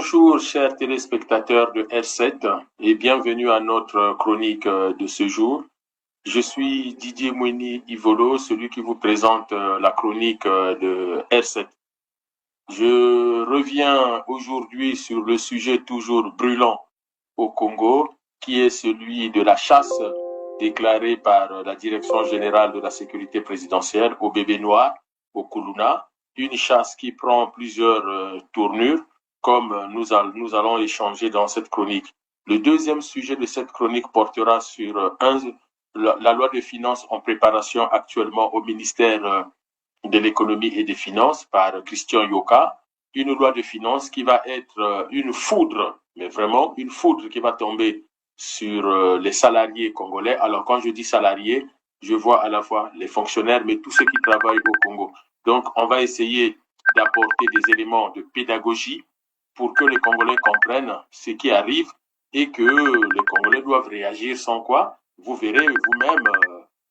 Bonjour chers téléspectateurs de R7 et bienvenue à notre chronique de ce jour. Je suis Didier Moueni Ivolo, celui qui vous présente la chronique de R7. Je reviens aujourd'hui sur le sujet toujours brûlant au Congo, qui est celui de la chasse déclarée par la Direction générale de la sécurité présidentielle au bébé noir, au Kuluna, une chasse qui prend plusieurs tournures, comme nous allons échanger dans cette chronique. Le deuxième sujet de cette chronique portera sur la loi de finances en préparation actuellement au ministère de l'économie et des finances par Christian Yoka, une loi de finances qui va être une foudre, mais vraiment une foudre qui va tomber sur les salariés congolais. Alors quand je dis salariés, je vois à la fois les fonctionnaires, mais tous ceux qui travaillent au Congo. Donc on va essayer d'apporter des éléments de pédagogie pour que les Congolais comprennent ce qui arrive et que les Congolais doivent réagir, sans quoi vous verrez vous-même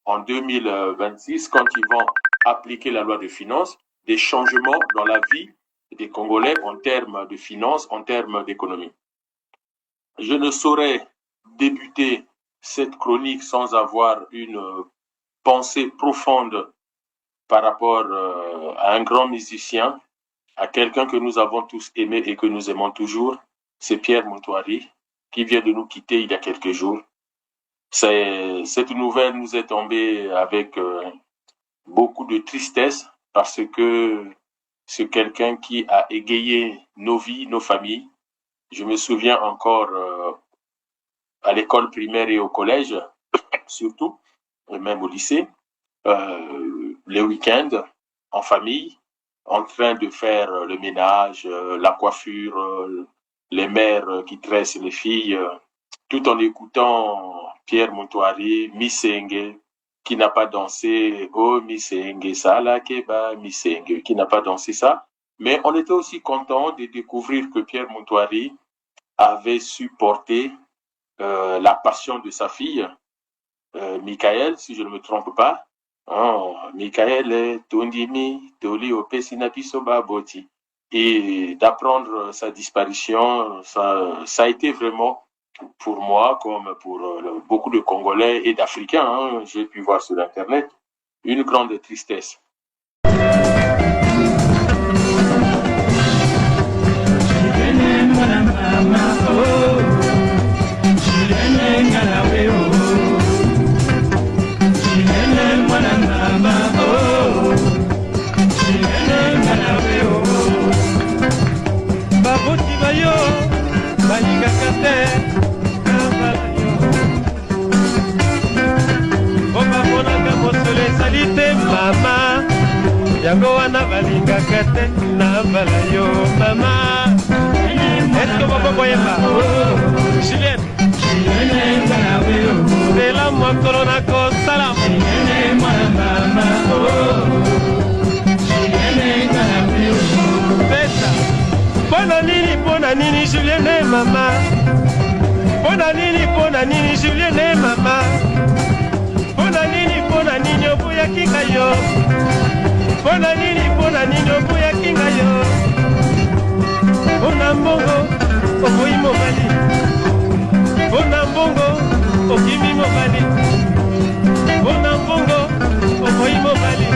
en 2026, quand ils vont appliquer la loi de finances, des changements dans la vie des Congolais en termes de finances, en termes d'économie. Je ne saurais débuter cette chronique sans avoir une pensée profonde par rapport à un grand musicien, à quelqu'un que nous avons tous aimé et que nous aimons toujours, c'est Pierre Moutouari, qui vient de nous quitter il y a quelques jours. Cette nouvelle nous est tombée avec beaucoup de tristesse parce que c'est quelqu'un qui a égayé nos vies, nos familles. Je me souviens encore à l'école primaire et au collège, surtout, et même au lycée, les week-ends en famille, en train de faire le ménage, la coiffure, les mères qui tressent les filles, tout en écoutant Pierre Moutouari, Misenge, qui n'a pas dansé, oh Misenge, Salakeba, Misenge, qui n'a pas dansé ça. Mais on était aussi content de découvrir que Pierre Moutouari avait su porter la passion de sa fille, Michael, si je ne me trompe pas. Oh, Michael Tondimi, Toli Opesinapisoba Boti. Et d'apprendre sa disparition, ça a été vraiment, pour moi, comme pour beaucoup de Congolais et d'Africains, j'ai pu voir sur Internet, une grande tristesse. Mama, yango wana balingaka te na bala yo mama. Est-ce que vous pouvez voir Julien? C'est la mokolo na kosala pesa. Pona nini Julien mama? Pona nini Julien mama? Pona nini obuya kinga yo? Pona nini obuya kinga yo? Pona mbongo obuyi mobali. Pona mbongo okimi mobali. Pona mbongo obuyi mobali.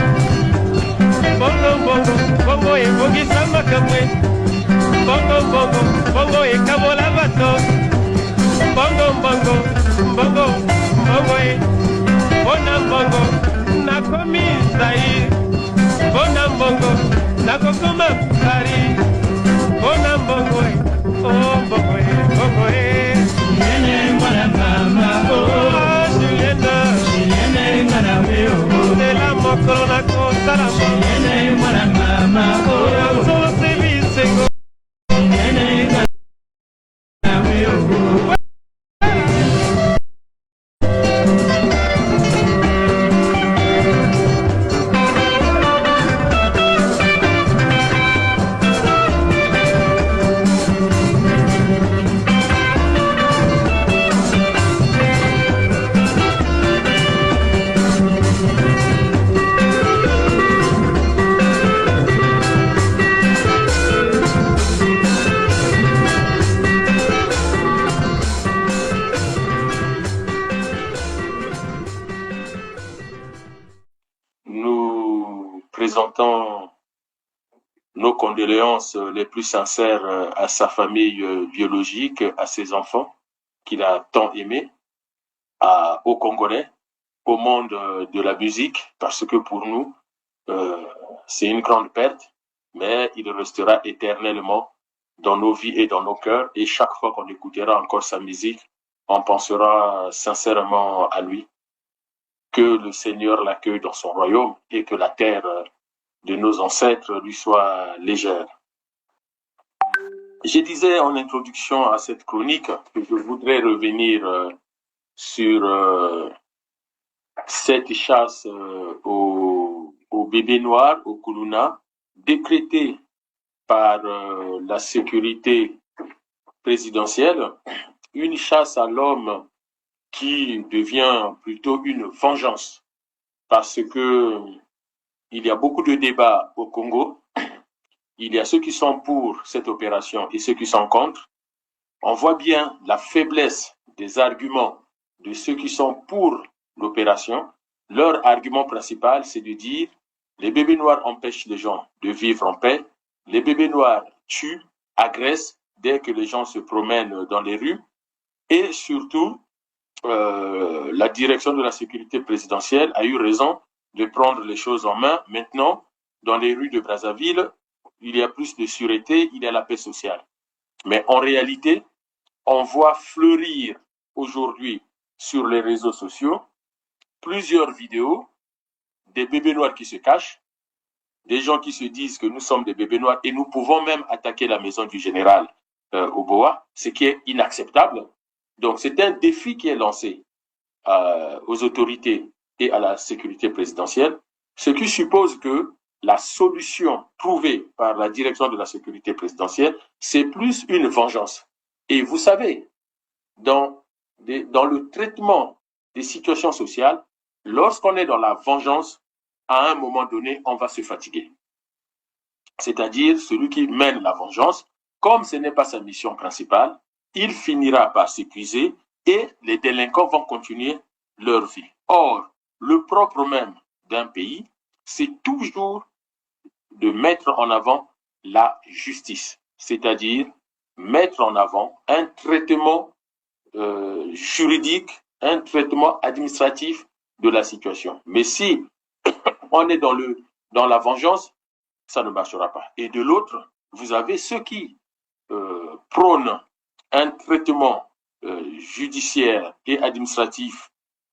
Bongo ebongisa makamwe. Bongo ekabola bato. Bongo Bona mbongo nakomi Zaire. Bona mbongo nakokoma Paris. Bona mbongo oh mbongo présentons nos condoléances les plus sincères à sa famille biologique, à ses enfants qu'il a tant aimés, aux Congolais, au monde de la musique, parce que pour nous, c'est une grande perte, mais il restera éternellement dans nos vies et dans nos cœurs. Et chaque fois qu'on écoutera encore sa musique, on pensera sincèrement à lui. Que le Seigneur l'accueille dans son royaume et que la terre de nos ancêtres lui soit légère. Je disais en introduction à cette chronique que je voudrais revenir sur cette chasse aux bébés noirs, au Kuluna, décrétée par la sécurité présidentielle, une chasse à l'homme qui devient plutôt une vengeance, parce que il y a beaucoup de débats au Congo. Il y a ceux qui sont pour cette opération et ceux qui sont contre. On voit bien la faiblesse des arguments de ceux qui sont pour l'opération. Leur argument principal, c'est de dire les bébés noirs empêchent les gens de vivre en paix. Les bébés noirs tuent, agressent dès que les gens se promènent dans les rues. Et surtout, la direction de la sécurité présidentielle a eu raison de prendre les choses en main. Maintenant, dans les rues de Brazzaville, il y a plus de sûreté, il y a la paix sociale. Mais en réalité, on voit fleurir aujourd'hui sur les réseaux sociaux plusieurs vidéos des bébés noirs qui se cachent, des gens qui se disent que nous sommes des bébés noirs et nous pouvons même attaquer la maison du général Oboa, ce qui est inacceptable. Donc c'est un défi qui est lancé aux autorités et à la sécurité présidentielle, ce qui suppose que la solution trouvée par la direction de la sécurité présidentielle, c'est plus une vengeance. Et vous savez, dans le traitement des situations sociales, lorsqu'on est dans la vengeance, à un moment donné, on va se fatiguer. C'est-à-dire, celui qui mène la vengeance, comme ce n'est pas sa mission principale, il finira par s'épuiser et les délinquants vont continuer leur vie. Or, le propre même d'un pays, c'est toujours de mettre en avant la justice, c'est-à-dire mettre en avant un traitement juridique, un traitement administratif de la situation. Mais si on est dans la vengeance, ça ne marchera pas. Et de l'autre, vous avez ceux qui prônent un traitement judiciaire et administratif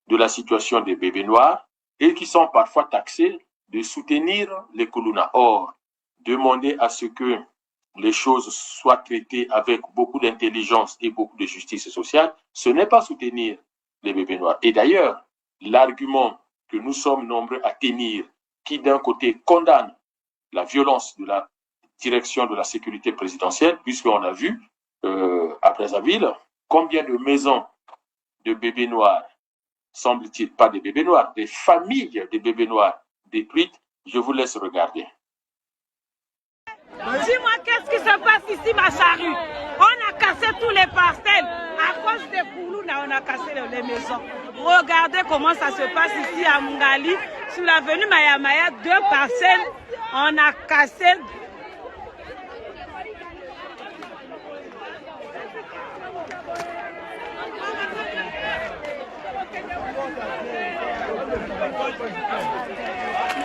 de la situation des bébés noirs et qui sont parfois taxés de soutenir les Kuluna. Or, demander à ce que les choses soient traitées avec beaucoup d'intelligence et beaucoup de justice sociale, ce n'est pas soutenir les bébés noirs. Et d'ailleurs, l'argument que nous sommes nombreux à tenir, qui d'un côté condamne la violence de la direction de la sécurité présidentielle, puisqu'on a vu à Brazzaville combien de maisons de bébés noirs, semble-t-il pas des bébés noirs, des familles de bébés noirs détruites. Je vous laisse regarder. Dis-moi, qu'est-ce qui se passe ici, ma charrue? On a cassé tous les parcelles. À cause des Kuluna, on a cassé les maisons. Regardez comment ça se passe ici à Mungali. Sur l'avenue Mayamaya, 2 parcelles, on a cassé.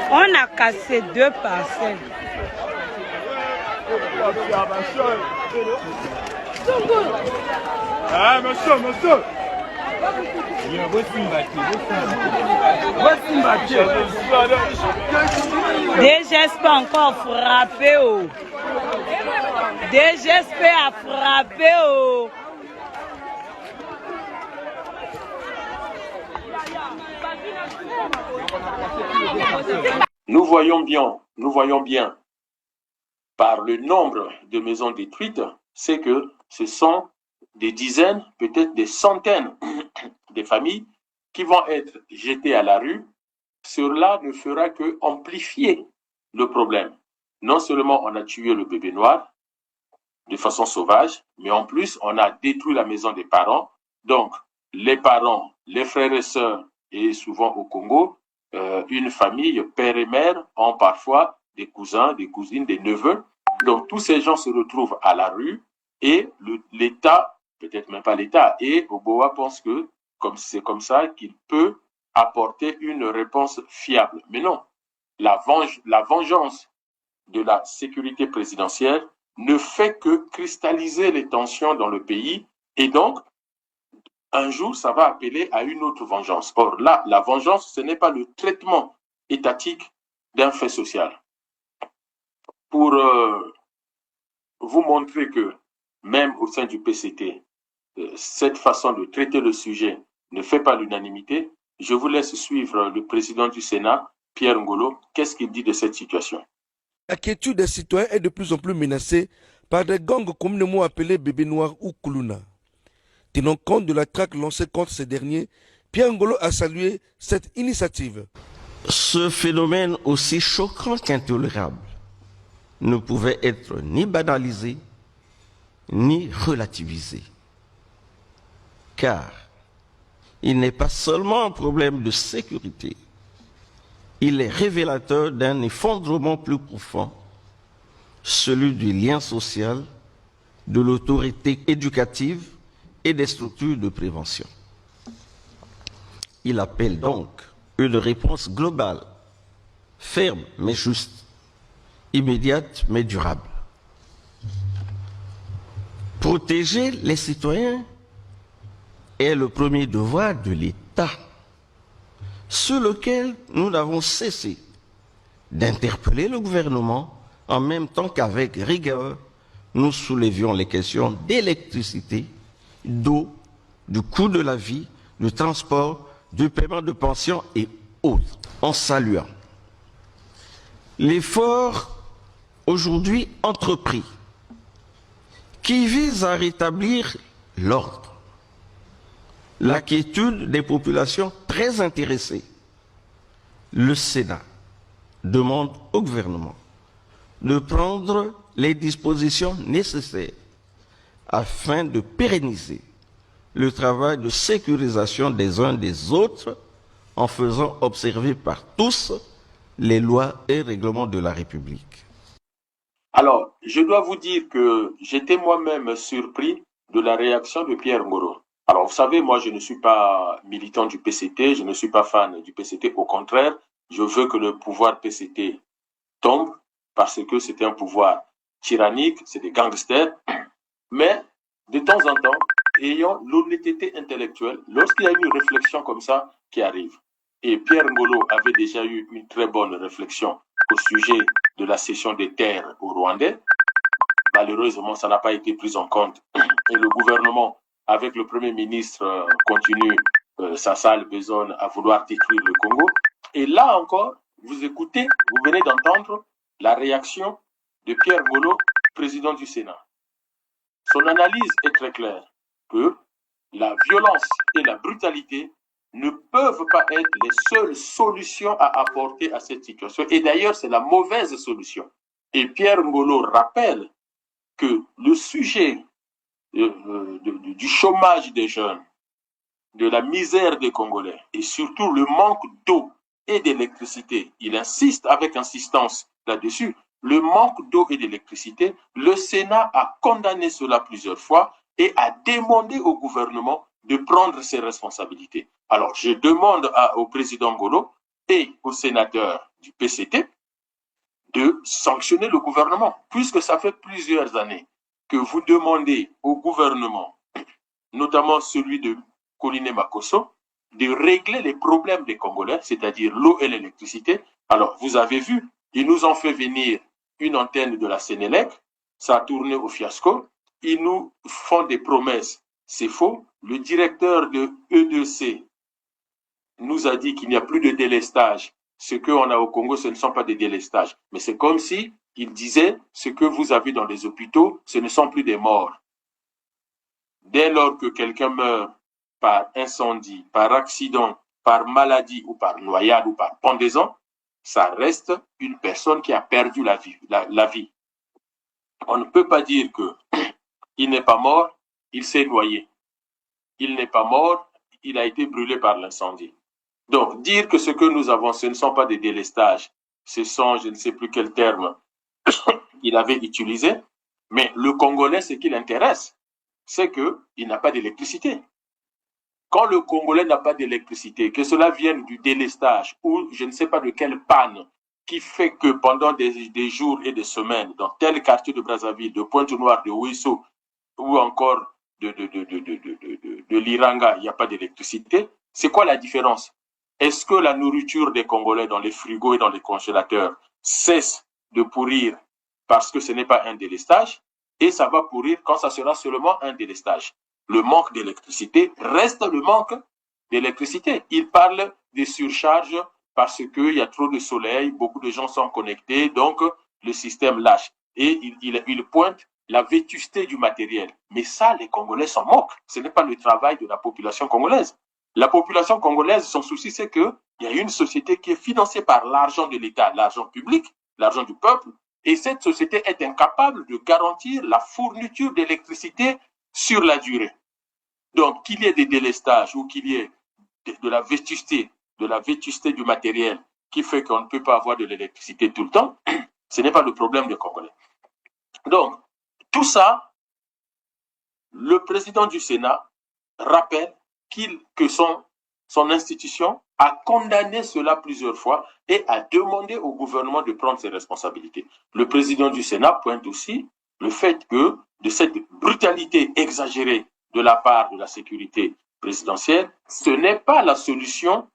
On a cassé 2 parcelles. Ah, monsieur. DGSP encore frappé. DGSP a frappé. Nous voyons bien par le nombre de maisons détruites, c'est que ce sont des dizaines, peut-être des centaines de familles qui vont être jetées à la rue. Cela ne fera que amplifier le problème. Non seulement on a tué le bébé noir de façon sauvage, mais en plus on a détruit la maison des parents. Donc les parents, les frères et sœurs, et souvent au Congo, une famille, père et mère, ont parfois des cousins, des cousines, des neveux. Donc tous ces gens se retrouvent à la rue et l'État, peut-être même pas l'État, et Oboa pense que c'est comme ça qu'il peut apporter une réponse fiable. Mais non, la vengeance de la sécurité présidentielle ne fait que cristalliser les tensions dans le pays et donc un jour, ça va appeler à une autre vengeance. Or là, la vengeance, ce n'est pas le traitement étatique d'un fait social. Pour vous montrer que même au sein du PCT, cette façon de traiter le sujet ne fait pas l'unanimité, je vous laisse suivre le président du Sénat, Pierre Ngolo. Qu'est-ce qu'il dit de cette situation? La quiétude des citoyens est de plus en plus menacée par des gangs communément appelés bébés noirs ou Kuluna. Tenant compte de la traque lancée contre ces derniers, Pierre Ngolo a salué cette initiative. Ce phénomène aussi choquant qu'intolérable ne pouvait être ni banalisé, ni relativisé. Car il n'est pas seulement un problème de sécurité, il est révélateur d'un effondrement plus profond, celui du lien social, de l'autorité éducative et des structures de prévention. Il appelle donc une réponse globale, ferme mais juste, immédiate mais durable. Protéger les citoyens est le premier devoir de l'État, sur lequel nous n'avons cessé d'interpeller le gouvernement en même temps qu'avec rigueur, nous soulevions les questions d'électricité, d'eau, du coût de la vie, du transport, du paiement de pensions et autres, en saluant l'effort aujourd'hui entrepris qui vise à rétablir l'ordre, la quiétude des populations très intéressées. Le Sénat demande au gouvernement de prendre les dispositions nécessaires afin de pérenniser le travail de sécurisation des uns des autres en faisant observer par tous les lois et règlements de la République. Alors, je dois vous dire que j'étais moi-même surpris de la réaction de Pierre Ngolo. Alors, vous savez, moi, je ne suis pas militant du PCT, je ne suis pas fan du PCT. Au contraire, je veux que le pouvoir PCT tombe parce que c'est un pouvoir tyrannique, c'est des gangsters. Mais, de temps en temps, ayant l'honnêteté intellectuelle, lorsqu'il y a une réflexion comme ça qui arrive, et Pierre Ngolo avait déjà eu une très bonne réflexion au sujet de la cession des terres aux Rwandais, malheureusement, ça n'a pas été pris en compte. Et le gouvernement, avec le Premier ministre, continue sa sale besogne à vouloir détruire le Congo. Et là encore, vous écoutez, vous venez d'entendre la réaction de Pierre Ngolo, président du Sénat. Son analyse est très claire, que la violence et la brutalité ne peuvent pas être les seules solutions à apporter à cette situation. Et d'ailleurs, c'est la mauvaise solution. Et Pierre Ngolo rappelle que le sujet du chômage des jeunes, de la misère des Congolais et surtout le manque d'eau et d'électricité, il insiste avec insistance là-dessus, le manque d'eau et d'électricité, le Sénat a condamné cela plusieurs fois et a demandé au gouvernement de prendre ses responsabilités. Alors, je demande au président Ngolo et aux sénateurs du PCT de sanctionner le gouvernement, puisque ça fait plusieurs années que vous demandez au gouvernement, notamment celui de Koliné Makosso, de régler les problèmes des Congolais, c'est-à-dire l'eau et l'électricité. Alors, vous avez vu, ils nous ont fait venir une antenne de la Sénélec, ça a tourné au fiasco, ils nous font des promesses, c'est faux. Le directeur de E2C nous a dit qu'il n'y a plus de délestage. Ce qu'on a au Congo, ce ne sont pas des délestages. Mais c'est comme si il disait, ce que vous avez dans les hôpitaux, ce ne sont plus des morts. Dès lors que quelqu'un meurt par incendie, par accident, par maladie ou par noyade ou par pendaison, ça reste une personne qui a perdu la vie. On ne peut pas dire qu'il n'est pas mort, il s'est noyé. Il n'est pas mort, il a été brûlé par l'incendie. Donc, dire que ce que nous avons, ce ne sont pas des délestages, ce sont, je ne sais plus quel terme il avait utilisé, mais le Congolais, ce qui l'intéresse, c'est qu'il n'a pas d'électricité. Quand le Congolais n'a pas d'électricité, que cela vienne du délestage ou je ne sais pas de quelle panne qui fait que pendant des jours et des semaines, dans tel quartier de Brazzaville, de Pointe-Noire, de Ouisso ou encore de l'Iranga, il n'y a pas d'électricité, c'est quoi la différence? Est-ce que la nourriture des Congolais dans les frigos et dans les congélateurs cesse de pourrir parce que ce n'est pas un délestage et ça va pourrir quand ça sera seulement un délestage? Le manque d'électricité reste le manque d'électricité. Il parle des surcharges parce qu'il y a trop de soleil, beaucoup de gens sont connectés, donc le système lâche. Et il pointe la vétusté du matériel. Mais ça, les Congolais s'en moquent. Ce n'est pas le travail de la population congolaise. La population congolaise, son souci, c'est qu'il y a une société qui est financée par l'argent de l'État, l'argent public, l'argent du peuple, et cette société est incapable de garantir la fourniture d'électricité sur la durée. Donc, qu'il y ait des délestages ou qu'il y ait de la vétusté du matériel qui fait qu'on ne peut pas avoir de l'électricité tout le temps, ce n'est pas le problème des Congolais. Donc, tout ça, le président du Sénat rappelle que son institution a condamné cela plusieurs fois et a demandé au gouvernement de prendre ses responsabilités. Le président du Sénat pointe aussi le fait que de cette brutalité exagérée de la part de la sécurité présidentielle, ce n'est pas la solution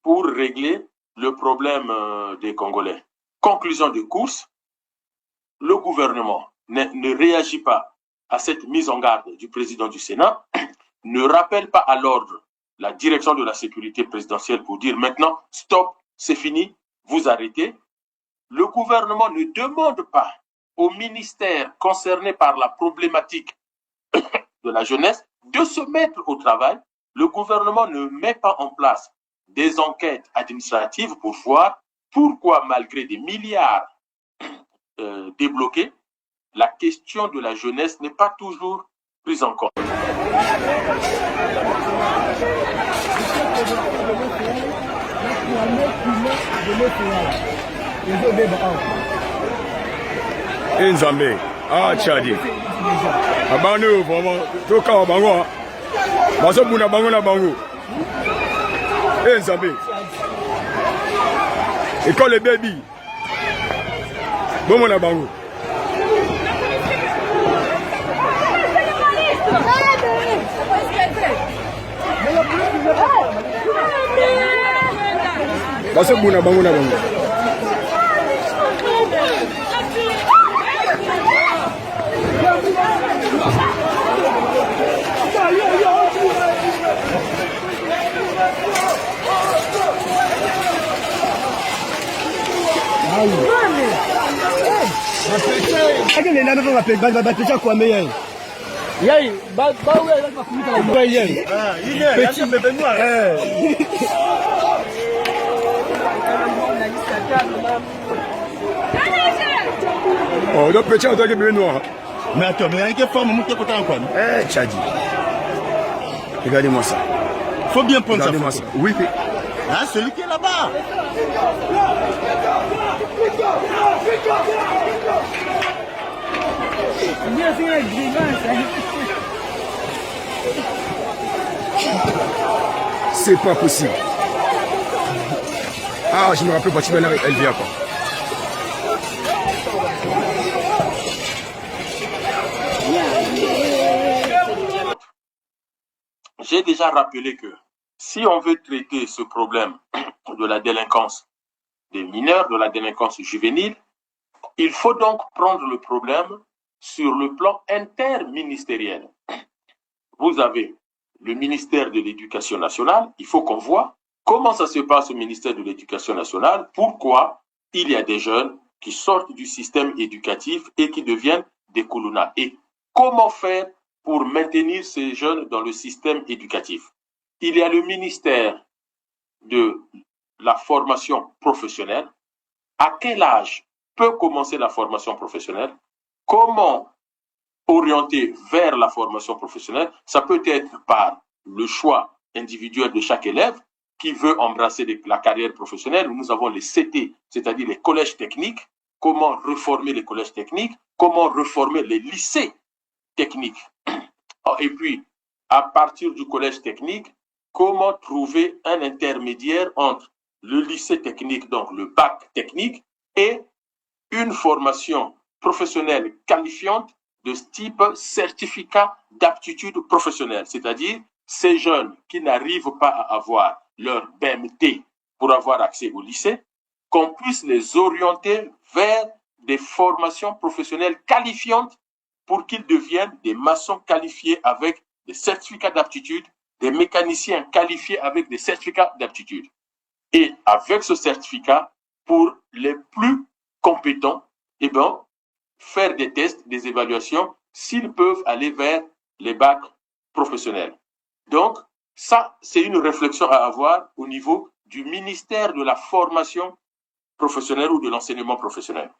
pour régler le problème des Congolais. Conclusion de course, le gouvernement ne réagit pas à cette mise en garde du président du Sénat, ne rappelle pas à l'ordre la direction de la sécurité présidentielle pour dire maintenant, stop, c'est fini, vous arrêtez. Le gouvernement ne demande pas au ministère concerné par la problématique de la jeunesse de se mettre au travail. Le gouvernement ne met pas en place des enquêtes administratives pour voir pourquoi, malgré des milliards débloqués, la question de la jeunesse n'est pas toujours prise en compte. Nzambe, Tchadi. Abanu, vraiment, tout cas, bango. Maso buna bango na bango. Nzambe. École les baby. Bon mon bango. Maso buna bango na bango. Oh, le petit en tant que bébé noir. Mais attends, mais il y a une forme de côté encore. Tchadi. Regardez-moi ça. Faut bien prendre ça. Regardez-moi ça. Oui. Ah, celui qui est là-bas. C'est pas possible. Ah, je me rappelle pas, elle vient pas. J'ai déjà rappelé que si on veut traiter ce problème de la délinquance des mineurs, de la délinquance juvénile, il faut donc prendre le problème sur le plan interministériel. Vous avez le ministère de l'Éducation nationale, il faut qu'on voit comment ça se passe au ministère de l'Éducation nationale, pourquoi il y a des jeunes qui sortent du système éducatif et qui deviennent des Koulouna. Et comment faire pour maintenir ces jeunes dans le système éducatif? Il y a le ministère de la formation professionnelle. À quel âge peut commencer la formation professionnelle? Comment orienter vers la formation professionnelle? Ça peut être par le choix individuel de chaque élève, qui veut embrasser la carrière professionnelle, nous avons les CT, c'est-à-dire les collèges techniques, comment reformer les collèges techniques, comment reformer les lycées techniques. Et puis, à partir du collège technique, comment trouver un intermédiaire entre le lycée technique, donc le bac technique, et une formation professionnelle qualifiante de type certificat d'aptitude professionnelle, c'est-à-dire ces jeunes qui n'arrivent pas à avoir leur BMT pour avoir accès au lycée, qu'on puisse les orienter vers des formations professionnelles qualifiantes pour qu'ils deviennent des maçons qualifiés avec des certificats d'aptitude, des mécaniciens qualifiés avec des certificats d'aptitude. Et avec ce certificat, pour les plus compétents, eh bien, faire des tests, des évaluations, s'ils peuvent aller vers les bacs professionnels. Donc, ça, c'est une réflexion à avoir au niveau du ministère de la formation professionnelle ou de l'enseignement professionnel.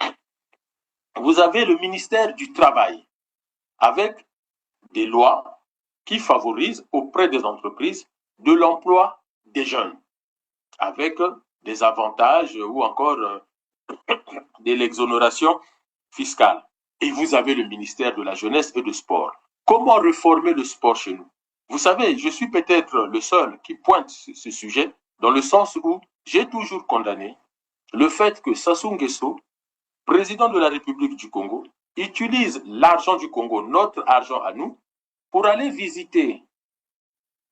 Vous avez le ministère du Travail, avec des lois qui favorisent auprès des entreprises de l'emploi des jeunes, avec des avantages ou encore de l'exonération fiscale. Et vous avez le ministère de la Jeunesse et du Sport. Comment réformer le sport chez nous? Vous savez, je suis peut-être le seul qui pointe ce sujet dans le sens où j'ai toujours condamné le fait que Sassou Nguesso, président de la République du Congo, utilise l'argent du Congo, notre argent à nous, pour aller visiter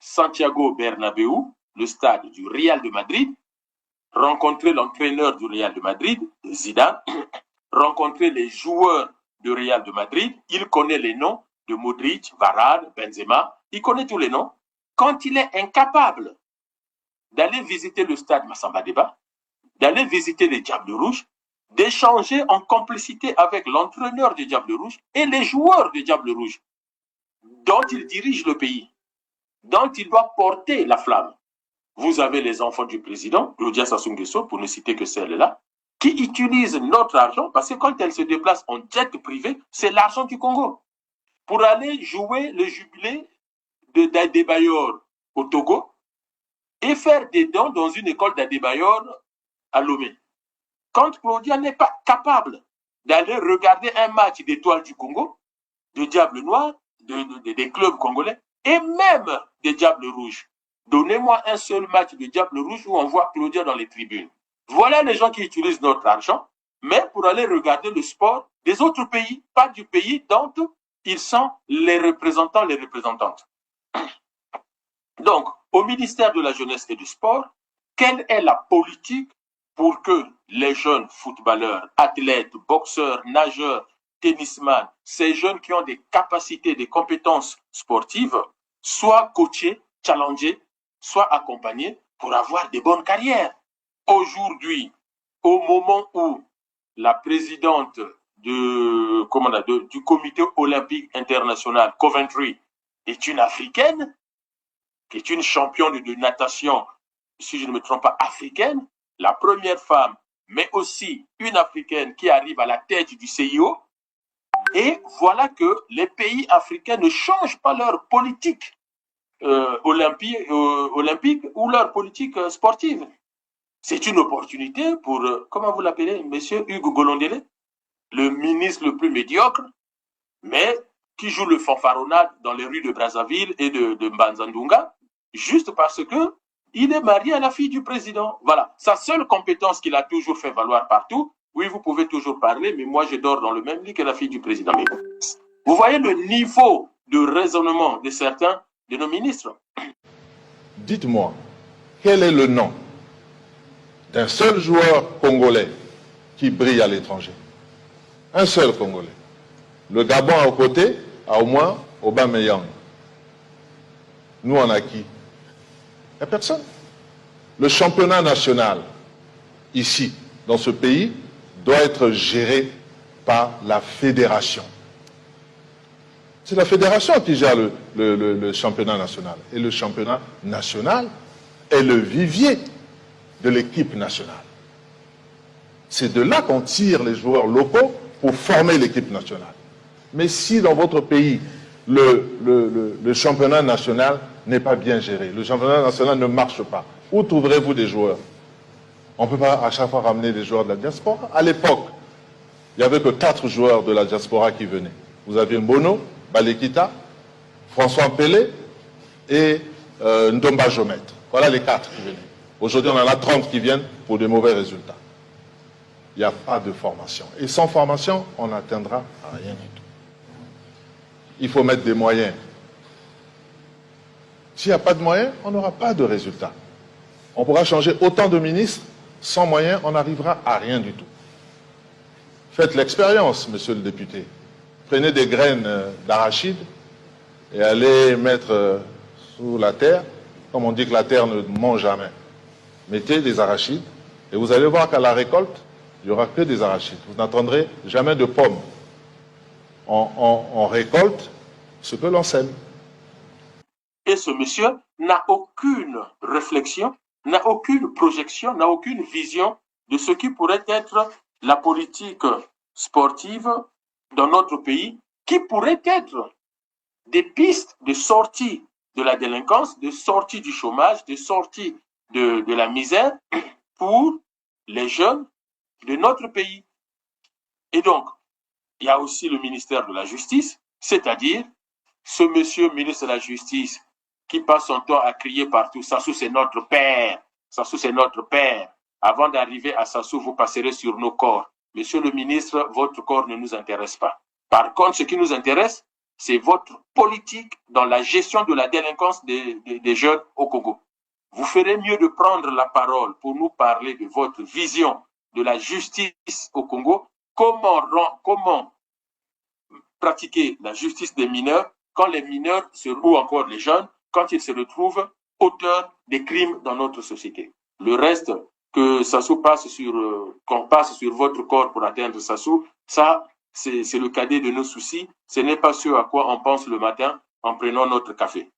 Santiago Bernabéu, le stade du Real de Madrid, rencontrer l'entraîneur du Real de Madrid, Zidane, rencontrer les joueurs du Real de Madrid, il connaît les noms de Modric, Varane, Benzema, il connaît tous les noms. Quand il est incapable d'aller visiter le stade Massamba Déba, d'aller visiter les Diables Rouges, d'échanger en complicité avec l'entraîneur des Diables Rouges et les joueurs des Diables Rouges, dont il dirige le pays, dont il doit porter la flamme. Vous avez les enfants du président, Claudia Sassou Nguesso, pour ne citer que celle-là, qui utilisent notre argent, parce que quand elle se déplace en jet privé, c'est l'argent du Congo, pour aller jouer le jubilé d'Adebayor au Togo et faire des dons dans une école d'Adebayor à Lomé. Quand Claudia n'est pas capable d'aller regarder un match d'étoiles du Congo, de Diables Noirs, des clubs congolais, et même des Diables Rouges. Donnez-moi un seul match de Diables Rouges où on voit Claudia dans les tribunes. Voilà les gens qui utilisent notre argent, mais pour aller regarder le sport des autres pays, pas du pays dont ils sont les représentants, les représentantes. Donc, au ministère de la Jeunesse et du Sport, quelle est la politique pour que les jeunes footballeurs, athlètes, boxeurs, nageurs, tennisman, ces jeunes qui ont des capacités, des compétences sportives, soient coachés, challengés, soient accompagnés pour avoir des bonnes carrières? Aujourd'hui, au moment où la présidente du comité olympique international, Coventry, est une Africaine, qui est une championne de natation, si je ne me trompe pas, africaine, la première femme, mais aussi une Africaine qui arrive à la tête du CIO. Et voilà que les pays africains ne changent pas leur politique olympique ou leur politique sportive. C'est une opportunité pour, comment vous l'appelez, monsieur Hugo Golondele, le ministre le plus médiocre, mais qui joue le fanfaronnade dans les rues de Brazzaville et de Mbanzandunga, juste parce que il est marié à la fille du président. Voilà, sa seule compétence qu'il a toujours fait valoir partout. Oui, vous pouvez toujours parler, mais moi je dors dans le même lit que la fille du président. Mais vous voyez le niveau de raisonnement de certains de nos ministres. Dites-moi, quel est le nom d'un seul joueur congolais qui brille à l'étranger? Un seul Congolais. Le Gabon à côté a au moins Aubameyang. Nous, on a qui? Il n'y a personne. Le championnat national, ici, dans ce pays, doit être géré par la fédération. C'est la fédération qui gère le championnat national. Et le championnat national est le vivier de l'équipe nationale. C'est de là qu'on tire les joueurs locaux pour former l'équipe nationale. Mais si dans votre pays, le championnat national n'est pas bien géré, le championnat national ne marche pas, Où trouverez-vous des joueurs? On ne peut pas à chaque fois ramener des joueurs de la diaspora. À l'époque, il n'y avait que 4 joueurs de la diaspora qui venaient. Vous aviez Mbono, Balekita, François Pelé et Ndomba Jomètre. Voilà les 4 qui venaient. Aujourd'hui, on en a 30 qui viennent pour de mauvais résultats. Il n'y a pas de formation. Et sans formation, on n'atteindra rien du tout. Il faut mettre des moyens. S'il n'y a pas de moyens, on n'aura pas de résultats. On pourra changer autant de ministres, sans moyens, on n'arrivera à rien du tout. Faites l'expérience, monsieur le député. Prenez des graines d'arachide et allez mettre sous la terre, comme on dit que la terre ne mange jamais. Mettez des arachides et vous allez voir qu'à la récolte, il n'y aura que des arachides. Vous n'attendrez jamais de pommes. On récolte ce que l'on sème. Et ce monsieur n'a aucune réflexion, n'a aucune projection, n'a aucune vision de ce qui pourrait être la politique sportive dans notre pays, qui pourrait être des pistes de sortie de la délinquance, de sortie du chômage, de sortie de la misère pour les jeunes de notre pays. Et donc, il y a aussi le ministère de la Justice, c'est-à-dire ce monsieur ministre de la Justice qui passe son temps à crier partout, Sassou c'est notre père, Sassou c'est notre père. Avant d'arriver à Sassou, vous passerez sur nos corps. Monsieur le ministre, votre corps ne nous intéresse pas. Par contre, ce qui nous intéresse, c'est votre politique dans la gestion de la délinquance des jeunes au Congo. Vous ferez mieux de prendre la parole pour nous parler de votre vision de la justice au Congo, comment pratiquer la justice des mineurs quand les mineurs, ou encore les jeunes, quand ils se retrouvent auteurs des crimes dans notre société. Le reste, que Sassou passe qu'on passe sur votre corps pour atteindre Sassou, ça, c'est le cadet de nos soucis. Ce n'est pas ce à quoi on pense le matin en prenant notre café.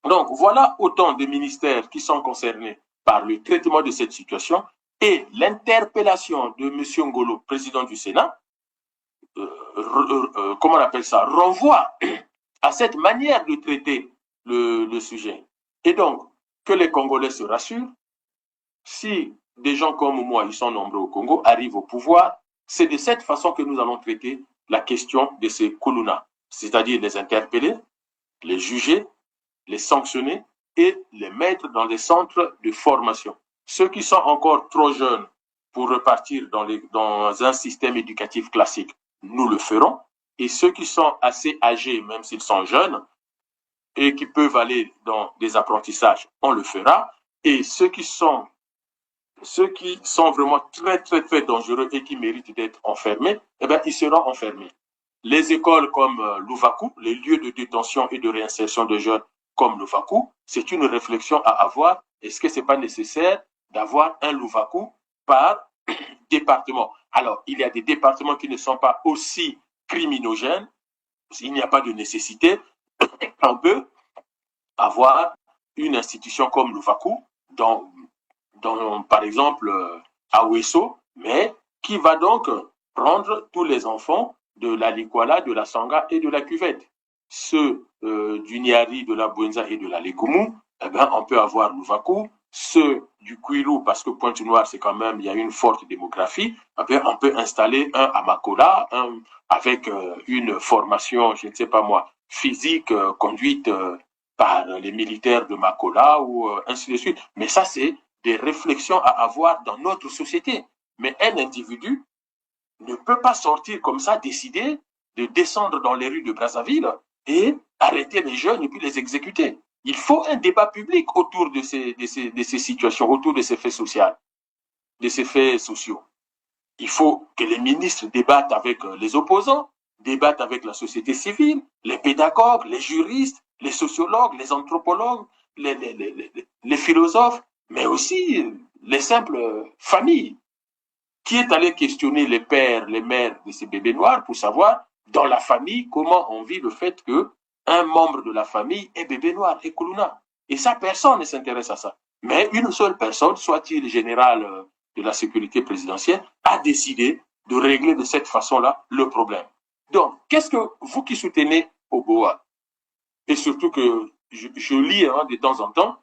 Donc, voilà autant de ministères qui sont concernés par le traitement de cette situation et l'interpellation de M. Ngolo, président du Sénat, comment on appelle ça, renvoie à cette manière de traiter le sujet. Et donc, que les Congolais se rassurent, si des gens comme moi, ils sont nombreux au Congo, arrivent au pouvoir, c'est de cette façon que nous allons traiter la question de ces Kuluna, c'est-à-dire les interpeller, les juger, les sanctionner et les mettre dans des centres de formation. Ceux qui sont encore trop jeunes pour repartir dans un système éducatif classique, nous le ferons. Et ceux qui sont assez âgés, même s'ils sont jeunes, et qui peuvent aller dans des apprentissages, on le fera. Et ceux qui sont vraiment très, très, très dangereux et qui méritent d'être enfermés, eh bien, ils seront enfermés. Les écoles comme l'Uvaku, les lieux de détention et de réinsertion de jeunes comme l'Uvaku, c'est une réflexion à avoir. Est-ce que c'est pas nécessaire d'avoir un Uvaku par département? Alors, il y a des départements qui ne sont pas aussi criminogènes. Il n'y a pas de nécessité. On peut avoir une institution comme l'Uvaku, dans par exemple, à Ouesso, mais qui va donc prendre tous les enfants de la Likwala, de la Sanga et de la Cuvette. Ceux du Niari, de la Bouenza et de la Lekoumou, eh ben, on peut avoir l'Uvaku. Ceux du Kwilu, parce que Pointe-Noire, c'est quand même, il y a une forte démographie, eh bien, on peut installer un à Makola, un avec une formation, je ne sais pas moi, physique, conduite par les militaires de Makola ou ainsi de suite. Mais ça, c'est des réflexions à avoir dans notre société. Mais un individu ne peut pas sortir comme ça, décider de descendre dans les rues de Brazzaville et arrêter les jeunes et puis les exécuter. Il faut un débat public autour de ces situations, autour de ces faits sociaux, de ces faits sociaux. Il faut que les ministres débattent avec les opposants, débattent avec la société civile, les pédagogues, les juristes, les sociologues, les anthropologues, les philosophes, mais aussi les simples familles. Qui est allé questionner les pères, les mères de ces bébés noirs pour savoir, dans la famille, comment on vit le fait que un membre de la famille est bébé noir, est Kuluna. Et ça, personne ne s'intéresse à ça. Mais une seule personne, soit-il général de la sécurité présidentielle, a décidé de régler de cette façon-là le problème. Donc, qu'est-ce que vous qui soutenez Oboa, et surtout que je lis de temps en temps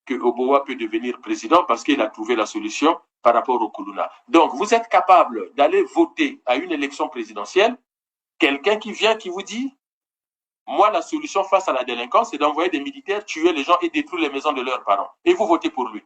que Oboa peut devenir président parce qu'il a trouvé la solution par rapport au Kuluna. Donc, vous êtes capable d'aller voter à une élection présidentielle, quelqu'un qui vient qui vous dit, moi, la solution face à la délinquance, c'est d'envoyer des militaires tuer les gens et détruire les maisons de leurs parents. Et vous votez pour lui.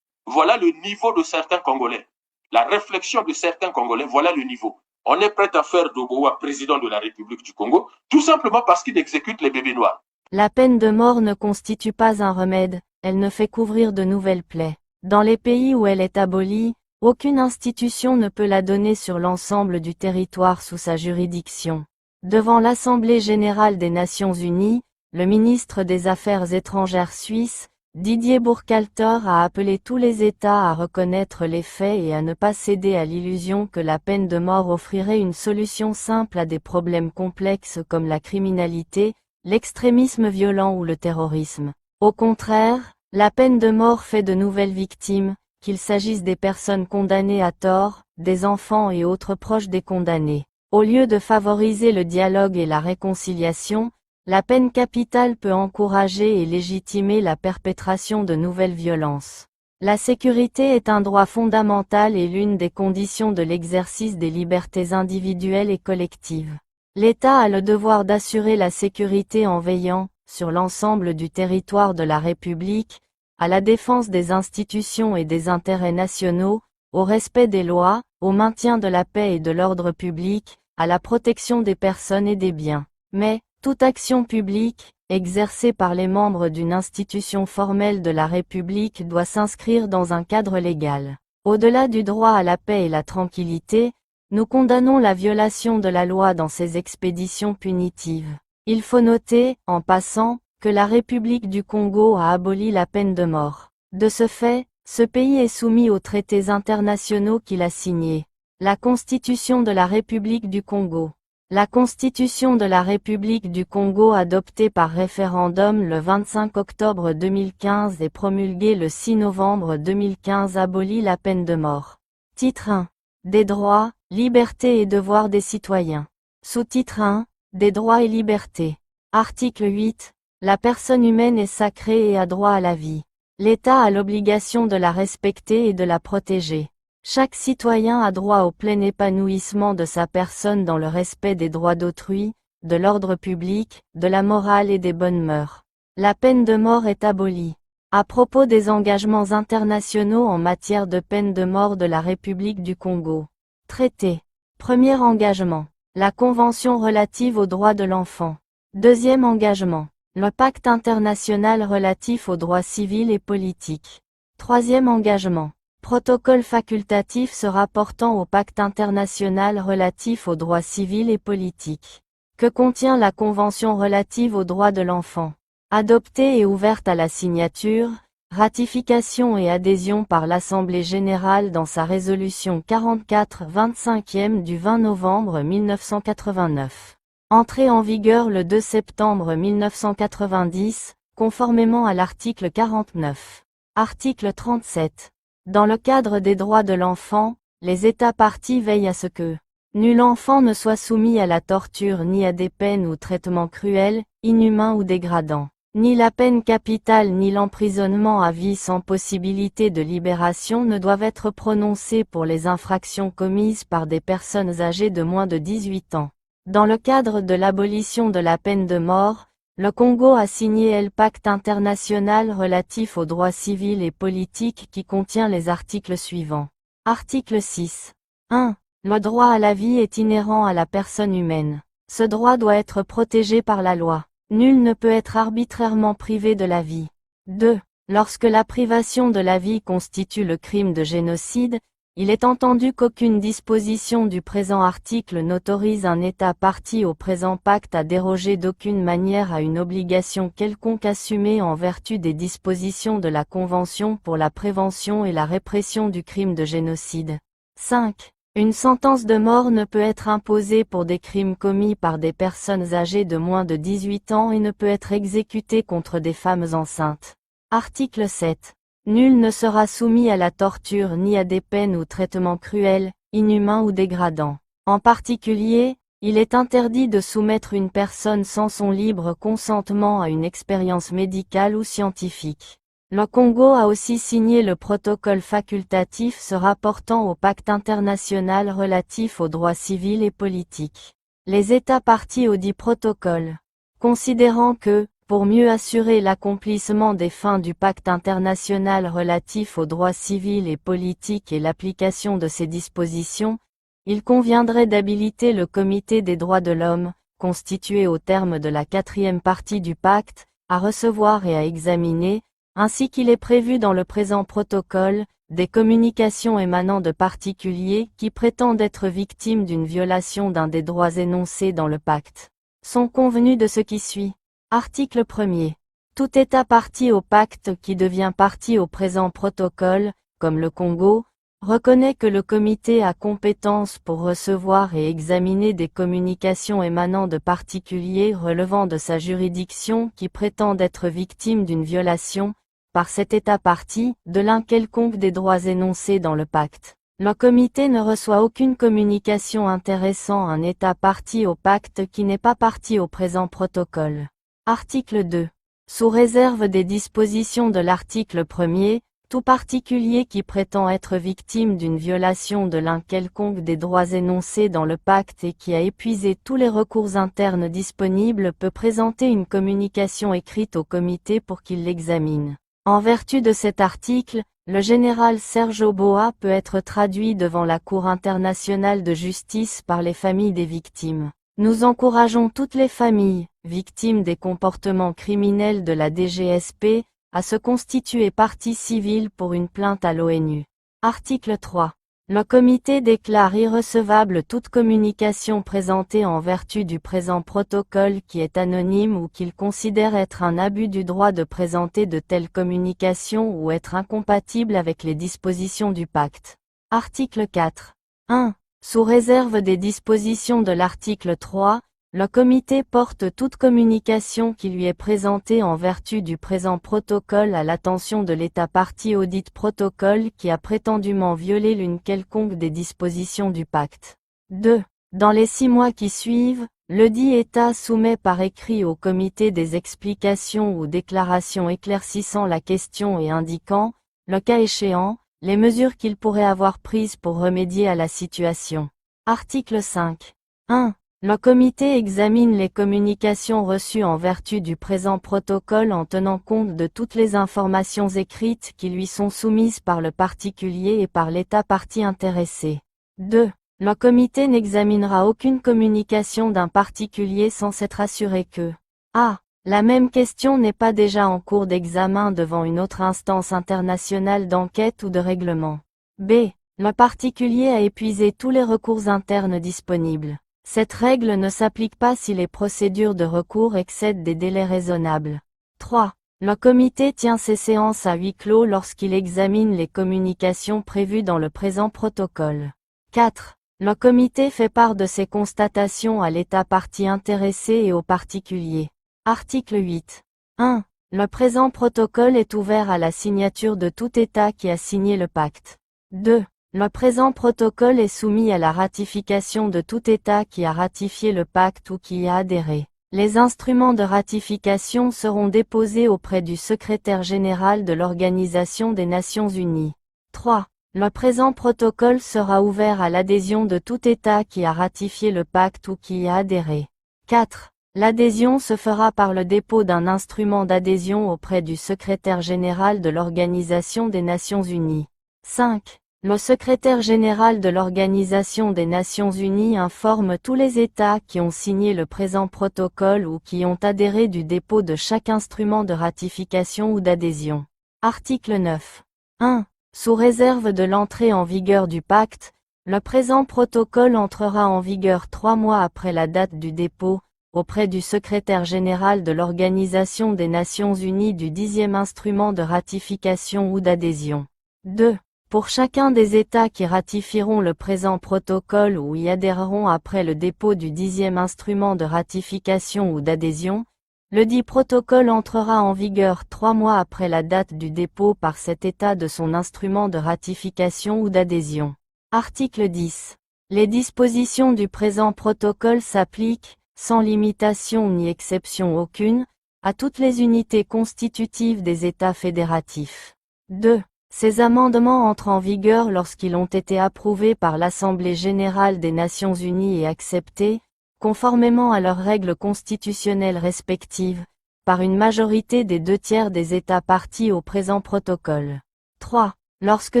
Voilà le niveau de certains Congolais. La réflexion de certains Congolais, voilà le niveau. On est prêt à faire d'Oboa président de la République du Congo, tout simplement parce qu'il exécute les bébés noirs. La peine de mort ne constitue pas un remède, elle ne fait qu'ouvrir de nouvelles plaies. Dans les pays où elle est abolie, aucune institution ne peut la donner sur l'ensemble du territoire sous sa juridiction. Devant l'Assemblée générale des Nations unies, le ministre des Affaires étrangères suisse, Didier Burkhalter, a appelé tous les États à reconnaître les faits et à ne pas céder à l'illusion que la peine de mort offrirait une solution simple à des problèmes complexes comme la criminalité, l'extrémisme violent ou le terrorisme. Au contraire, la peine de mort fait de nouvelles victimes, qu'il s'agisse des personnes condamnées à tort, des enfants et autres proches des condamnés. Au lieu de favoriser le dialogue et la réconciliation, la peine capitale peut encourager et légitimer la perpétration de nouvelles violences. La sécurité est un droit fondamental et l'une des conditions de l'exercice des libertés individuelles et collectives. L'État a le devoir d'assurer la sécurité en veillant, sur l'ensemble du territoire de la République, à la défense des institutions et des intérêts nationaux, au respect des lois, au maintien de la paix et de l'ordre public, à la protection des personnes et des biens. Mais, toute action publique, exercée par les membres d'une institution formelle de la République doit s'inscrire dans un cadre légal. Au-delà du droit à la paix et la tranquillité, nous condamnons la violation de la loi dans ces expéditions punitives. Il faut noter, en passant, que la République du Congo a aboli la peine de mort. De ce fait, ce pays est soumis aux traités internationaux qu'il a signés. La Constitution de la République du Congo. La Constitution de la République du Congo adoptée par référendum le 25 octobre 2015 et promulguée le 6 novembre 2015 abolit la peine de mort. Titre 1. Des droits, libertés et devoirs des citoyens. Sous-titre 1. Des droits et libertés. Article 8. La personne humaine est sacrée et a droit à la vie. L'État a l'obligation de la respecter et de la protéger. Chaque citoyen a droit au plein épanouissement de sa personne dans le respect des droits d'autrui, de l'ordre public, de la morale et des bonnes mœurs. La peine de mort est abolie. À propos des engagements internationaux en matière de peine de mort de la République du Congo. Traité. Premier engagement. La Convention relative aux droits de l'enfant. Deuxième engagement. Le Pacte international relatif aux droits civils et politiques. Troisième engagement. Protocole facultatif se rapportant au Pacte international relatif aux droits civils et politiques. Que contient la Convention relative aux droits de l'enfant? Adoptée et ouverte à la signature, ratification et adhésion par l'Assemblée générale dans sa résolution 44-25e du 20 novembre 1989. Entrée en vigueur le 2 septembre 1990, conformément à l'article 49. Article 37. Dans le cadre des droits de l'enfant, les États parties veillent à ce que nul enfant ne soit soumis à la torture ni à des peines ou traitements cruels, inhumains ou dégradants. Ni la peine capitale ni l'emprisonnement à vie sans possibilité de libération ne doivent être prononcés pour les infractions commises par des personnes âgées de moins de 18 ans. Dans le cadre de l'abolition de la peine de mort, le Congo a signé le Pacte international relatif aux droits civils et politiques qui contient les articles suivants. Article 6. 1. Le droit à la vie est inhérent à la personne humaine. Ce droit doit être protégé par la loi. Nul ne peut être arbitrairement privé de la vie. 2. Lorsque la privation de la vie constitue le crime de génocide, il est entendu qu'aucune disposition du présent article n'autorise un État parti au présent pacte à déroger d'aucune manière à une obligation quelconque assumée en vertu des dispositions de la Convention pour la prévention et la répression du crime de génocide. 5. Une sentence de mort ne peut être imposée pour des crimes commis par des personnes âgées de moins de 18 ans et ne peut être exécutée contre des femmes enceintes. Article 7. Nul ne sera soumis à la torture ni à des peines ou traitements cruels, inhumains ou dégradants. En particulier, il est interdit de soumettre une personne sans son libre consentement à une expérience médicale ou scientifique. Le Congo a aussi signé le protocole facultatif se rapportant au pacte international relatif aux droits civils et politiques. Les États partis au dit protocole, considérant que, pour mieux assurer l'accomplissement des fins du pacte international relatif aux droits civils et politiques et l'application de ses dispositions, il conviendrait d'habiliter le Comité des droits de l'homme, constitué au terme de la 4e partie du pacte, à recevoir et à examiner, ainsi qu'il est prévu dans le présent protocole, des communications émanant de particuliers qui prétendent être victimes d'une violation d'un des droits énoncés dans le pacte. Sont convenus de ce qui suit. Article 1er. Tout État parti au pacte qui devient partie au présent protocole, comme le Congo, reconnaît que le comité a compétence pour recevoir et examiner des communications émanant de particuliers relevant de sa juridiction qui prétendent être victimes d'une violation, par cet État parti, de l'un quelconque des droits énoncés dans le pacte. Le comité ne reçoit aucune communication intéressant un État parti au pacte qui n'est pas parti au présent protocole. Article 2. Sous réserve des dispositions de l'article 1er, tout particulier qui prétend être victime d'une violation de l'un quelconque des droits énoncés dans le pacte et qui a épuisé tous les recours internes disponibles peut présenter une communication écrite au comité pour qu'il l'examine. En vertu de cet article, le général Serge Oboa peut être traduit devant la Cour internationale de justice par les familles des victimes. Nous encourageons toutes les familles, victimes des comportements criminels de la DGSP, à se constituer partie civile pour une plainte à l'ONU. Article 3. Le comité déclare irrecevable toute communication présentée en vertu du présent protocole qui est anonyme ou qu'il considère être un abus du droit de présenter de telles communications ou être incompatible avec les dispositions du pacte. Article 4. 1. Sous réserve des dispositions de l'article 3, le comité porte toute communication qui lui est présentée en vertu du présent protocole à l'attention de l'État parti au dit protocole qui a prétendument violé l'une quelconque des dispositions du pacte. 2. Dans les 6 mois qui suivent, le dit État soumet par écrit au comité des explications ou déclarations éclaircissant la question et indiquant, le cas échéant, les mesures qu'il pourrait avoir prises pour remédier à la situation. Article 5. 1. Le comité examine les communications reçues en vertu du présent protocole en tenant compte de toutes les informations écrites qui lui sont soumises par le particulier et par l'État partie intéressé. 2. Le comité n'examinera aucune communication d'un particulier sans s'être assuré que a. La même question n'est pas déjà en cours d'examen devant une autre instance internationale d'enquête ou de règlement. B. Le particulier a épuisé tous les recours internes disponibles. Cette règle ne s'applique pas si les procédures de recours excèdent des délais raisonnables. 3. Le comité tient ses séances à huis clos lorsqu'il examine les communications prévues dans le présent protocole. 4. Le comité fait part de ses constatations à l'État partie intéressé et aux particuliers. Article 8. 1. Le présent protocole est ouvert à la signature de tout État qui a signé le pacte. 2. Le présent protocole est soumis à la ratification de tout État qui a ratifié le pacte ou qui y a adhéré. Les instruments de ratification seront déposés auprès du secrétaire général de l'Organisation des Nations Unies. 3. Le présent protocole sera ouvert à l'adhésion de tout État qui a ratifié le pacte ou qui y a adhéré. 4. L'adhésion se fera par le dépôt d'un instrument d'adhésion auprès du secrétaire général de l'Organisation des Nations Unies. 5. Le secrétaire général de l'Organisation des Nations Unies informe tous les États qui ont signé le présent protocole ou qui ont adhéré du dépôt de chaque instrument de ratification ou d'adhésion. Article 9. 1. Sous réserve de l'entrée en vigueur du pacte, le présent protocole entrera en vigueur 3 mois après la date du dépôt, auprès du secrétaire général de l'Organisation des Nations Unies du 10e instrument de ratification ou d'adhésion. 2. Pour chacun des États qui ratifieront le présent protocole ou y adhéreront après le dépôt du 10e instrument de ratification ou d'adhésion, le dit protocole entrera en vigueur 3 mois après la date du dépôt par cet État de son instrument de ratification ou d'adhésion. Article 10. Les dispositions du présent protocole s'appliquent, sans limitation ni exception aucune, à toutes les unités constitutives des États fédératifs. 2. Ces amendements entrent en vigueur lorsqu'ils ont été approuvés par l'Assemblée générale des Nations unies et acceptés, conformément à leurs règles constitutionnelles respectives, par une majorité des 2/3 des États partis au présent protocole. 3. Lorsque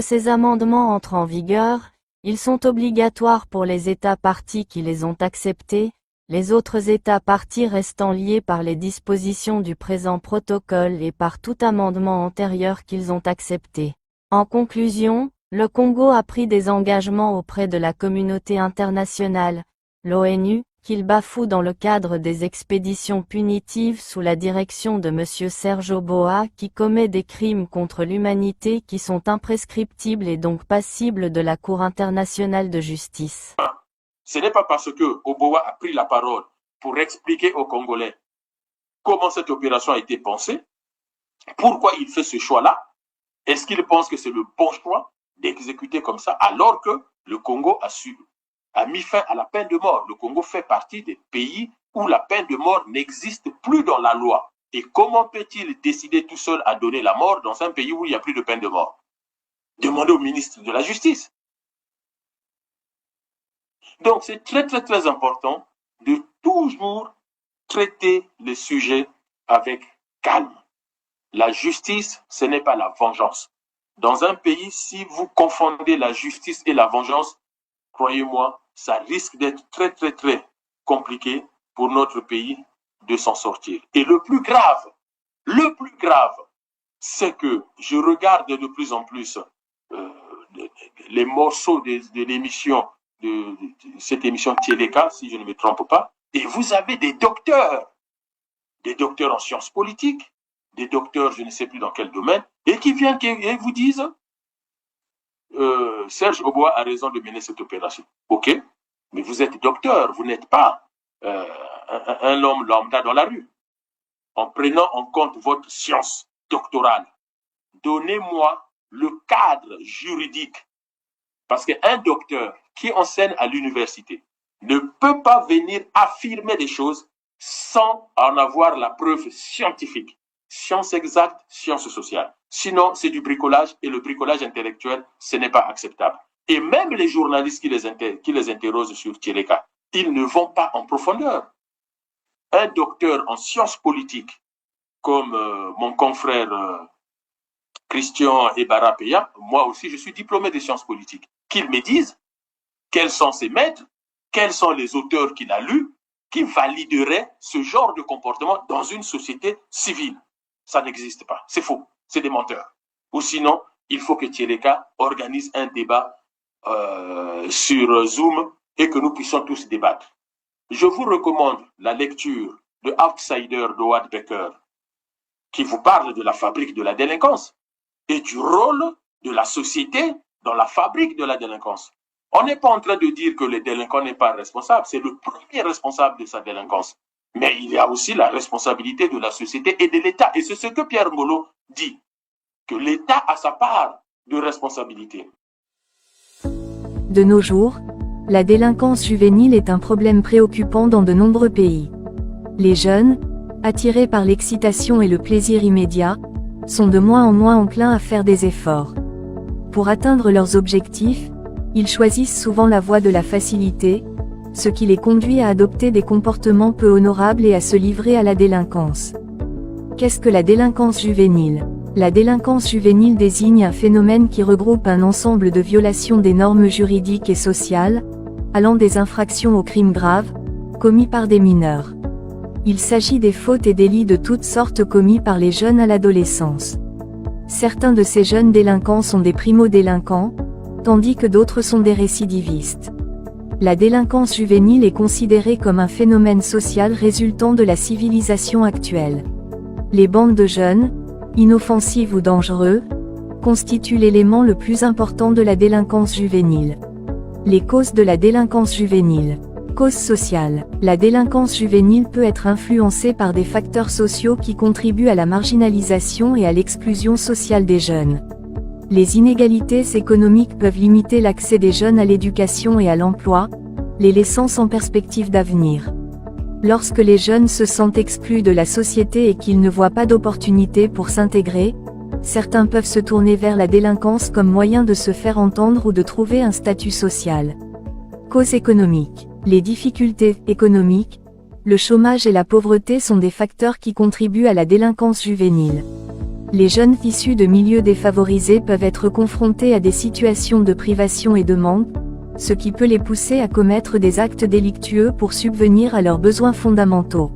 ces amendements entrent en vigueur, ils sont obligatoires pour les États partis qui les ont acceptés, les autres États partis restant liés par les dispositions du présent protocole et par tout amendement antérieur qu'ils ont accepté. En conclusion, le Congo a pris des engagements auprès de la communauté internationale, l'ONU, qu'il bafoue dans le cadre des expéditions punitives sous la direction de M. Serge Oboa qui commet des crimes contre l'humanité qui sont imprescriptibles et donc passibles de la Cour internationale de justice. Ce n'est pas parce que Oboa a pris la parole pour expliquer aux Congolais comment cette opération a été pensée, pourquoi il fait ce choix-là. Est-ce qu'il pense que c'est le bon choix d'exécuter comme ça alors que le Congo a mis fin à la peine de mort? Le Congo fait partie des pays où la peine de mort n'existe plus dans la loi. Et comment peut-il décider tout seul à donner la mort dans un pays où il n'y a plus de peine de mort? Demandez au ministre de la Justice. Donc c'est très très très important de toujours traiter les sujets avec calme. La justice, ce n'est pas la vengeance. Dans un pays, si vous confondez la justice et la vengeance, croyez-moi, ça risque d'être très très très compliqué pour notre pays de s'en sortir. Et le plus grave, c'est que je regarde de plus en plus les morceaux de l'émission, de cette émission Tchéléka, si je ne me trompe pas, et vous avez des docteurs en sciences politiques, des docteurs, je ne sais plus dans quel domaine, et qui viennent et vous disent Serge Oboa a raison de mener cette opération. Ok, mais vous êtes docteur, vous n'êtes pas un homme lambda dans la rue. En prenant en compte votre science doctorale, donnez-moi le cadre juridique. Parce qu'un docteur qui enseigne à l'université ne peut pas venir affirmer des choses sans en avoir la preuve scientifique. Science exacte, science sociale. Sinon, c'est du bricolage et le bricolage intellectuel, ce n'est pas acceptable. Et même les journalistes qui les interrogent sur Tchéléka, ils ne vont pas en profondeur. Un docteur en sciences politiques, comme mon confrère Christian Ebara-Peya, moi aussi je suis diplômé de sciences politiques, qu'ils me disent quels sont ses maîtres, quels sont les auteurs qu'il a lus, qui valideraient ce genre de comportement dans une société civile. Ça n'existe pas, c'est faux, c'est des menteurs. Ou sinon, il faut que Tchéléka organise un débat sur Zoom et que nous puissions tous débattre. Je vous recommande la lecture de Outsider d'Howard Becker, qui vous parle de la fabrique de la délinquance et du rôle de la société dans la fabrique de la délinquance. On n'est pas en train de dire que le délinquant n'est pas responsable, c'est le premier responsable de sa délinquance. Mais il y a aussi la responsabilité de la société et de l'État. Et c'est ce que Pierre Ngolo dit, que l'État a sa part de responsabilité. De nos jours, la délinquance juvénile est un problème préoccupant dans de nombreux pays. Les jeunes, attirés par l'excitation et le plaisir immédiat, sont de moins en moins enclins à faire des efforts. Pour atteindre leurs objectifs, ils choisissent souvent la voie de la facilité, ce qui les conduit à adopter des comportements peu honorables et à se livrer à la délinquance. Qu'est-ce que la délinquance juvénile ? La délinquance juvénile désigne un phénomène qui regroupe un ensemble de violations des normes juridiques et sociales, allant des infractions aux crimes graves, commis par des mineurs. Il s'agit des fautes et délits de toutes sortes commis par les jeunes à l'adolescence. Certains de ces jeunes délinquants sont des primo-délinquants, tandis que d'autres sont des récidivistes. La délinquance juvénile est considérée comme un phénomène social résultant de la civilisation actuelle. Les bandes de jeunes, inoffensives ou dangereux, constituent l'élément le plus important de la délinquance juvénile. Les causes de la délinquance juvénile. Cause sociale. La délinquance juvénile peut être influencée par des facteurs sociaux qui contribuent à la marginalisation et à l'exclusion sociale des jeunes. Les inégalités économiques peuvent limiter l'accès des jeunes à l'éducation et à l'emploi, les laissant sans perspective d'avenir. Lorsque les jeunes se sentent exclus de la société et qu'ils ne voient pas d'opportunité pour s'intégrer, certains peuvent se tourner vers la délinquance comme moyen de se faire entendre ou de trouver un statut social. Causes économiques. Les difficultés économiques, le chômage et la pauvreté sont des facteurs qui contribuent à la délinquance juvénile. Les jeunes issus de milieux défavorisés peuvent être confrontés à des situations de privation et de manque, ce qui peut les pousser à commettre des actes délictueux pour subvenir à leurs besoins fondamentaux.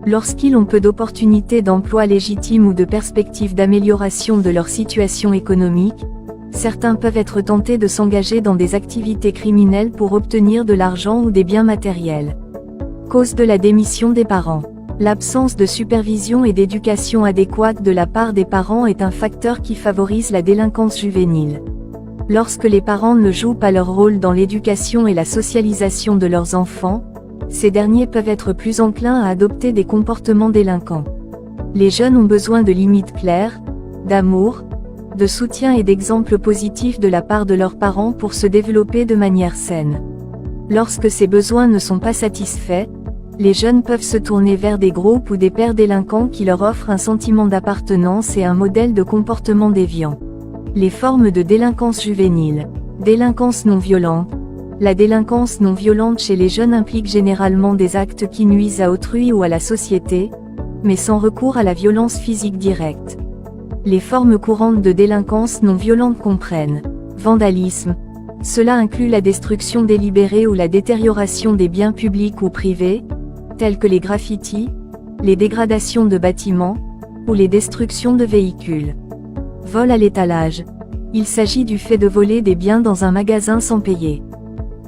Lorsqu'ils ont peu d'opportunités d'emploi légitimes ou de perspectives d'amélioration de leur situation économique, certains peuvent être tentés de s'engager dans des activités criminelles pour obtenir de l'argent ou des biens matériels. Cause de la démission des parents. L'absence de supervision et d'éducation adéquate de la part des parents est un facteur qui favorise la délinquance juvénile. Lorsque les parents ne jouent pas leur rôle dans l'éducation et la socialisation de leurs enfants, ces derniers peuvent être plus enclins à adopter des comportements délinquants. Les jeunes ont besoin de limites claires, d'amour, de soutien et d'exemples positifs de la part de leurs parents pour se développer de manière saine. Lorsque ces besoins ne sont pas satisfaits, les jeunes peuvent se tourner vers des groupes ou des pères délinquants qui leur offrent un sentiment d'appartenance et un modèle de comportement déviant. Les formes de délinquance juvénile. Délinquance non violente. La délinquance non violente chez les jeunes implique généralement des actes qui nuisent à autrui ou à la société, mais sans recours à la violence physique directe. Les formes courantes de délinquance non violente comprennent vandalisme. Cela inclut la destruction délibérée ou la détérioration des biens publics ou privés, tels que les graffitis, les dégradations de bâtiments, ou les destructions de véhicules. Vol à l'étalage. Il s'agit du fait de voler des biens dans un magasin sans payer.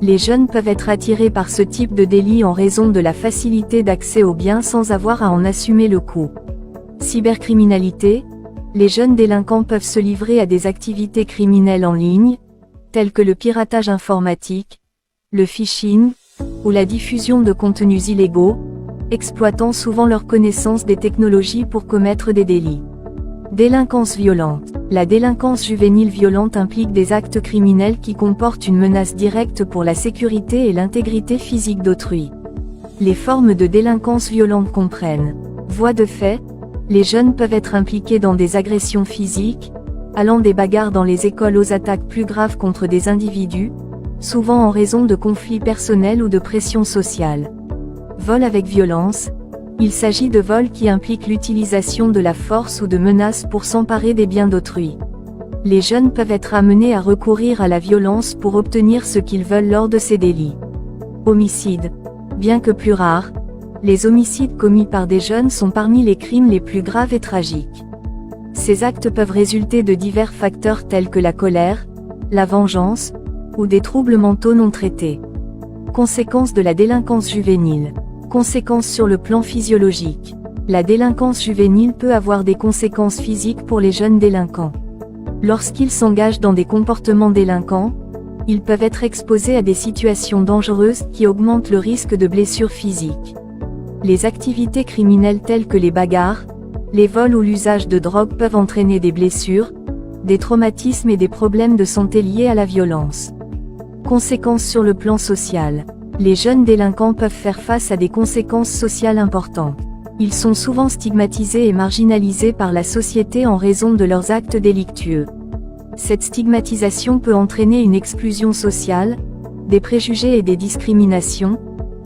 Les jeunes peuvent être attirés par ce type de délit en raison de la facilité d'accès aux biens sans avoir à en assumer le coût. Cybercriminalité. Les jeunes délinquants peuvent se livrer à des activités criminelles en ligne, telles que le piratage informatique, le phishing, ou la diffusion de contenus illégaux, exploitant souvent leur connaissance des technologies pour commettre des délits. Délinquance violente. La délinquance juvénile violente implique des actes criminels qui comportent une menace directe pour la sécurité et l'intégrité physique d'autrui. Les formes de délinquance violente comprennent voies de fait. Les jeunes peuvent être impliqués dans des agressions physiques, allant des bagarres dans les écoles aux attaques plus graves contre des individus, souvent en raison de conflits personnels ou de pression sociale. Vol avec violence. Il s'agit de vols qui impliquent l'utilisation de la force ou de menaces pour s'emparer des biens d'autrui. Les jeunes peuvent être amenés à recourir à la violence pour obtenir ce qu'ils veulent lors de ces délits. Homicide. Bien que plus rares, les homicides commis par des jeunes sont parmi les crimes les plus graves et tragiques. Ces actes peuvent résulter de divers facteurs tels que la colère, la vengeance, ou des troubles mentaux non traités. Conséquences de la délinquance juvénile. Conséquences sur le plan physiologique. La délinquance juvénile peut avoir des conséquences physiques pour les jeunes délinquants. Lorsqu'ils s'engagent dans des comportements délinquants, ils peuvent être exposés à des situations dangereuses qui augmentent le risque de blessures physiques. Les activités criminelles telles que les bagarres, les vols ou l'usage de drogue peuvent entraîner des blessures, des traumatismes et des problèmes de santé liés à la violence. Conséquences sur le plan social. Les jeunes délinquants peuvent faire face à des conséquences sociales importantes. Ils sont souvent stigmatisés et marginalisés par la société en raison de leurs actes délictueux. Cette stigmatisation peut entraîner une exclusion sociale, des préjugés et des discriminations,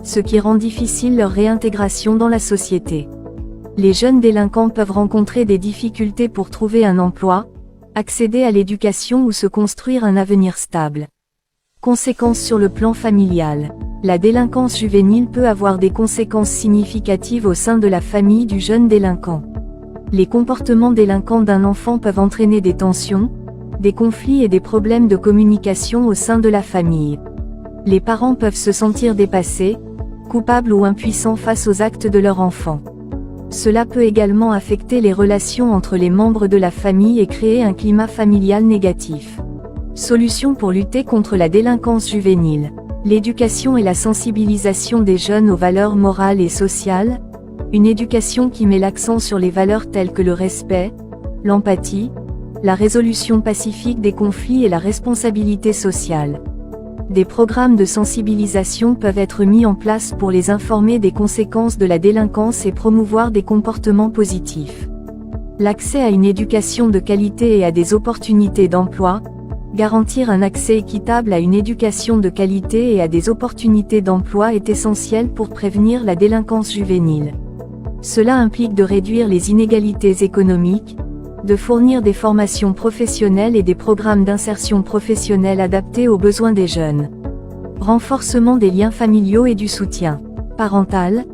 ce qui rend difficile leur réintégration dans la société. Les jeunes délinquants peuvent rencontrer des difficultés pour trouver un emploi, accéder à l'éducation ou se construire un avenir stable. Conséquences sur le plan familial. La délinquance juvénile peut avoir des conséquences significatives au sein de la famille du jeune délinquant. Les comportements délinquants d'un enfant peuvent entraîner des tensions, des conflits et des problèmes de communication au sein de la famille. Les parents peuvent se sentir dépassés, coupables ou impuissants face aux actes de leur enfant. Cela peut également affecter les relations entre les membres de la famille et créer un climat familial négatif. Solutions pour lutter contre la délinquance juvénile. L'éducation et la sensibilisation des jeunes aux valeurs morales et sociales, une éducation qui met l'accent sur les valeurs telles que le respect, l'empathie, la résolution pacifique des conflits et la responsabilité sociale. Des programmes de sensibilisation peuvent être mis en place pour les informer des conséquences de la délinquance et promouvoir des comportements positifs. L'accès à une éducation de qualité et à des opportunités d'emploi. Garantir un accès équitable à une éducation de qualité et à des opportunités d'emploi est essentiel pour prévenir la délinquance juvénile. Cela implique de réduire les inégalités économiques, de fournir des formations professionnelles et des programmes d'insertion professionnelle adaptés aux besoins des jeunes. Renforcement des liens familiaux et du soutien parental.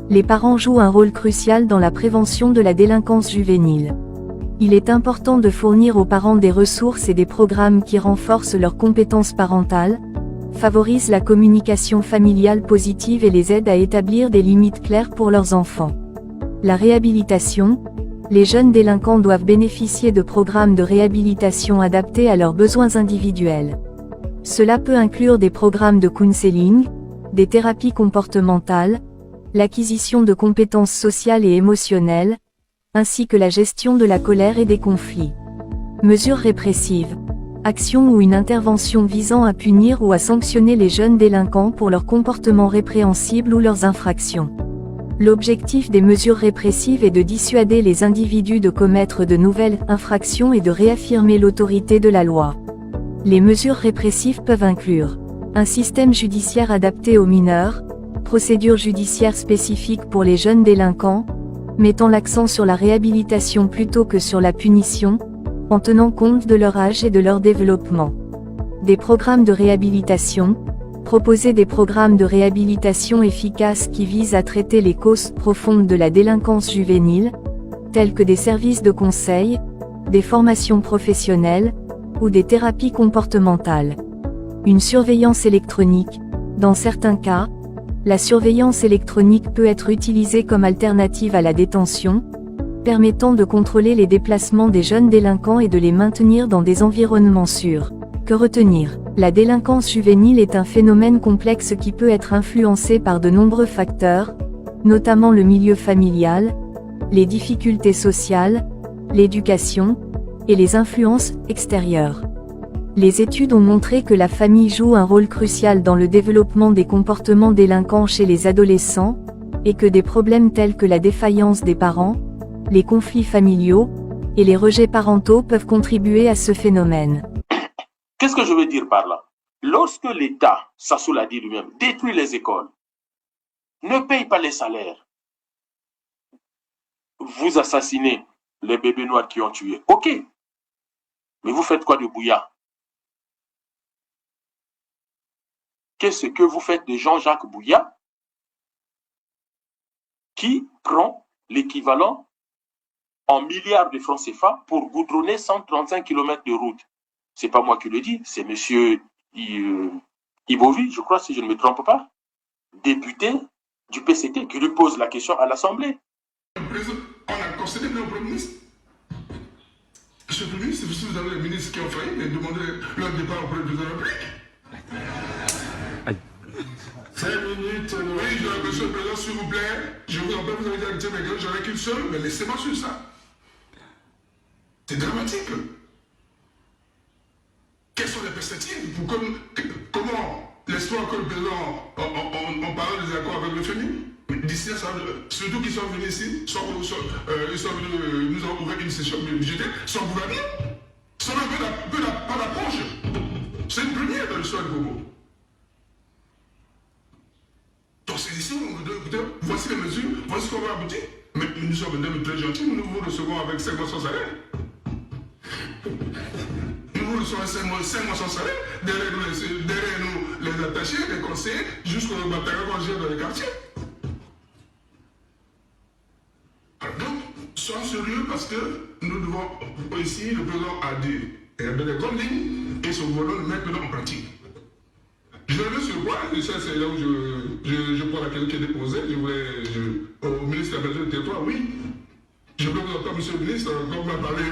Les parents jouent un rôle crucial dans la prévention de la délinquance juvénile. Il est important de fournir aux parents des ressources et des programmes qui renforcent leurs compétences parentales, favorisent la communication familiale positive et les aident à établir des limites claires pour leurs enfants. La réhabilitation. Les jeunes délinquants doivent bénéficier de programmes de réhabilitation adaptés à leurs besoins individuels. Cela peut inclure des programmes de counseling, des thérapies comportementales, l'acquisition de compétences sociales et émotionnelles, ainsi que la gestion de la colère et des conflits. Mesures répressives. Action ou une intervention visant à punir ou à sanctionner les jeunes délinquants pour leurs comportements répréhensibles ou leurs infractions. L'objectif des mesures répressives est de dissuader les individus de commettre de nouvelles infractions et de réaffirmer l'autorité de la loi. Les mesures répressives peuvent inclure un système judiciaire adapté aux mineurs, procédures judiciaires spécifiques pour les jeunes délinquants, mettant l'accent sur la réhabilitation plutôt que sur la punition, en tenant compte de leur âge et de leur développement. Des programmes de réhabilitation. Proposer des programmes de réhabilitation efficaces qui visent à traiter les causes profondes de la délinquance juvénile, tels que des services de conseil, des formations professionnelles, ou des thérapies comportementales. Une surveillance électronique. Dans certains cas, la surveillance électronique peut être utilisée comme alternative à la détention, permettant de contrôler les déplacements des jeunes délinquants et de les maintenir dans des environnements sûrs. Que retenir? La délinquance juvénile est un phénomène complexe qui peut être influencé par de nombreux facteurs, notamment le milieu familial, les difficultés sociales, l'éducation, et les influences extérieures. Les études ont montré que la famille joue un rôle crucial dans le développement des comportements délinquants chez les adolescents, et que des problèmes tels que la défaillance des parents, les conflits familiaux, et les rejets parentaux peuvent contribuer à ce phénomène. Qu'est-ce que je veux dire par là? Lorsque l'État, Sassou l'a dit lui-même, détruit les écoles, ne paye pas les salaires, vous assassinez les bébés noirs qui ont tué. Ok, mais vous faites quoi de Bouya? Qu'est-ce que vous faites de Jean-Jacques Bouya qui prend l'équivalent en milliards de francs CFA pour goudronner 135 km de route? C'est pas moi qui le dis, c'est monsieur Ibovi, je crois, si je ne me trompe pas, député du PCT, qui lui pose la question à l'Assemblée. On a concédé le Premier ministre. Monsieur le ministre, si vous avez les ministres qui ont failli, mais demandez leur départ auprès du président de la République. 5 minutes. Oui, monsieur le président, s'il vous plaît, je vous en prie, vous avez dit à mes gars, j'en ai qu'une seule, mais laissez-moi sur ça. C'est dramatique. Quelles sont les perspectives pour comment l'histoire que le président on parle des accords avec le FMI? D'ici ça, surtout qu'ils sont venus ici, ils sont venus nous ont ouvert une session budgétaire sans gouvernement, sans un peu par la poche. C'est une première dans l'histoire du Congo. Donc c'est ici où on doit écouter, voici les mesures, voici ce qu'on va aboutir. Mais nous sommes très gentils, nous vous recevons avec 5 mois sans salaire. Nous recevons 5 mois sans salaire, derrière nous les attachés, les conseillers, jusqu'au bataillon qu'on gère dans les quartiers. Donc, soyons sérieux parce que nous devons ici, le président a dit, il y a des grandes lignes et son gouvernement le met maintenant en pratique. Je reviens sur le point, et ça c'est là où je prends la question qui est déposée, au ministre de la Belgique du territoire, oui. Je veux vous entendre, monsieur le ministre, quand vous avez parlé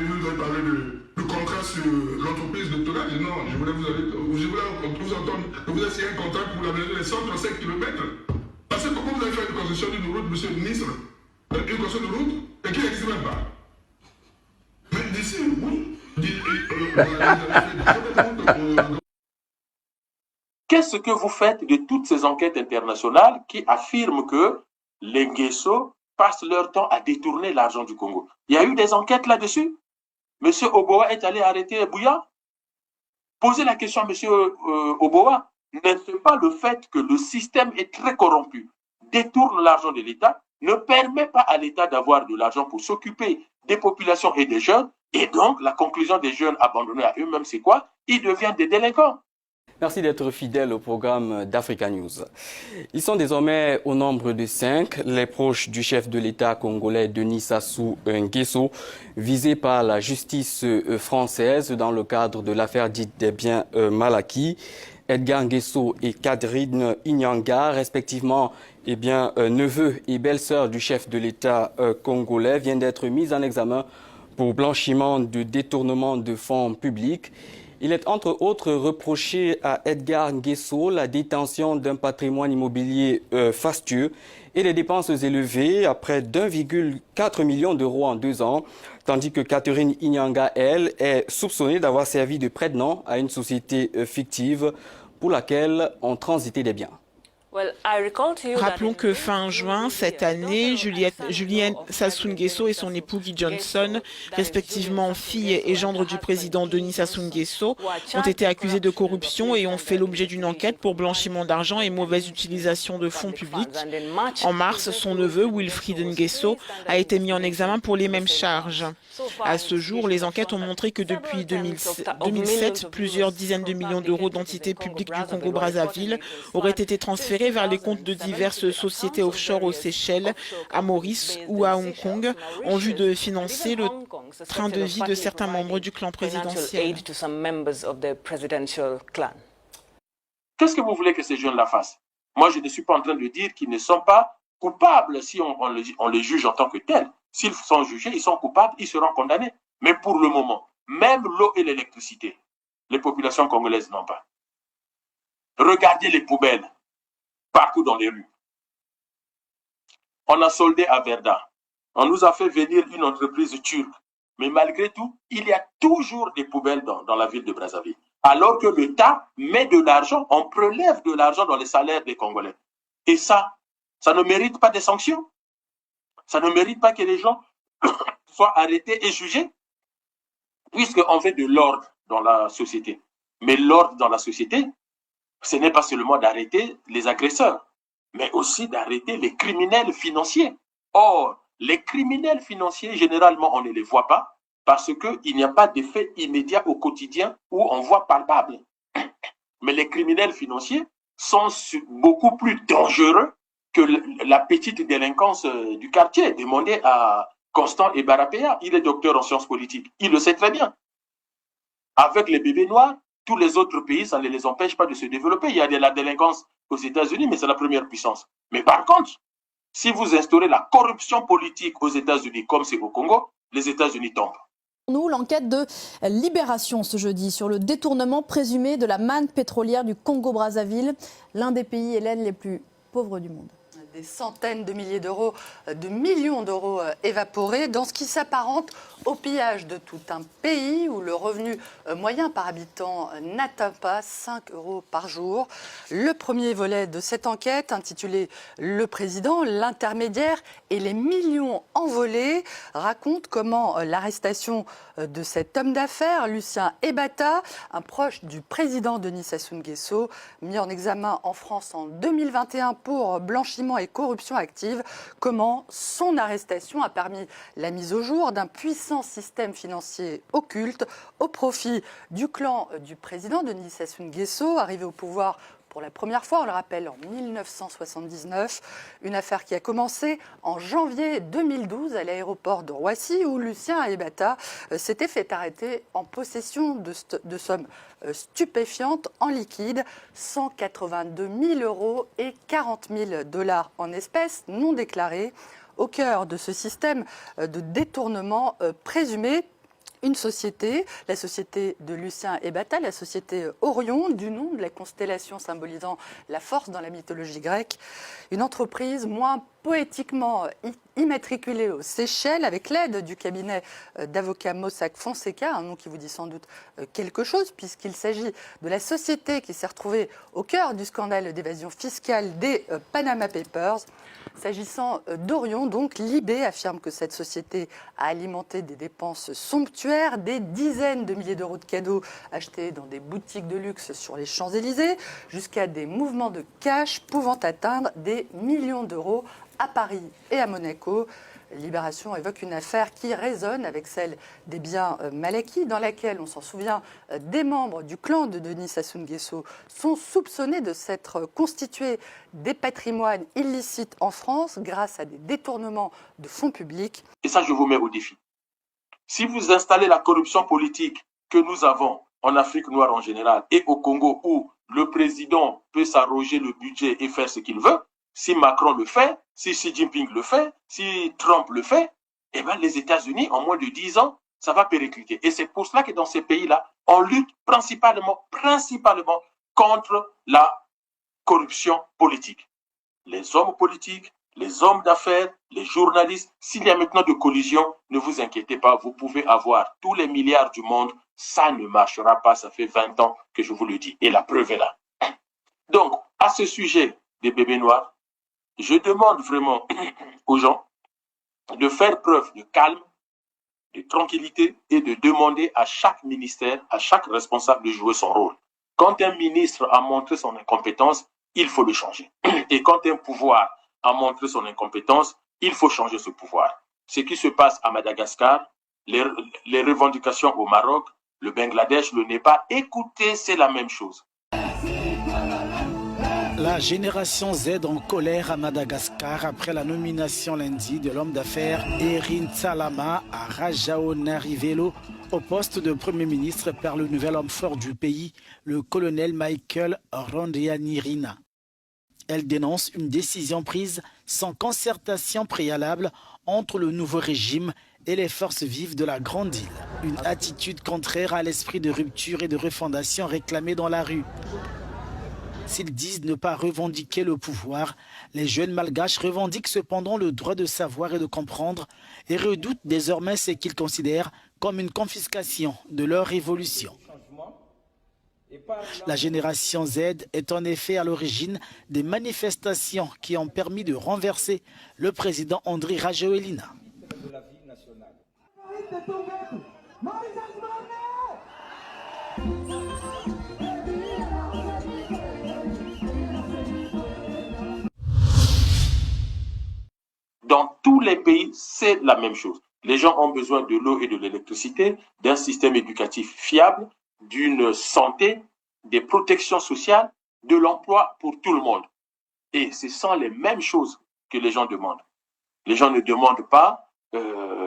du contrat sur l'entreprise doctorale, non, je voulais vous entendre que vous avez signé un contrat pour l'aménagement des 135 km. Parce que comment vous avez fait une concession d'une route, monsieur le ministre, une concession de route, et qui n'existe même pas. Mais d'ici, oui, Qu'est-ce que vous faites de toutes ces enquêtes internationales qui affirment que les Nguesso passent leur temps à détourner l'argent du Congo? Il y a eu des enquêtes là-dessus. Monsieur Oboa est allé arrêter Bouya. Posez la question à monsieur Oboa. N'est-ce pas le fait que le système est très corrompu, détourne l'argent de l'État, ne permet pas à l'État d'avoir de l'argent pour s'occuper des populations et des jeunes, et donc la conclusion des jeunes abandonnés à eux-mêmes, c'est quoi? Ils deviennent des délinquants. Merci d'être fidèle au programme d'Africa News. Ils sont désormais au nombre de 5, les proches du chef de l'État congolais Denis Sassou Nguesso, visés par la justice française dans le cadre de l'affaire dite des biens mal acquis. Edgar Nguesso et Catherine Inyanga, respectivement neveu et belle-sœur du chef de l'État congolais, viennent d'être mis en examen pour blanchiment de détournement de fonds publics. Il est entre autres reproché à Edgar Nguesso la détention d'un patrimoine immobilier fastueux et des dépenses élevées à près d'1,4 million d'euros en 2 ans, tandis que Catherine Inyanga, elle, est soupçonnée d'avoir servi de prête-nom à une société fictive pour laquelle on transitait des biens. Rappelons que fin juin cette année, Julienne Sassou Nguesso et son époux Guy Johnson, respectivement fille et gendre du président Denis Sassou Nguesso, ont été accusés de corruption et ont fait l'objet d'une enquête pour blanchiment d'argent et mauvaise utilisation de fonds publics. En mars, son neveu Wilfried Nguesso a été mis en examen pour les mêmes charges. À ce jour, les enquêtes ont montré que depuis 2007, plusieurs dizaines de millions d'euros d'entités publiques du Congo-Brazzaville auraient été transférés vers les comptes de diverses sociétés offshore aux Seychelles, à Maurice ou à Hong Kong, en vue de financer le train de vie de certains membres du clan présidentiel. Qu'est-ce que vous voulez que ces jeunes-là fassent? Moi, je ne suis pas en train de dire qu'ils ne sont pas coupables si on les juge en tant que tels. S'ils sont jugés, ils sont coupables, ils seront condamnés. Mais pour le moment, même l'eau et l'électricité, les populations congolaises n'ont pas. Regardez les poubelles partout dans les rues. On a soldé à Verda. On nous a fait venir une entreprise turque. Mais malgré tout, il y a toujours des poubelles dans la ville de Brazzaville. Alors que l'État met de l'argent, on prélève de l'argent dans les salaires des Congolais. Et ça ne mérite pas des sanctions. Ça ne mérite pas que les gens soient arrêtés et jugés, puisqu'on fait de l'ordre dans la société. Mais l'ordre dans la société, ce n'est pas seulement d'arrêter les agresseurs, mais aussi d'arrêter les criminels financiers. Or, les criminels financiers, généralement, on ne les voit pas parce qu'il n'y a pas d'effet immédiat au quotidien où on voit palpable. Mais les criminels financiers sont beaucoup plus dangereux que la petite délinquance du quartier. Demandez à Constant Ebarapéa, il est docteur en sciences politiques, il le sait très bien. Avec les bébés noirs, tous les autres pays, ça ne les empêche pas de se développer. Il y a de la délinquance aux États-Unis, mais c'est la première puissance. Mais par contre, si vous instaurez la corruption politique aux États-Unis, comme c'est au Congo, les États-Unis tombent. Nous, l'enquête de Libération ce jeudi sur le détournement présumé de la manne pétrolière du Congo-Brazzaville, l'un des pays hélènes les plus pauvres du monde. Des centaines de milliers d'euros, de millions d'euros évaporés dans ce qui s'apparente au pillage de tout un pays où le revenu moyen par habitant n'atteint pas 5 euros par jour. Le premier volet de cette enquête, intitulé « Le président, l'intermédiaire et les millions envolés », raconte comment l'arrestation de cet homme d'affaires, Lucien Ebata, un proche du président Denis Sassou Nguesso, mis en examen en France en 2021 pour blanchiment et corruption active, comment son arrestation a permis la mise au jour d'un puissant système financier occulte au profit du clan du président Denis Sassou Nguesso, arrivé au pouvoir pour la première fois, on le rappelle, en 1979, une affaire qui a commencé en janvier 2012 à l'aéroport de Roissy où Lucien Ebata s'était fait arrêter en possession de sommes stupéfiantes en liquide, 182 000 euros et 40 000 $ en espèces non déclarées, au cœur de ce système de détournement présumé. Une société, la société de Lucien Ebata, la société Orion, du nom de la constellation symbolisant la force dans la mythologie grecque. Une entreprise moins poétiquement immatriculé aux Seychelles avec l'aide du cabinet d'avocats Mossack Fonseca, un nom qui vous dit sans doute quelque chose puisqu'il s'agit de la société qui s'est retrouvée au cœur du scandale d'évasion fiscale des Panama Papers. S'agissant d'Orion, donc, Libé affirme que cette société a alimenté des dépenses somptuaires, des dizaines de milliers d'euros de cadeaux achetés dans des boutiques de luxe sur les Champs-Élysées, jusqu'à des mouvements de cash pouvant atteindre des millions d'euros à Paris et à Monaco. Libération évoque une affaire qui résonne avec celle des biens mal acquis, dans laquelle, on s'en souvient, des membres du clan de Denis Sassou Nguesso sont soupçonnés de s'être constitués des patrimoines illicites en France grâce à des détournements de fonds publics. Et ça, je vous mets au défi. Si vous installez la corruption politique que nous avons en Afrique noire en général et au Congo, où le président peut s'arroger le budget et faire ce qu'il veut, si Macron le fait, si Xi Jinping le fait, si Trump le fait, eh bien les États-Unis, en moins de 10 ans, ça va péricliter. Et c'est pour cela que dans ces pays-là, on lutte principalement contre la corruption politique. Les hommes politiques, les hommes d'affaires, les journalistes, s'il y a maintenant de collision, ne vous inquiétez pas, vous pouvez avoir tous les milliards du monde, ça ne marchera pas, ça fait 20 ans que je vous le dis, et la preuve est là. Donc, à ce sujet des bébés noirs, je demande vraiment aux gens de faire preuve de calme, de tranquillité et de demander à chaque ministère, à chaque responsable de jouer son rôle. Quand un ministre a montré son incompétence, il faut le changer. Et quand un pouvoir a montré son incompétence, il faut changer ce pouvoir. Ce qui se passe à Madagascar, les revendications au Maroc, le Bangladesh, le Népal, écoutez, c'est la même chose. La génération Z en colère à Madagascar après la nomination lundi de l'homme d'affaires Erin Salama à Rajaonarivelo au poste de Premier ministre par le nouvel homme fort du pays, le colonel Michael Randrianirina. Elle dénonce une décision prise sans concertation préalable entre le nouveau régime et les forces vives de la Grande Île. Une attitude contraire à l'esprit de rupture et de refondation réclamé dans la rue. S'ils disent ne pas revendiquer le pouvoir, les jeunes malgaches revendiquent cependant le droit de savoir et de comprendre et redoutent désormais ce qu'ils considèrent comme une confiscation de leur révolution. La génération Z est en effet à l'origine des manifestations qui ont permis de renverser le président Andry Rajoelina. Dans tous les pays, c'est la même chose. Les gens ont besoin de l'eau et de l'électricité, d'un système éducatif fiable, d'une santé, des protections sociales, de l'emploi pour tout le monde. Et ce sont les mêmes choses que les gens demandent. Les gens ne demandent pas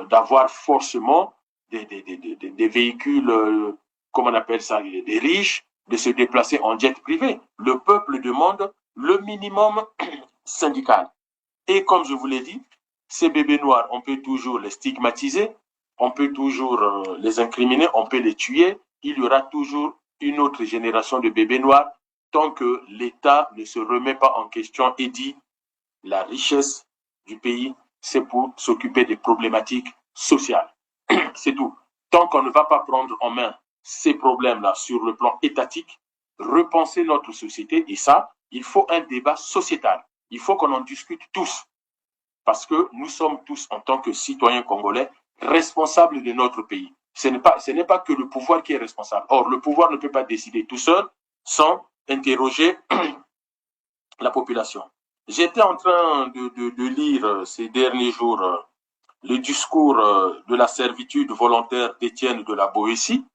d'avoir forcément des véhicules, comment on appelle ça, des riches, de se déplacer en jet privé. Le peuple demande le minimum syndical. Et comme je vous l'ai dit, ces bébés noirs, on peut toujours les stigmatiser, on peut toujours les incriminer, on peut les tuer. Il y aura toujours une autre génération de bébés noirs tant que l'État ne se remet pas en question et dit la richesse du pays, c'est pour s'occuper des problématiques sociales. C'est tout. Tant qu'on ne va pas prendre en main ces problèmes-là sur le plan étatique, repenser notre société, et ça, il faut un débat sociétal. Il faut qu'on en discute tous, parce que nous sommes tous, en tant que citoyens congolais, responsables de notre pays. Ce n'est pas que le pouvoir qui est responsable. Or, le pouvoir ne peut pas décider tout seul sans interroger la population. J'étais en train de lire ces derniers jours le discours de la servitude volontaire d'Étienne de la Boétie.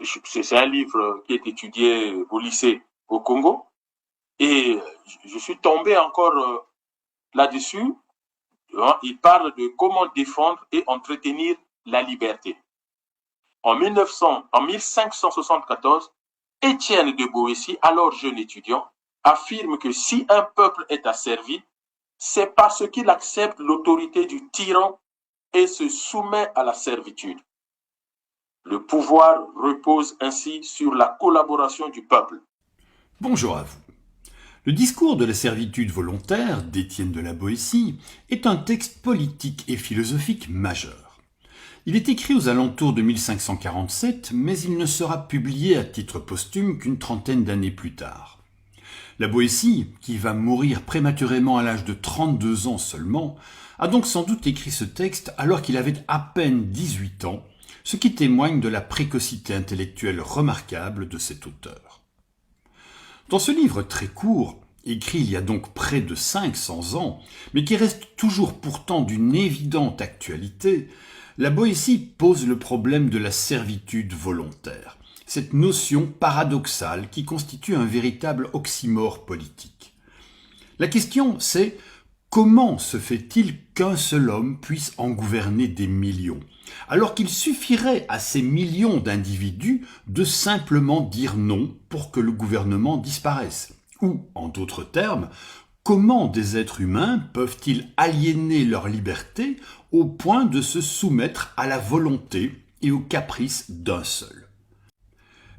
C'est un livre qui est étudié au lycée au Congo. Et je suis tombé encore là-dessus. Il parle de comment défendre et entretenir la liberté. En 1574, Étienne de Boétie, alors jeune étudiant, affirme que si un peuple est asservi, c'est parce qu'il accepte l'autorité du tyran et se soumet à la servitude. Le pouvoir repose ainsi sur la collaboration du peuple. Bonjour à vous. Le discours de la servitude volontaire d'Étienne de la Boétie est un texte politique et philosophique majeur. Il est écrit aux alentours de 1547, mais il ne sera publié à titre posthume qu'une trentaine d'années plus tard. La Boétie, qui va mourir prématurément à l'âge de 32 ans seulement, a donc sans doute écrit ce texte alors qu'il avait à peine 18 ans, ce qui témoigne de la précocité intellectuelle remarquable de cet auteur. Dans ce livre très court, écrit il y a donc près de 500 ans, mais qui reste toujours pourtant d'une évidente actualité, la Boétie pose le problème de la servitude volontaire, cette notion paradoxale qui constitue un véritable oxymore politique. La question, c'est comment se fait-il qu'un seul homme puisse en gouverner des millions, alors qu'il suffirait à ces millions d'individus de simplement dire non pour que le gouvernement disparaisse? Ou, en d'autres termes, comment des êtres humains peuvent-ils aliéner leur liberté au point de se soumettre à la volonté et aux caprices d'un seul?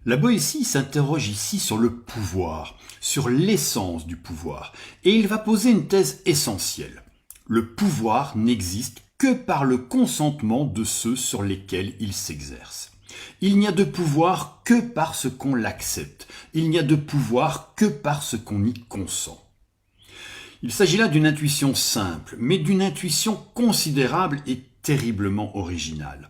La Boétie s'interroge ici sur le pouvoir, sur l'essence du pouvoir, et il va poser une thèse essentielle. Le pouvoir n'existe que par le consentement de ceux sur lesquels il s'exerce. Il n'y a de pouvoir que parce qu'on l'accepte. Il n'y a de pouvoir que parce qu'on y consent. Il s'agit là d'une intuition simple, mais d'une intuition considérable et terriblement originale.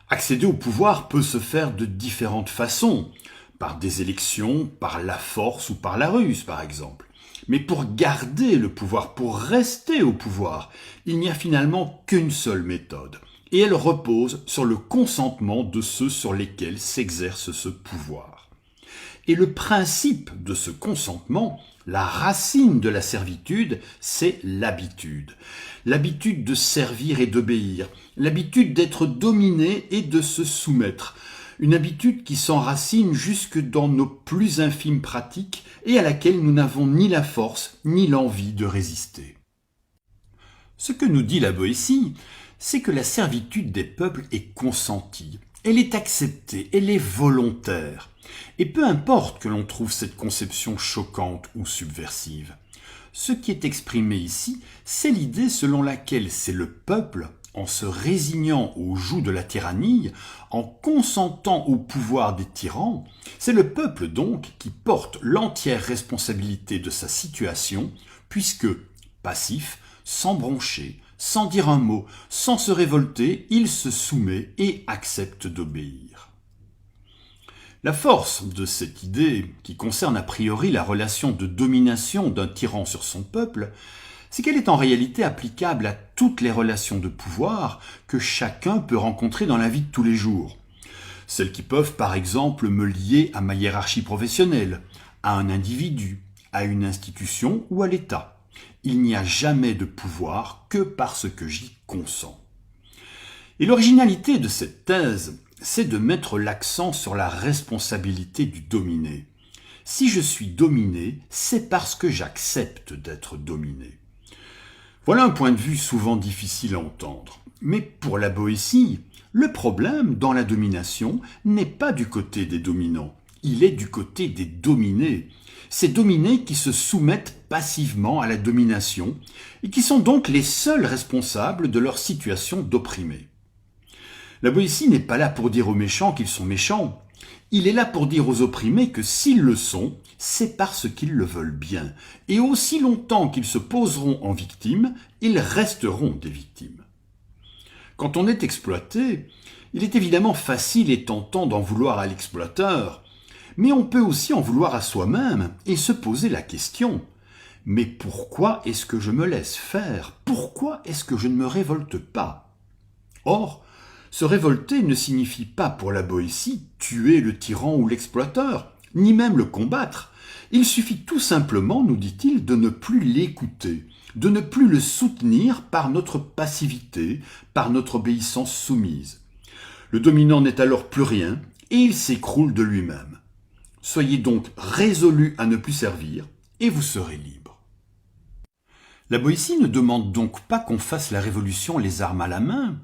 Accéder au pouvoir peut se faire de différentes façons, par des élections, par la force ou par la ruse par exemple. Mais pour garder le pouvoir, pour rester au pouvoir, il n'y a finalement qu'une seule méthode. Et elle repose sur le consentement de ceux sur lesquels s'exerce ce pouvoir. Et le principe de ce consentement, la racine de la servitude, c'est l'habitude. L'habitude de servir et d'obéir, l'habitude d'être dominé et de se soumettre. Une habitude qui s'enracine jusque dans nos plus infimes pratiques et à laquelle nous n'avons ni la force ni l'envie de résister. Ce que nous dit la Boétie, c'est que la servitude des peuples est consentie, elle est acceptée, elle est volontaire. Et peu importe que l'on trouve cette conception choquante ou subversive. Ce qui est exprimé ici, c'est l'idée selon laquelle c'est le peuple, en se résignant au joug de la tyrannie, en consentant au pouvoir des tyrans, c'est le peuple donc qui porte l'entière responsabilité de sa situation, puisque, passif, sans broncher, sans dire un mot, sans se révolter, il se soumet et accepte d'obéir. La force de cette idée, qui concerne a priori la relation de domination d'un tyran sur son peuple, c'est qu'elle est en réalité applicable à toutes les relations de pouvoir que chacun peut rencontrer dans la vie de tous les jours. Celles qui peuvent par exemple me lier à ma hiérarchie professionnelle, à un individu, à une institution ou à l'État. Il n'y a jamais de pouvoir que parce que j'y consens. Et l'originalité de cette thèse, c'est de mettre l'accent sur la responsabilité du dominé. Si je suis dominé, c'est parce que j'accepte d'être dominé. Voilà un point de vue souvent difficile à entendre. Mais pour la Boétie, le problème dans la domination n'est pas du côté des dominants, il est du côté des dominés. Ces dominés qui se soumettent passivement à la domination et qui sont donc les seuls responsables de leur situation d'opprimés. La Boétie n'est pas là pour dire aux méchants qu'ils sont méchants. Il est là pour dire aux opprimés que s'ils le sont, c'est parce qu'ils le veulent bien. Et aussi longtemps qu'ils se poseront en victimes, ils resteront des victimes. Quand on est exploité, il est évidemment facile et tentant d'en vouloir à l'exploiteur, mais on peut aussi en vouloir à soi-même et se poser la question « Mais pourquoi est-ce que je me laisse faire? Pourquoi est-ce que je ne me révolte pas ?» Or, se révolter ne signifie pas pour la Boétie tuer le tyran ou l'exploiteur, ni même le combattre. Il suffit tout simplement, nous dit-il, de ne plus l'écouter, de ne plus le soutenir par notre passivité, par notre obéissance soumise. Le dominant n'est alors plus rien et il s'écroule de lui-même. Soyez donc résolus à ne plus servir et vous serez libres. La Boétie ne demande donc pas qu'on fasse la révolution les armes à la main.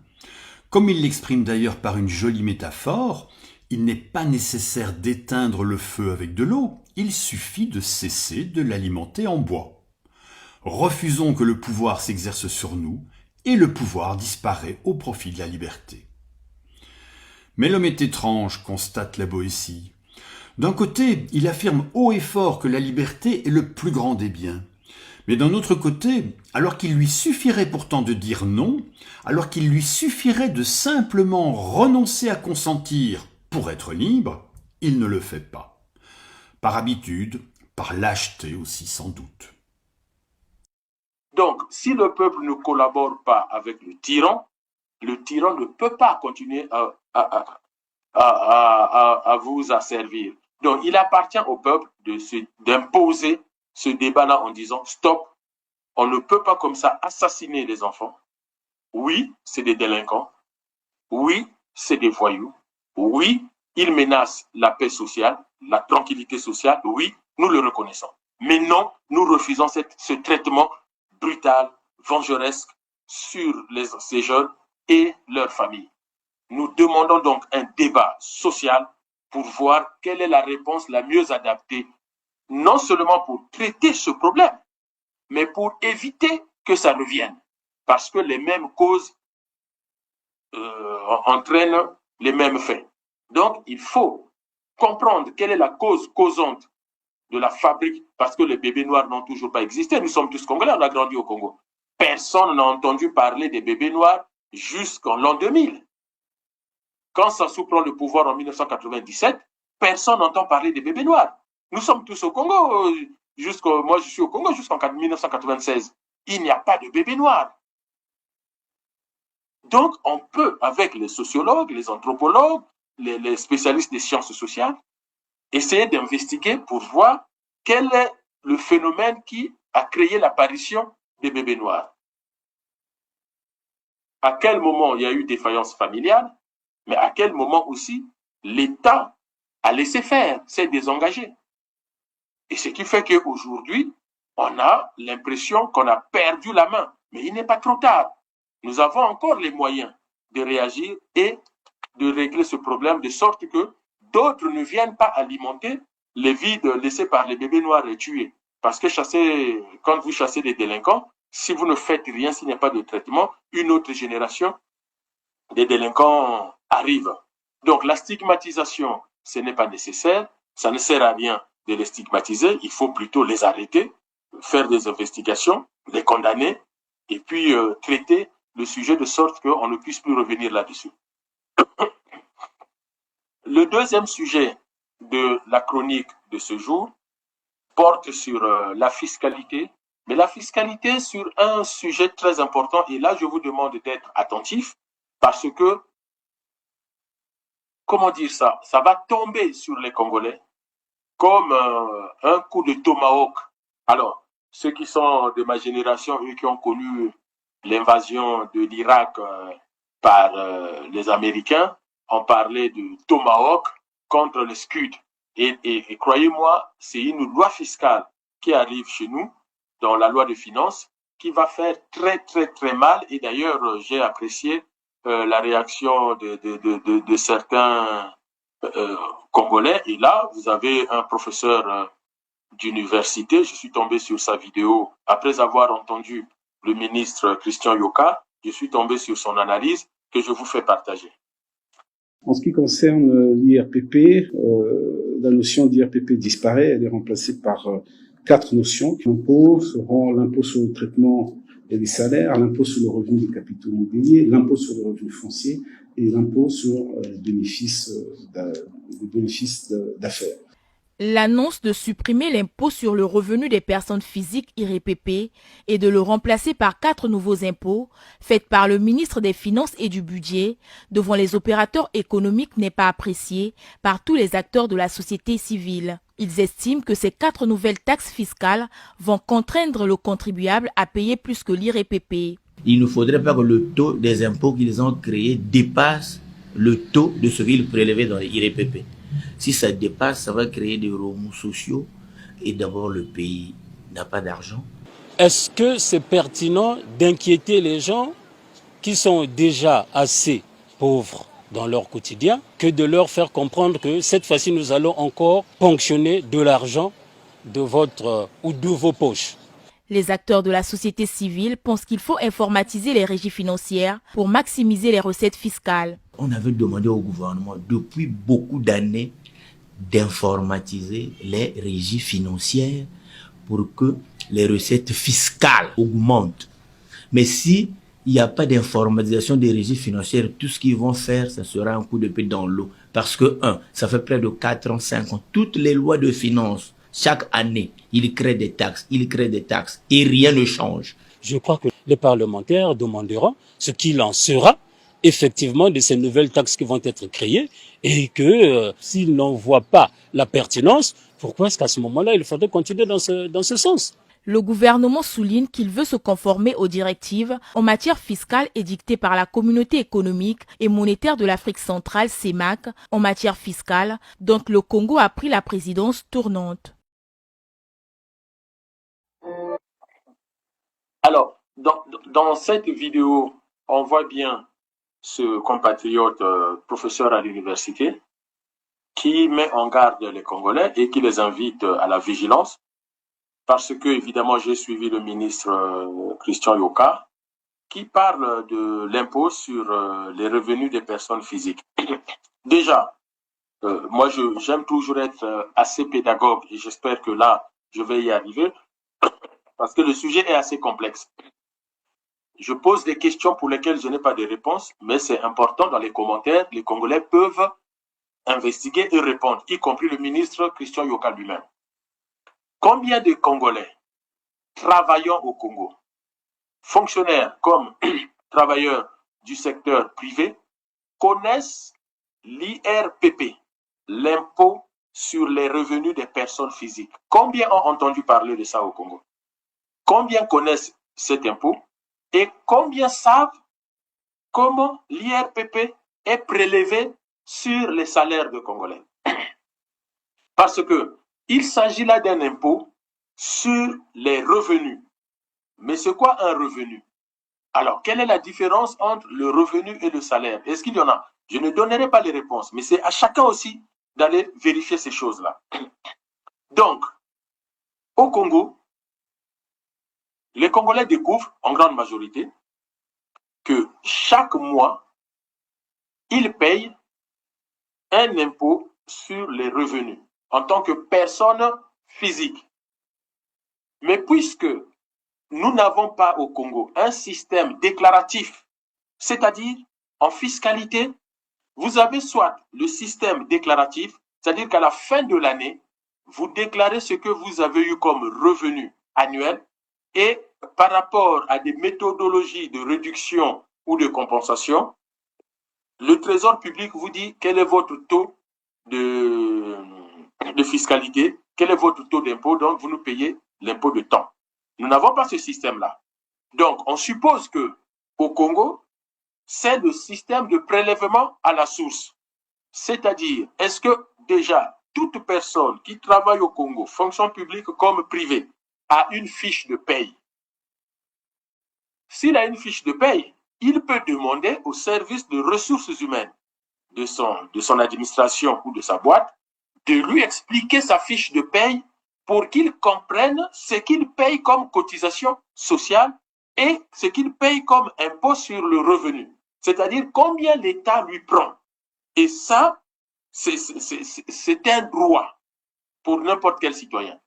Comme il l'exprime d'ailleurs par une jolie métaphore, Il n'est pas nécessaire d'éteindre le feu avec de l'eau, il suffit de cesser de l'alimenter en bois. Refusons que le pouvoir s'exerce sur nous, et le pouvoir disparaît au profit de la liberté. Mais l'homme est étrange, constate la Boétie. D'un côté, il affirme haut et fort que la liberté est le plus grand des biens. Mais d'un autre côté, alors qu'il lui suffirait pourtant de dire non, alors qu'il lui suffirait de simplement renoncer à consentir pour être libre, il ne le fait pas. Par habitude, par lâcheté aussi sans doute. Donc, si le peuple ne collabore pas avec le tyran ne peut pas continuer à vous asservir. Donc, il appartient au peuple d'imposer ce débat-là en disant « Stop, on ne peut pas comme ça assassiner les enfants. Oui, c'est des délinquants. Oui, c'est des voyous. Oui, ils menacent la paix sociale, la tranquillité sociale. Oui, nous le reconnaissons. Mais non, nous refusons ce traitement brutal, vengeresque sur ces jeunes et leurs familles. Nous demandons donc un débat social pour voir quelle est la réponse la mieux adaptée, non seulement pour traiter ce problème, mais pour éviter que ça revienne. Parce que les mêmes causes entraînent les mêmes faits. Donc, il faut comprendre quelle est la cause causante de la fabrique, parce que les bébés noirs n'ont toujours pas existé. Nous sommes tous Congolais, on a grandi au Congo. Personne n'a entendu parler des bébés noirs jusqu'en l'an 2000. Quand Sassou prend le pouvoir en 1997, personne n'entend parler des bébés noirs. Nous sommes tous au Congo, moi je suis au Congo jusqu'en 1996. Il n'y a pas de bébés noirs. Donc on peut, avec les sociologues, les anthropologues, les spécialistes des sciences sociales, essayer d'investiguer pour voir quel est le phénomène qui a créé l'apparition des bébés noirs. À quel moment il y a eu défaillance familiale, mais à quel moment aussi l'État a laissé faire, s'est désengagé. Et ce qui fait qu'aujourd'hui, on a l'impression qu'on a perdu la main. Mais il n'est pas trop tard. Nous avons encore les moyens de réagir et de régler ce problème de sorte que d'autres ne viennent pas alimenter les vides laissés par les bébés noirs et tués. Parce que quand vous chassez des délinquants, si vous ne faites rien, s'il n'y a pas de traitement, une autre génération des délinquants arrive. Donc la stigmatisation, ce n'est pas nécessaire, ça ne sert à rien de les stigmatiser, il faut plutôt les arrêter, faire des investigations, les condamner et puis traiter le sujet de sorte qu'on ne puisse plus revenir là-dessus. Le deuxième sujet de la chronique de ce jour porte sur la fiscalité, mais la fiscalité sur un sujet très important, et là je vous demande d'être attentif parce que, comment dire ça, ça va tomber sur les Congolais comme un coup de tomahawk. Alors, ceux qui sont de ma génération, eux qui ont connu l'invasion de l'Irak par les Américains, ont parlé de tomahawk contre le Scud. Et croyez-moi, c'est une loi fiscale qui arrive chez nous, dans la loi de finances, qui va faire très, très, très mal. Et d'ailleurs, j'ai apprécié la réaction de certains Congolais. Et là, vous avez un professeur d'université, je suis tombé sur sa vidéo après avoir entendu le ministre Christian Yoka, je suis tombé sur son analyse que je vous fais partager. En ce qui concerne l'IRPP, la notion d'IRPP disparaît, elle est remplacée par 4 notions. L'impôt seront l'impôt sur le traitement des salaires, l'impôt sur le revenu des capitaux immobiliers, l'impôt sur le revenu foncier et l'impôt sur les bénéfices d'affaires. L'annonce de supprimer l'impôt sur le revenu des personnes physiques IRPP et de le remplacer par 4 nouveaux impôts, faite par le ministre des Finances et du Budget, devant les opérateurs économiques n'est pas appréciée par tous les acteurs de la société civile. Ils estiment que ces 4 nouvelles taxes fiscales vont contraindre le contribuable à payer plus que l'IRPP. Il ne faudrait pas que le taux des impôts qu'ils ont créés dépasse le taux de ce qu'ils prélevaient dans les IRPP. Si ça dépasse, ça va créer des remous sociaux et d'abord le pays n'a pas d'argent. Est-ce que c'est pertinent d'inquiéter les gens qui sont déjà assez pauvres dans leur quotidien que de leur faire comprendre que cette fois-ci, nous allons encore ponctionner de l'argent de votre ou de vos poches. Les acteurs de la société civile pensent qu'il faut informatiser les régies financières pour maximiser les recettes fiscales. On avait demandé au gouvernement depuis beaucoup d'années d'informatiser les régies financières pour que les recettes fiscales augmentent. Mais si il n'y a pas d'informatisation des régies financières, tout ce qu'ils vont faire, ça sera un coup de pied dans l'eau. Parce que, ça fait près de 4 ans, 5 ans, toutes les lois de finances, chaque année, ils créent des taxes, et rien ne change. Je crois que les parlementaires demanderont ce qu'il en sera effectivement de ces nouvelles taxes qui vont être créées et que s'ils n'en voient pas la pertinence, pourquoi est-ce qu'à ce moment-là, il faudrait continuer dans ce sens? Le gouvernement souligne qu'il veut se conformer aux directives en matière fiscale édictées par la Communauté économique et monétaire de l'Afrique centrale, CEMAC, en matière fiscale, dont le Congo a pris la présidence tournante. Alors, dans cette vidéo, on voit bien ce compatriote professeur à l'université qui met en garde les Congolais et qui les invite à la vigilance parce que, évidemment, j'ai suivi le ministre Christian Yoka qui parle de l'impôt sur les revenus des personnes physiques. Déjà, moi, j'aime toujours être assez pédagogue et j'espère que là, je vais y arriver parce que le sujet est assez complexe. Je pose des questions pour lesquelles je n'ai pas de réponse, mais c'est important dans les commentaires. Les Congolais peuvent investiguer et répondre, y compris le ministre Christian Yoka lui-même. Combien de Congolais travaillant au Congo, fonctionnaires comme travailleurs du secteur privé, connaissent l'IRPP, l'impôt sur les revenus des personnes physiques? Combien ont entendu parler de ça au Congo? Combien connaissent cet impôt? Et combien savent comment l'IRPP est prélevé sur les salaires de Congolais? Parce que il s'agit là d'un impôt sur les revenus. Mais c'est quoi un revenu? Alors, quelle est la différence entre le revenu et le salaire? Est-ce qu'il y en a? Je ne donnerai pas les réponses, mais c'est à chacun aussi d'aller vérifier ces choses-là. Donc, au Congo, les Congolais découvrent en grande majorité que chaque mois, ils payent un impôt sur les revenus en tant que personne physique. Mais puisque nous n'avons pas au Congo un système déclaratif, c'est-à-dire en fiscalité, vous avez soit le système déclaratif, c'est-à-dire qu'à la fin de l'année, vous déclarez ce que vous avez eu comme revenu annuel et par rapport à des méthodologies de réduction ou de compensation, le Trésor public vous dit quel est votre taux de fiscalité, quel est votre taux d'impôt, donc vous nous payez l'impôt de temps. Nous n'avons pas ce système-là. Donc, on suppose que au Congo, c'est le système de prélèvement à la source. C'est-à-dire, est-ce que déjà toute personne qui travaille au Congo, fonction publique comme privée, a une fiche de paye? S'il a une fiche de paye, il peut demander au service de ressources humaines de son administration ou de sa boîte de lui expliquer sa fiche de paye pour qu'il comprenne ce qu'il paye comme cotisation sociale et ce qu'il paye comme impôt sur le revenu. C'est-à-dire combien l'État lui prend. Et ça, c'est un droit pour n'importe quel citoyen.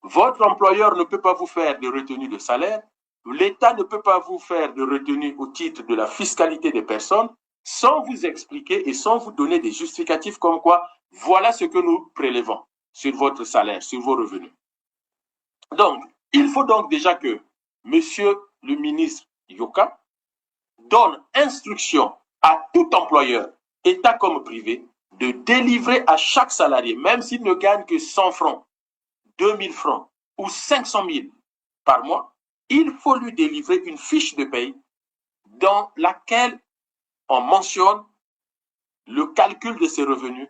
Votre employeur ne peut pas vous faire de retenue de salaire. L'État ne peut pas vous faire de retenue au titre de la fiscalité des personnes sans vous expliquer et sans vous donner des justificatifs comme quoi voilà ce que nous prélevons sur votre salaire, sur vos revenus. Donc, il faut donc déjà que monsieur le ministre Yoka donne instruction à tout employeur, État comme privé, de délivrer à chaque salarié, même s'il ne gagne que 100 francs, 2000 francs ou 500 000 par mois, il faut lui délivrer une fiche de paye dans laquelle on mentionne le calcul de ses revenus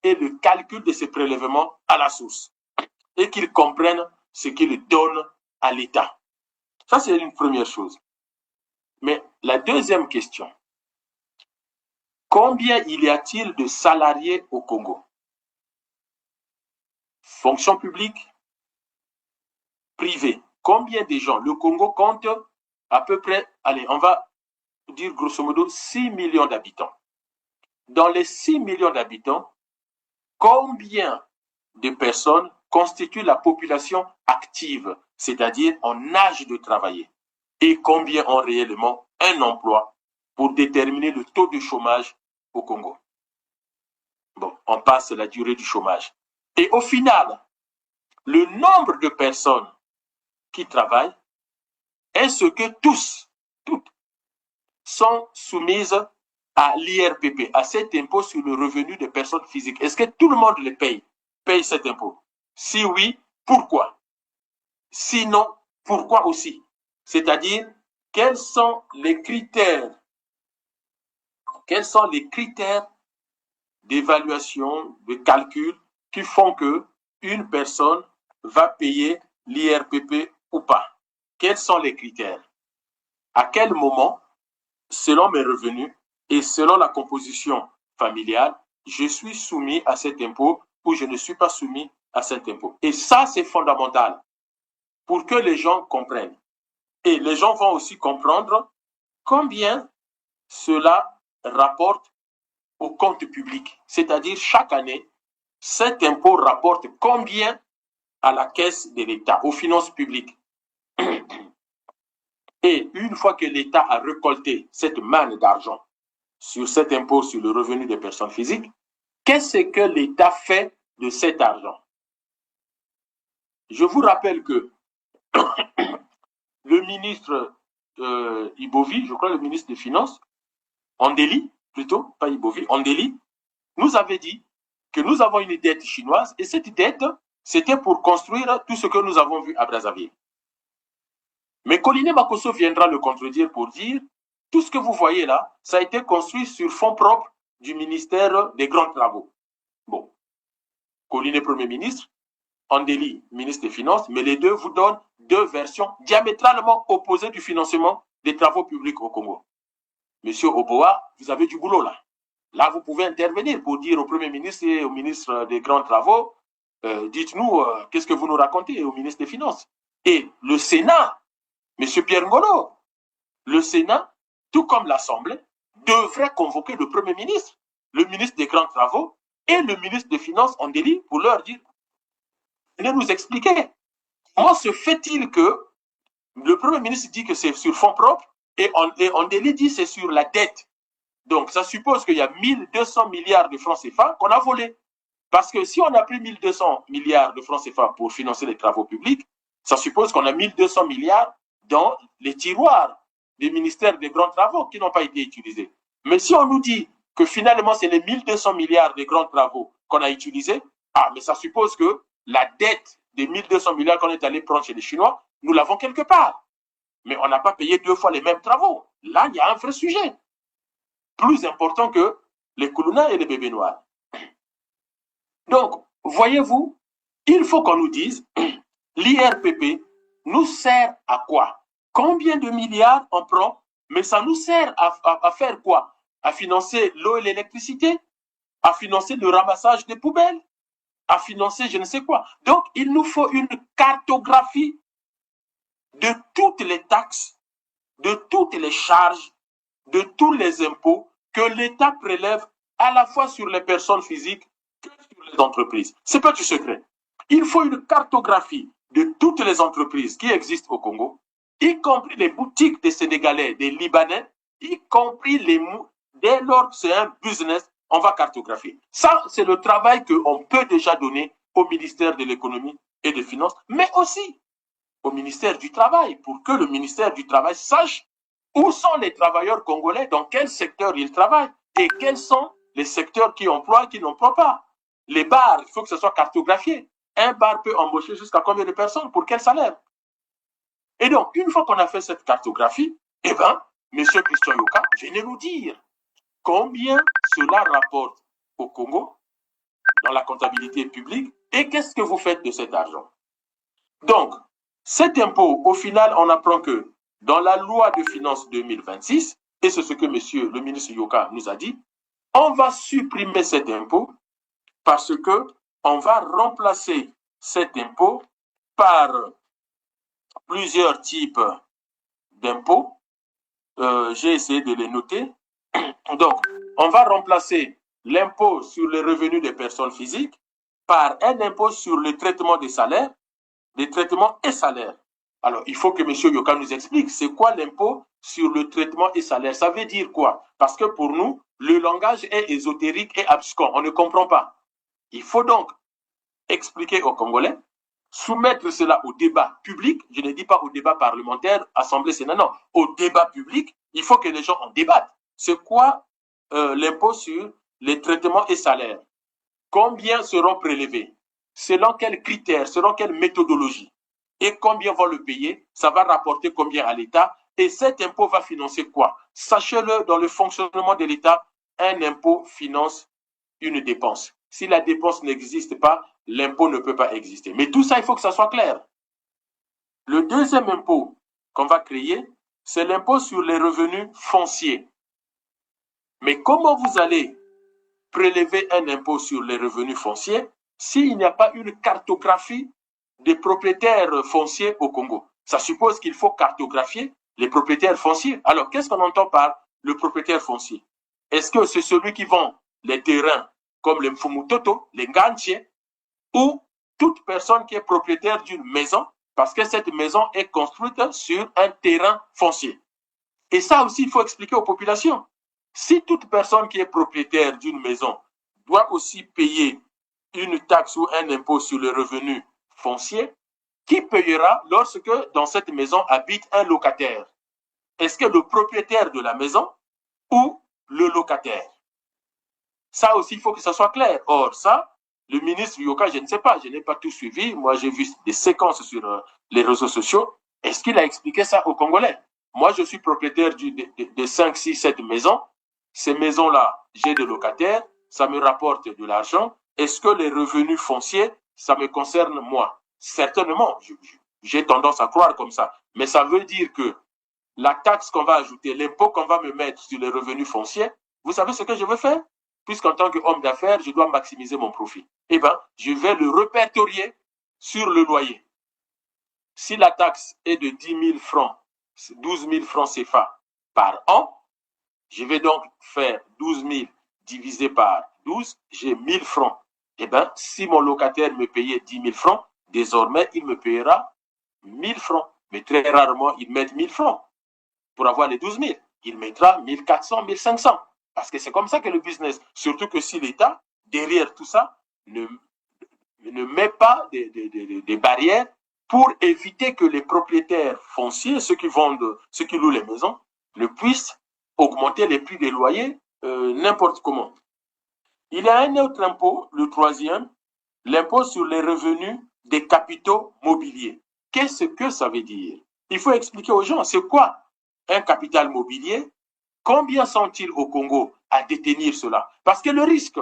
et le calcul de ses prélèvements à la source et qu'il comprenne ce qu'il donne à l'État. Ça, c'est une première chose. Mais la deuxième question, Combien il y a-t-il de salariés au Congo? Fonction publique, privée. Combien de gens? Le Congo compte à peu près, allez, on va dire grosso modo 6 millions d'habitants. Dans les 6 millions d'habitants, combien de personnes constituent la population active, c'est-à-dire en âge de travailler? Et combien ont réellement un emploi pour déterminer le taux de chômage au Congo? Bon, on passe la durée du chômage. Et au final, le nombre de personnes qui travaillent est ce que toutes sont soumises à l'IRPP, à cet impôt sur le revenu des personnes physiques. Est-ce que tout le monde le paye cet impôt? Si oui, pourquoi? Sinon, pourquoi aussi? C'est-à-dire, quels sont les critères d'évaluation, de calcul qui font que une personne va payer l'IRPP ou pas? Quels sont les critères? À quel moment, selon mes revenus et selon la composition familiale, je suis soumis à cet impôt ou je ne suis pas soumis à cet impôt? Et ça, c'est fondamental pour que les gens comprennent. Et les gens vont aussi comprendre combien cela rapporte au compte public. C'est-à-dire, chaque année, cet impôt rapporte combien à la caisse de l'État, aux finances publiques. Et une fois que l'État a récolté cette manne d'argent sur cet impôt sur le revenu des personnes physiques, qu'est-ce que l'État fait de cet argent? Je vous rappelle que le ministre Ibovi, je crois le ministre des Finances, Andeli, plutôt, pas Ibovi, Andeli, nous avait dit que nous avons une dette chinoise et cette dette, c'était pour construire tout ce que nous avons vu à Brazzaville. Mais Koliné Makosso viendra le contredire pour dire tout ce que vous voyez là, ça a été construit sur fonds propres du ministère des Grands Travaux. Bon, Koliné Premier ministre, Andeli ministre des Finances, mais les deux vous donnent deux versions diamétralement opposées du financement des travaux publics au Congo. Monsieur Oboa, vous avez du boulot là. Là, vous pouvez intervenir pour dire au Premier ministre et au ministre des Grands Travaux, dites-nous, qu'est-ce que vous nous racontez au ministre des Finances? Et le Sénat, Monsieur Pierre Ngolo, le Sénat, tout comme l'Assemblée, devrait convoquer le Premier ministre, le ministre des Grands Travaux et le ministre des Finances en délit pour leur dire, venez nous expliquer comment se fait-il que le Premier ministre dit que c'est sur fonds propres et en délit dit c'est sur la dette. Donc ça suppose qu'il y a 1200 milliards de francs CFA qu'on a volés. Parce que si on a pris 1200 milliards de francs CFA pour financer les travaux publics, ça suppose qu'on a 1200 milliards dans les tiroirs des ministères des grands travaux qui n'ont pas été utilisés. Mais si on nous dit que finalement c'est les 1200 milliards de grands travaux qu'on a utilisés, mais ça suppose que la dette des 1200 milliards qu'on est allé prendre chez les Chinois, nous l'avons quelque part. Mais on n'a pas payé deux fois les mêmes travaux. Là, il y a un vrai sujet. Plus important que les Koulouna et les bébés noirs. Donc, voyez-vous, il faut qu'on nous dise, l'IRPP nous sert à quoi? Combien de milliards on prend? Mais ça nous sert à faire quoi? À financer l'eau et l'électricité? À financer le ramassage des poubelles? À financer je ne sais quoi? Donc, il nous faut une cartographie de toutes les taxes, de toutes les charges, de tous les impôts que l'État prélève à la fois sur les personnes physiques que sur les entreprises. Ce n'est pas du secret. Il faut une cartographie de toutes les entreprises qui existent au Congo, y compris les boutiques des Sénégalais, des Libanais, y compris dès lors que c'est un business, on va cartographier. Ça, c'est le travail qu'on peut déjà donner au ministère de l'économie et des finances, mais aussi au ministère du Travail, pour que le ministère du Travail sache où sont les travailleurs congolais, dans quel secteur ils travaillent, et quels sont les secteurs qui emploient et qui n'emploient pas. Les bars, il faut que ce soit cartographié. Un bar peut embaucher jusqu'à combien de personnes, pour quel salaire? Et donc, une fois qu'on a fait cette cartographie, eh bien, M. Christian Yoka, venez nous dire combien cela rapporte au Congo, dans la comptabilité publique, et qu'est-ce que vous faites de cet argent? Donc, cet impôt, au final, on apprend que dans la loi de finances 2026, et c'est ce que monsieur le ministre Yoka nous a dit, On va supprimer cet impôt parce que on va remplacer cet impôt par plusieurs types d'impôts. J'ai essayé de les noter. Donc, on va remplacer l'impôt sur les revenus des personnes physiques par un impôt sur le traitement des salaires, des traitements et salaires. Alors, il faut que M. Yoka nous explique, c'est quoi l'impôt sur le traitement et salaire? Ça veut dire quoi? Parce que pour nous, le langage est ésotérique et abscon, on ne comprend pas. Il faut donc expliquer aux Congolais, soumettre cela au débat public, je ne dis pas au débat parlementaire, Assemblée, Sénat, non, au débat public, il faut que les gens en débattent. C'est quoi l'impôt sur les traitements et salaires? Combien seront prélevés? Selon quels critères? Selon quelle méthodologie? Et combien vont le payer? Ça va rapporter combien à l'État? Et cet impôt va financer quoi? Sachez-le, dans le fonctionnement de l'État, un impôt finance une dépense. Si la dépense n'existe pas, l'impôt ne peut pas exister. Mais tout ça, il faut que ça soit clair. Le deuxième impôt qu'on va créer, c'est l'impôt sur les revenus fonciers. Mais comment vous allez prélever un impôt sur les revenus fonciers s'il n'y a pas une cartographie des propriétaires fonciers au Congo? Ça suppose qu'il faut cartographier les propriétaires fonciers. Alors, qu'est-ce qu'on entend par le propriétaire foncier? Est-ce que c'est celui qui vend les terrains comme les Mfumutoto, les Ngantier, ou toute personne qui est propriétaire d'une maison, parce que cette maison est construite sur un terrain foncier? Et ça aussi, il faut expliquer aux populations. Si toute personne qui est propriétaire d'une maison doit aussi payer une taxe ou un impôt sur le revenu foncier, qui payera lorsque dans cette maison habite un locataire? Est-ce que le propriétaire de la maison ou le locataire? Ça aussi, il faut que ça soit clair. Or, ça, le ministre Yoka, je ne sais pas, je n'ai pas tout suivi. Moi, j'ai vu des séquences sur les réseaux sociaux. Est-ce qu'il a expliqué ça aux Congolais? Moi, je suis propriétaire de 5, 6, 7 maisons. Ces maisons-là, j'ai des locataires, ça me rapporte de l'argent. Est-ce que les revenus fonciers, ça me concerne moi? Certainement, j'ai tendance à croire comme ça. Mais ça veut dire que la taxe qu'on va ajouter, l'impôt qu'on va me mettre sur les revenus fonciers, vous savez ce que je veux faire? Puisqu'en tant qu'homme d'affaires, je dois maximiser mon profit. Eh bien, je vais le répertorier sur le loyer. Si la taxe est de 10 000 francs, 12 000 francs CFA par an, je vais donc faire 12 000 divisé par 12, j'ai 1 000 francs. Eh bien, si mon locataire me payait 10 000 francs, désormais, il me payera 1 000 francs. Mais très rarement, il met 1 000 francs pour avoir les 12 000. Il mettra 1 400, 1 500. Parce que c'est comme ça que le business, surtout que si l'État, derrière tout ça, ne met pas des barrières pour éviter que les propriétaires fonciers, ceux qui vendent, ceux qui louent les maisons, ne puissent augmenter les prix des loyers n'importe comment. Il y a un autre impôt, le troisième, l'impôt sur les revenus des capitaux mobiliers. Qu'est-ce que ça veut dire? Il faut expliquer aux gens, c'est quoi un capital mobilier? Combien sont-ils au Congo à détenir cela? Parce que le risque,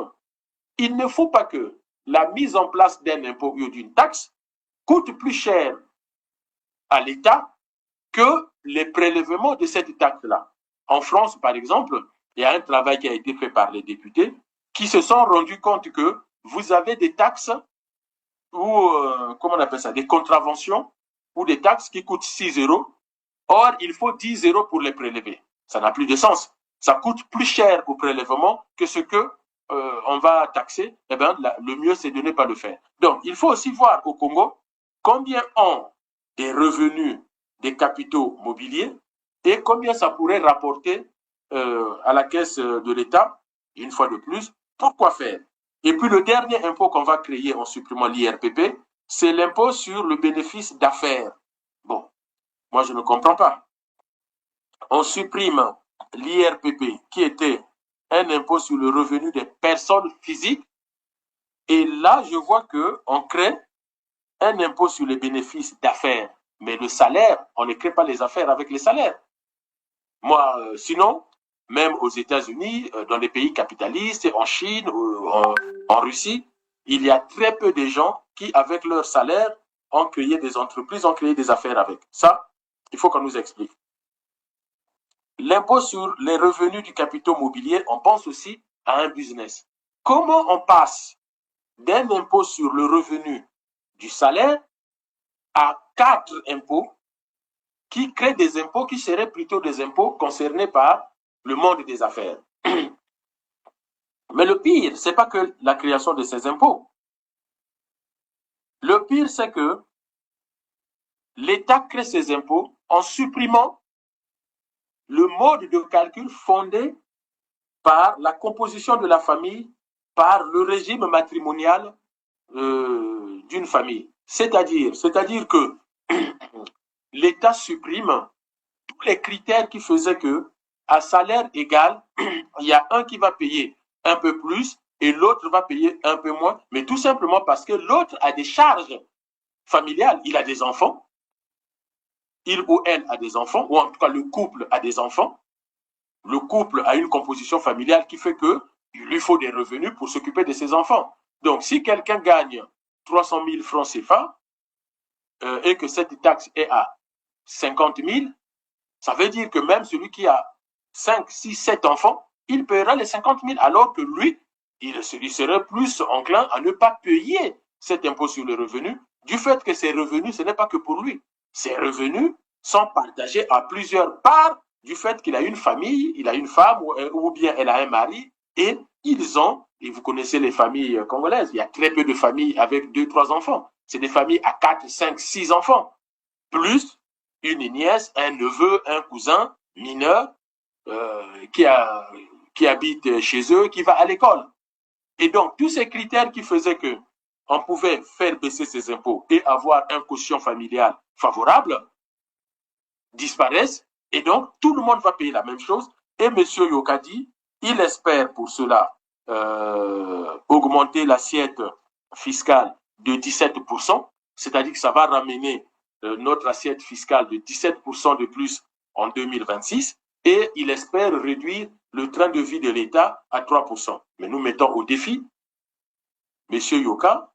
il ne faut pas que la mise en place d'un impôt ou d'une taxe coûte plus cher à l'État que les prélèvements de cette taxe-là. En France, par exemple, il y a un travail qui a été fait par les députés qui se sont rendus compte que vous avez des taxes ou, comment on appelle ça, des contraventions ou des taxes qui coûtent 6 €. Or, il faut 10 € pour les prélever. Ça n'a plus de sens. Ça coûte plus cher au prélèvement que ce que on va taxer. Eh bien, le mieux, c'est de ne pas le faire. Donc, il faut aussi voir au Congo combien ont des revenus des capitaux mobiliers et combien ça pourrait rapporter à la caisse de l'État, une fois de plus. Pourquoi faire? Et puis, le dernier impôt qu'on va créer en supprimant l'IRPP, c'est l'impôt sur le bénéfice d'affaires. Bon, moi, je ne comprends pas. On supprime l'IRPP, qui était un impôt sur le revenu des personnes physiques. Et là, je vois qu'on crée un impôt sur les bénéfices d'affaires. Mais le salaire, on ne crée pas les affaires avec les salaires. Moi, sinon, même aux États-Unis, dans les pays capitalistes, en Chine, en Russie, il y a très peu de gens qui, avec leur salaire, ont créé des entreprises, ont créé des affaires avec. Ça, il faut qu'on nous explique. L'impôt sur les revenus du capital mobilier, on pense aussi à un business. Comment on passe d'un impôt sur le revenu du salaire à 4 impôts qui créent des impôts qui seraient plutôt des impôts concernés par le monde des affaires. Mais le pire, ce n'est pas que la création de ces impôts. Le pire, c'est que l'État crée ces impôts en supprimant le mode de calcul fondé par la composition de la famille, par le régime matrimonial d'une famille. C'est-à-dire que l'État supprime tous les critères qui faisaient que, à salaire égal, il y a un qui va payer un peu plus et l'autre va payer un peu moins, mais tout simplement parce que l'autre a des charges familiales. Il a des enfants, il ou elle a des enfants, ou en tout cas le couple a des enfants. Le couple a une composition familiale qui fait qu'il lui faut des revenus pour s'occuper de ses enfants. Donc, si quelqu'un gagne 300 000 francs CFA et que cette taxe est à 50 000, ça veut dire que même celui qui a 5, 6, 7 enfants, il paiera les 50 000, alors que lui, il serait plus enclin à ne pas payer cet impôt sur le revenu, du fait que ses revenus, ce n'est pas que pour lui. Ses revenus sont partagés à plusieurs parts du fait qu'il a une famille, il a une femme ou bien elle a un mari, et ils ont, et vous connaissez les familles congolaises, il y a très peu de familles avec 2, 3 enfants. C'est des familles à 4, 5, 6 enfants, plus une nièce, un neveu, un cousin mineur qui habite chez eux, qui va à l'école. Et donc, tous ces critères qui faisaient que on pouvait faire baisser ses impôts et avoir un quotient familial favorable disparaissent, et donc tout le monde va payer la même chose. Et M. Yoka dit, il espère pour cela augmenter l'assiette fiscale de 17%, c'est-à-dire que ça va ramener notre assiette fiscale de 17% de plus en 2026, et il espère réduire le train de vie de l'État à 3%. Mais nous mettons au défi, M. Yoka,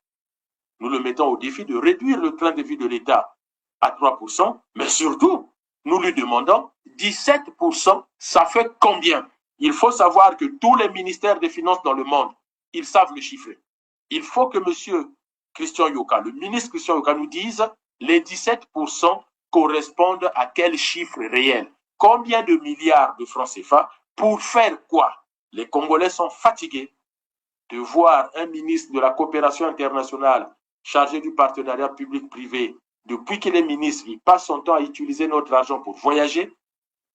nous le mettons au défi de réduire le train de vie de l'État à 3%, mais surtout, nous lui demandons 17%, ça fait combien? Il faut savoir que tous les ministères des Finances dans le monde, ils savent le chiffrer. Il faut que M. Christian Yoka, le ministre Christian Yoka, nous dise les 17% correspondent à quel chiffre réel? Combien de milliards de francs CFA? Pour faire quoi? Les Congolais sont fatigués de voir un ministre de la coopération internationale chargé du partenariat public-privé. Depuis qu'il est ministre, il passe son temps à utiliser notre argent pour voyager,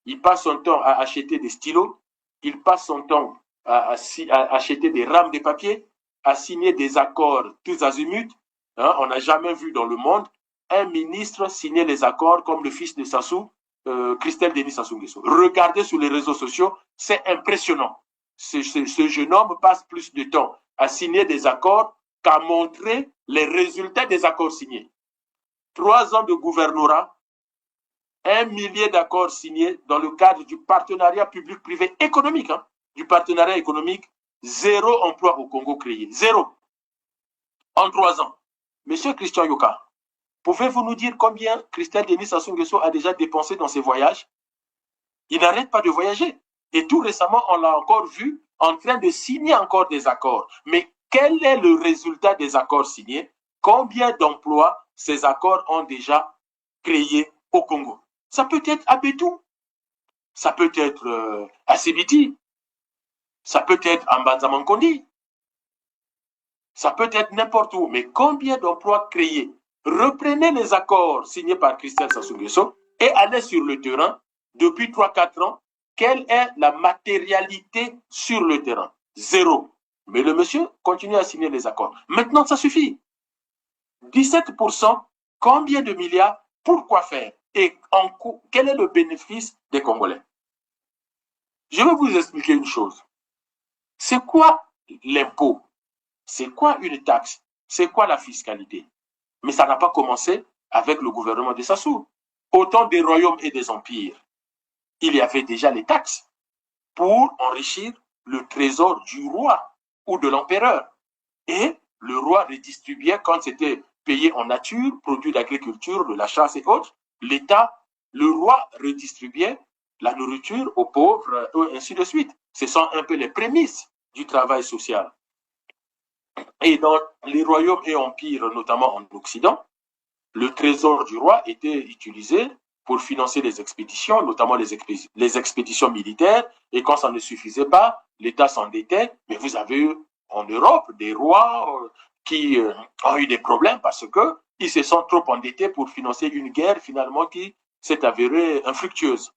il passe son temps à acheter des stylos, il passe son temps à acheter des rames de papier, à signer des accords tous azimuts. On n'a jamais vu dans le monde un ministre signer les accords comme le fils de Sassou, Christelle Denis Sassou Nguesso. Regardez sur les réseaux sociaux, c'est impressionnant. Ce jeune homme passe plus de temps à signer des accords qu'à montrer les résultats des accords signés. 3 ans de gouvernorat, 1 millier d'accords signés dans le cadre du partenariat public-privé économique. Du partenariat économique, 0 emploi au Congo créé. 0. En 3 ans. Monsieur Christian Yoka, pouvez-vous nous dire combien Christelle Denis Sassou Nguesso a déjà dépensé dans ses voyages? Il n'arrête pas de voyager. Et tout récemment, on l'a encore vu en train de signer encore des accords. Mais quel est le résultat des accords signés? Combien d'emplois ces accords ont déjà créés au Congo? Ça peut être à Bétou, ça peut être à Sébiti, ça peut être à Mbanza-Mankondi, ça peut être n'importe où. Mais combien d'emplois créés? Reprenez les accords signés par Christelle Sassou Nguesso et allez sur le terrain depuis 3-4 ans. Quelle est la matérialité sur le terrain? 0. Mais le monsieur continue à signer les accords. Maintenant, ça suffit. 17%, combien de milliards? Pourquoi faire? Et quel est le bénéfice des Congolais? Je vais vous expliquer une chose. C'est quoi l'impôt? C'est quoi une taxe? C'est quoi la fiscalité? Mais ça n'a pas commencé avec le gouvernement de Sassou. Au temps des royaumes et des empires, il y avait déjà les taxes pour enrichir le trésor du roi ou de l'empereur. Et le roi redistribuait, quand c'était payé en nature, produits d'agriculture, de la chasse et autres, l'État, le roi redistribuait la nourriture aux pauvres, et ainsi de suite. Ce sont un peu les prémices du travail social. Et dans les royaumes et empires, notamment en Occident, le trésor du roi était utilisé pour financer les expéditions, notamment les expéditions militaires. Et quand ça ne suffisait pas, l'État s'endettait. Mais vous avez eu en Europe des rois qui ont eu des problèmes parce qu'ils se sont trop endettés pour financer une guerre finalement qui s'est avérée infructueuse.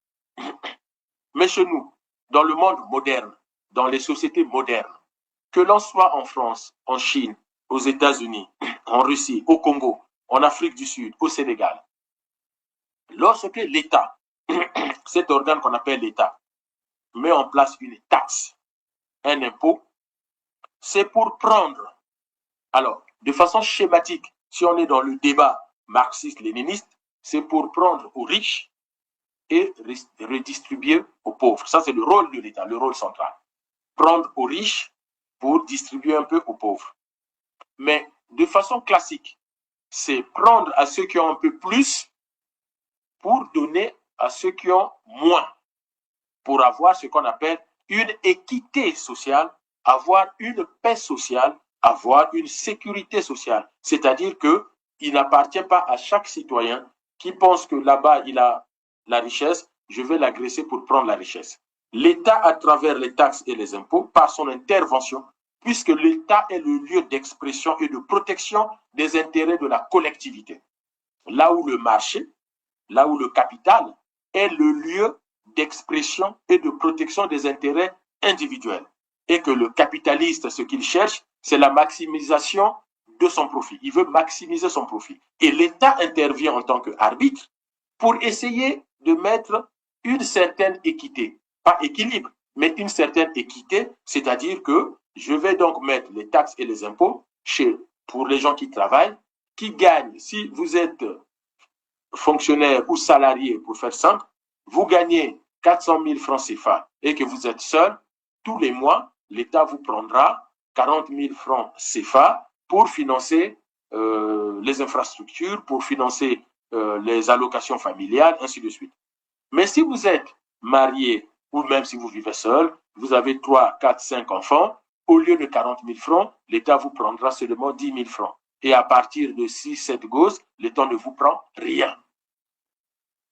Mais chez nous, dans le monde moderne, dans les sociétés modernes, que l'on soit en France, en Chine, aux États-Unis, en Russie, au Congo, en Afrique du Sud, au Sénégal, lorsque l'État, cet organe qu'on appelle l'État, met en place une taxe, un impôt, c'est pour prendre, alors, de façon schématique, si on est dans le débat marxiste-léniniste, c'est pour prendre aux riches et redistribuer aux pauvres. Ça, c'est le rôle de l'État, le rôle central. Prendre aux riches pour distribuer un peu aux pauvres. Mais de façon classique, c'est prendre à ceux qui ont un peu plus pour donner à ceux qui ont moins, pour avoir ce qu'on appelle une équité sociale, avoir une paix sociale, avoir une sécurité sociale. C'est-à-dire qu'il n'appartient pas à chaque citoyen qui pense que là-bas, il a la richesse, je vais l'agresser pour prendre la richesse. L'État, à travers les taxes et les impôts, par son intervention, puisque l'État est le lieu d'expression et de protection des intérêts de la collectivité. Là où le marché, là où le capital est le lieu d'expression et de protection des intérêts individuels. Et que le capitaliste, ce qu'il cherche, c'est la maximisation de son profit. Il veut maximiser son profit. Et l'État intervient en tant qu'arbitre pour essayer de mettre une certaine équité. Pas équilibre, mais une certaine équité, c'est-à-dire que je vais donc mettre les taxes et les impôts pour les gens qui travaillent, qui gagnent. Si vous êtes fonctionnaire ou salarié, pour faire simple, vous gagnez 400 000 francs CFA et que vous êtes seul, tous les mois, l'État vous prendra 40 000 francs CFA pour financer les infrastructures, pour financer les allocations familiales, ainsi de suite. Mais si vous êtes marié ou même si vous vivez seul, vous avez 3, 4, 5 enfants, au lieu de 40 000 francs, l'État vous prendra seulement 10 000 francs. Et à partir de 6, 7 gosses, l'État ne vous prend rien.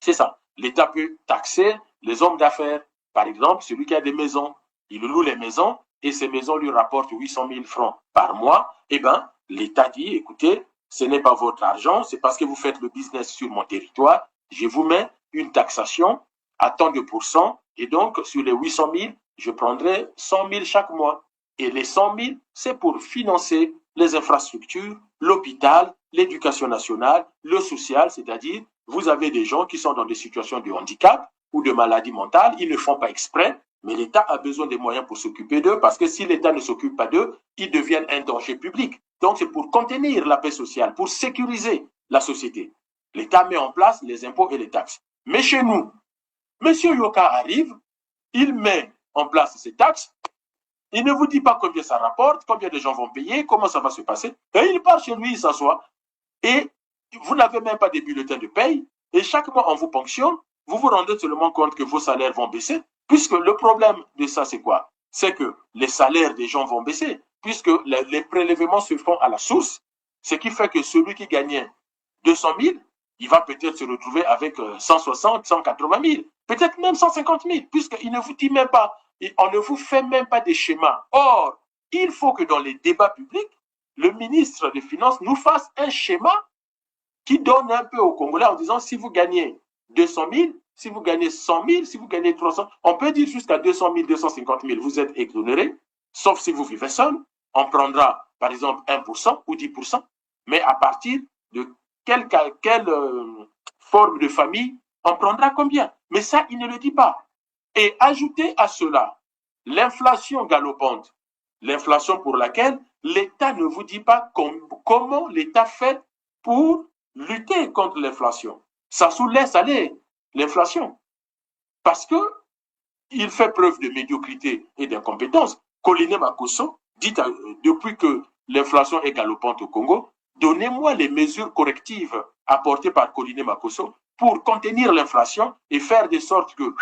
C'est ça. L'État peut taxer les hommes d'affaires. Par exemple, celui qui a des maisons, il loue les maisons et ces maisons lui rapportent 800 000 francs par mois. Eh bien, l'État dit, écoutez, ce n'est pas votre argent, c'est parce que vous faites le business sur mon territoire. Je vous mets une taxation à tant de pourcents et donc sur les 800 000, je prendrai 100 000 chaque mois. Et les 100 000, c'est pour financer les infrastructures, l'hôpital, l'éducation nationale, le social, c'est-à-dire vous avez des gens qui sont dans des situations de handicap ou de maladie mentale, ils ne font pas exprès, mais l'État a besoin des moyens pour s'occuper d'eux parce que si l'État ne s'occupe pas d'eux, ils deviennent un danger public. Donc c'est pour contenir la paix sociale, pour sécuriser la société. L'État met en place les impôts et les taxes. Mais chez nous, M. Yoka arrive, il met en place ces taxes, il ne vous dit pas combien ça rapporte, combien de gens vont payer, comment ça va se passer. Et il part chez lui, il s'assoit. Et vous n'avez même pas des bulletins de paye. Et chaque mois, on vous ponctionne. Vous vous rendez seulement compte que vos salaires vont baisser. Puisque le problème de ça, c'est quoi? C'est que les salaires des gens vont baisser. Puisque les prélèvements se font à la source. Ce qui fait que celui qui gagnait 200 000, il va peut-être se retrouver avec 160, 180 000. Peut-être même 150 000. Puisqu'il ne vous dit même pas. Et on ne vous fait même pas des schémas. Or, il faut que dans les débats publics, le ministre des Finances nous fasse un schéma qui donne un peu aux Congolais en disant si vous gagnez 200 000, si vous gagnez 100 000, si vous gagnez 300 000, on peut dire jusqu'à 200 000, 250 000, vous êtes exonéré, sauf si vous vivez seul. On prendra par exemple 1% ou 10%, mais à partir de quelle forme de famille, on prendra combien? Mais ça, il ne le dit pas. Et ajouter à cela l'inflation galopante, l'inflation pour laquelle l'État ne vous dit pas comment l'État fait pour lutter contre l'inflation. Ça laisse aller l'inflation. Parce qu'il fait preuve de médiocrité et d'incompétence. Koliné Makosso dit depuis que l'inflation est galopante au Congo, donnez-moi les mesures correctives apportées par Koliné Makosso pour contenir l'inflation et faire de sorte que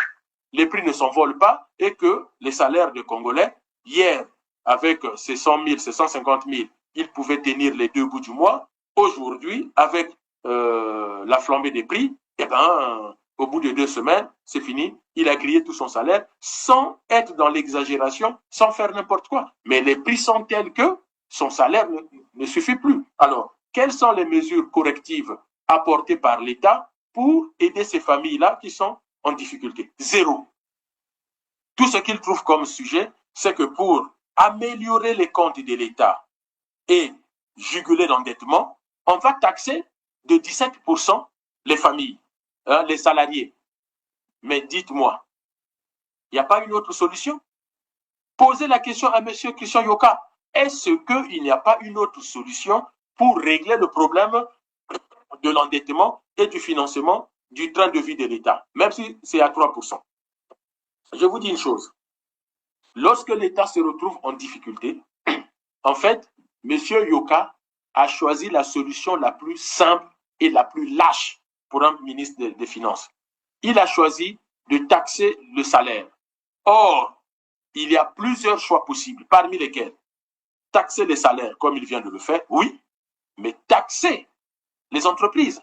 les prix ne s'envolent pas et que les salaires des Congolais, hier, avec ses 100 000, ses 150 000, il pouvait tenir les 2 bouts du mois. Aujourd'hui, avec la flambée des prix, eh ben, au bout de 2 semaines, c'est fini. Il a grillé tout son salaire sans être dans l'exagération, sans faire n'importe quoi. Mais les prix sont tels que son salaire ne suffit plus. Alors, quelles sont les mesures correctives apportées par l'État pour aider ces familles-là qui sont en difficulté? Zéro. Tout ce qu'il trouve comme sujet, c'est que pour améliorer les comptes de l'État et juguler l'endettement, on va taxer de 17% les familles, les salariés. Mais dites-moi, il n'y a pas une autre solution? Posez la question à M. Christian Yoka. Est-ce qu'il n'y a pas une autre solution pour régler le problème de l'endettement et du financement du train de vie de l'État, même si c'est à 3%? Je vous dis une chose. Lorsque l'État se retrouve en difficulté, en fait, M. Yoka a choisi la solution la plus simple et la plus lâche pour un ministre des Finances. Il a choisi de taxer le salaire. Or, il y a plusieurs choix possibles, parmi lesquels taxer les salaires, comme il vient de le faire, oui, mais taxer les entreprises,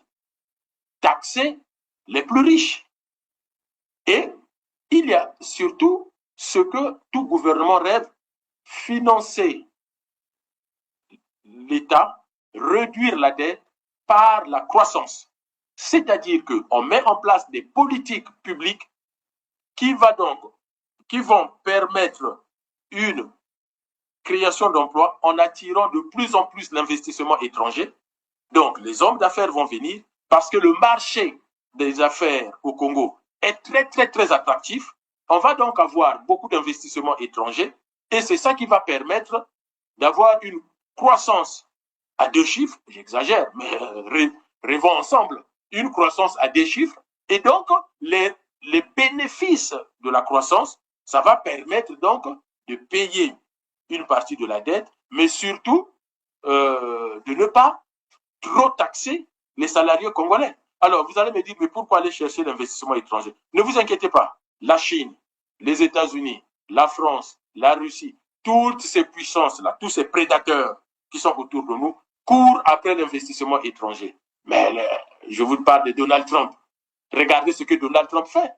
taxer les plus riches. Et il y a surtout ce que tout gouvernement rêve, financer l'État, réduire la dette par la croissance. C'est-à-dire qu'on met en place des politiques publiques qui vont permettre une création d'emplois en attirant de plus en plus l'investissement étranger. Donc, les hommes d'affaires vont venir parce que le marché des affaires au Congo est très, très, très attractif. On va donc avoir beaucoup d'investissements étrangers et c'est ça qui va permettre d'avoir une croissance à 2 chiffres, j'exagère, mais rêvons ensemble, une croissance à 2 chiffres et donc les bénéfices de la croissance, ça va permettre donc de payer une partie de la dette, mais surtout de ne pas trop taxer les salariés congolais. Alors, vous allez me dire, mais pourquoi aller chercher l'investissement étranger? Ne vous inquiétez pas. La Chine, les États-Unis, la France, la Russie, toutes ces puissances-là, tous ces prédateurs qui sont autour de nous, courent après l'investissement étranger. Mais je vous parle de Donald Trump. Regardez ce que Donald Trump fait.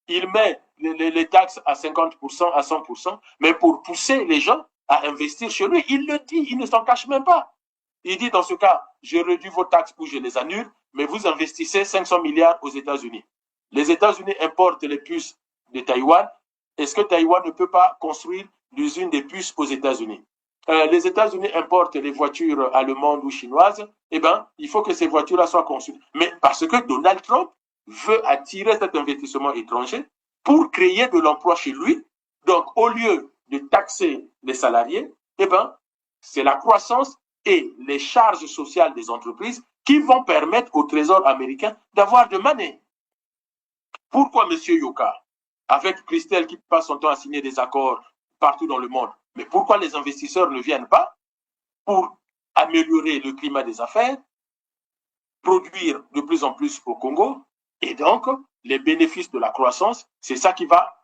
Il met les taxes à 50%, à 100%, mais pour pousser les gens à investir chez lui, il le dit, il ne s'en cache même pas. Il dit dans ce cas, je réduis vos taxes ou je les annule, mais vous investissez 500 milliards aux États-Unis. Les États-Unis importent les puces de Taïwan. Est-ce que Taïwan ne peut pas construire l'usine des puces aux États-Unis? Les États-Unis importent les voitures allemandes ou chinoises. Eh bien, il faut que ces voitures-là soient conçues. Mais parce que Donald Trump veut attirer cet investissement étranger pour créer de l'emploi chez lui. Donc, au lieu de taxer les salariés, eh bien, c'est la croissance et les charges sociales des entreprises qui vont permettre au Trésor américain d'avoir de monnaie. Pourquoi M. Yoka, avec Christelle qui passe son temps à signer des accords partout dans le monde, mais pourquoi les investisseurs ne viennent pas pour améliorer le climat des affaires, produire de plus en plus au Congo, et donc les bénéfices de la croissance, c'est ça qui va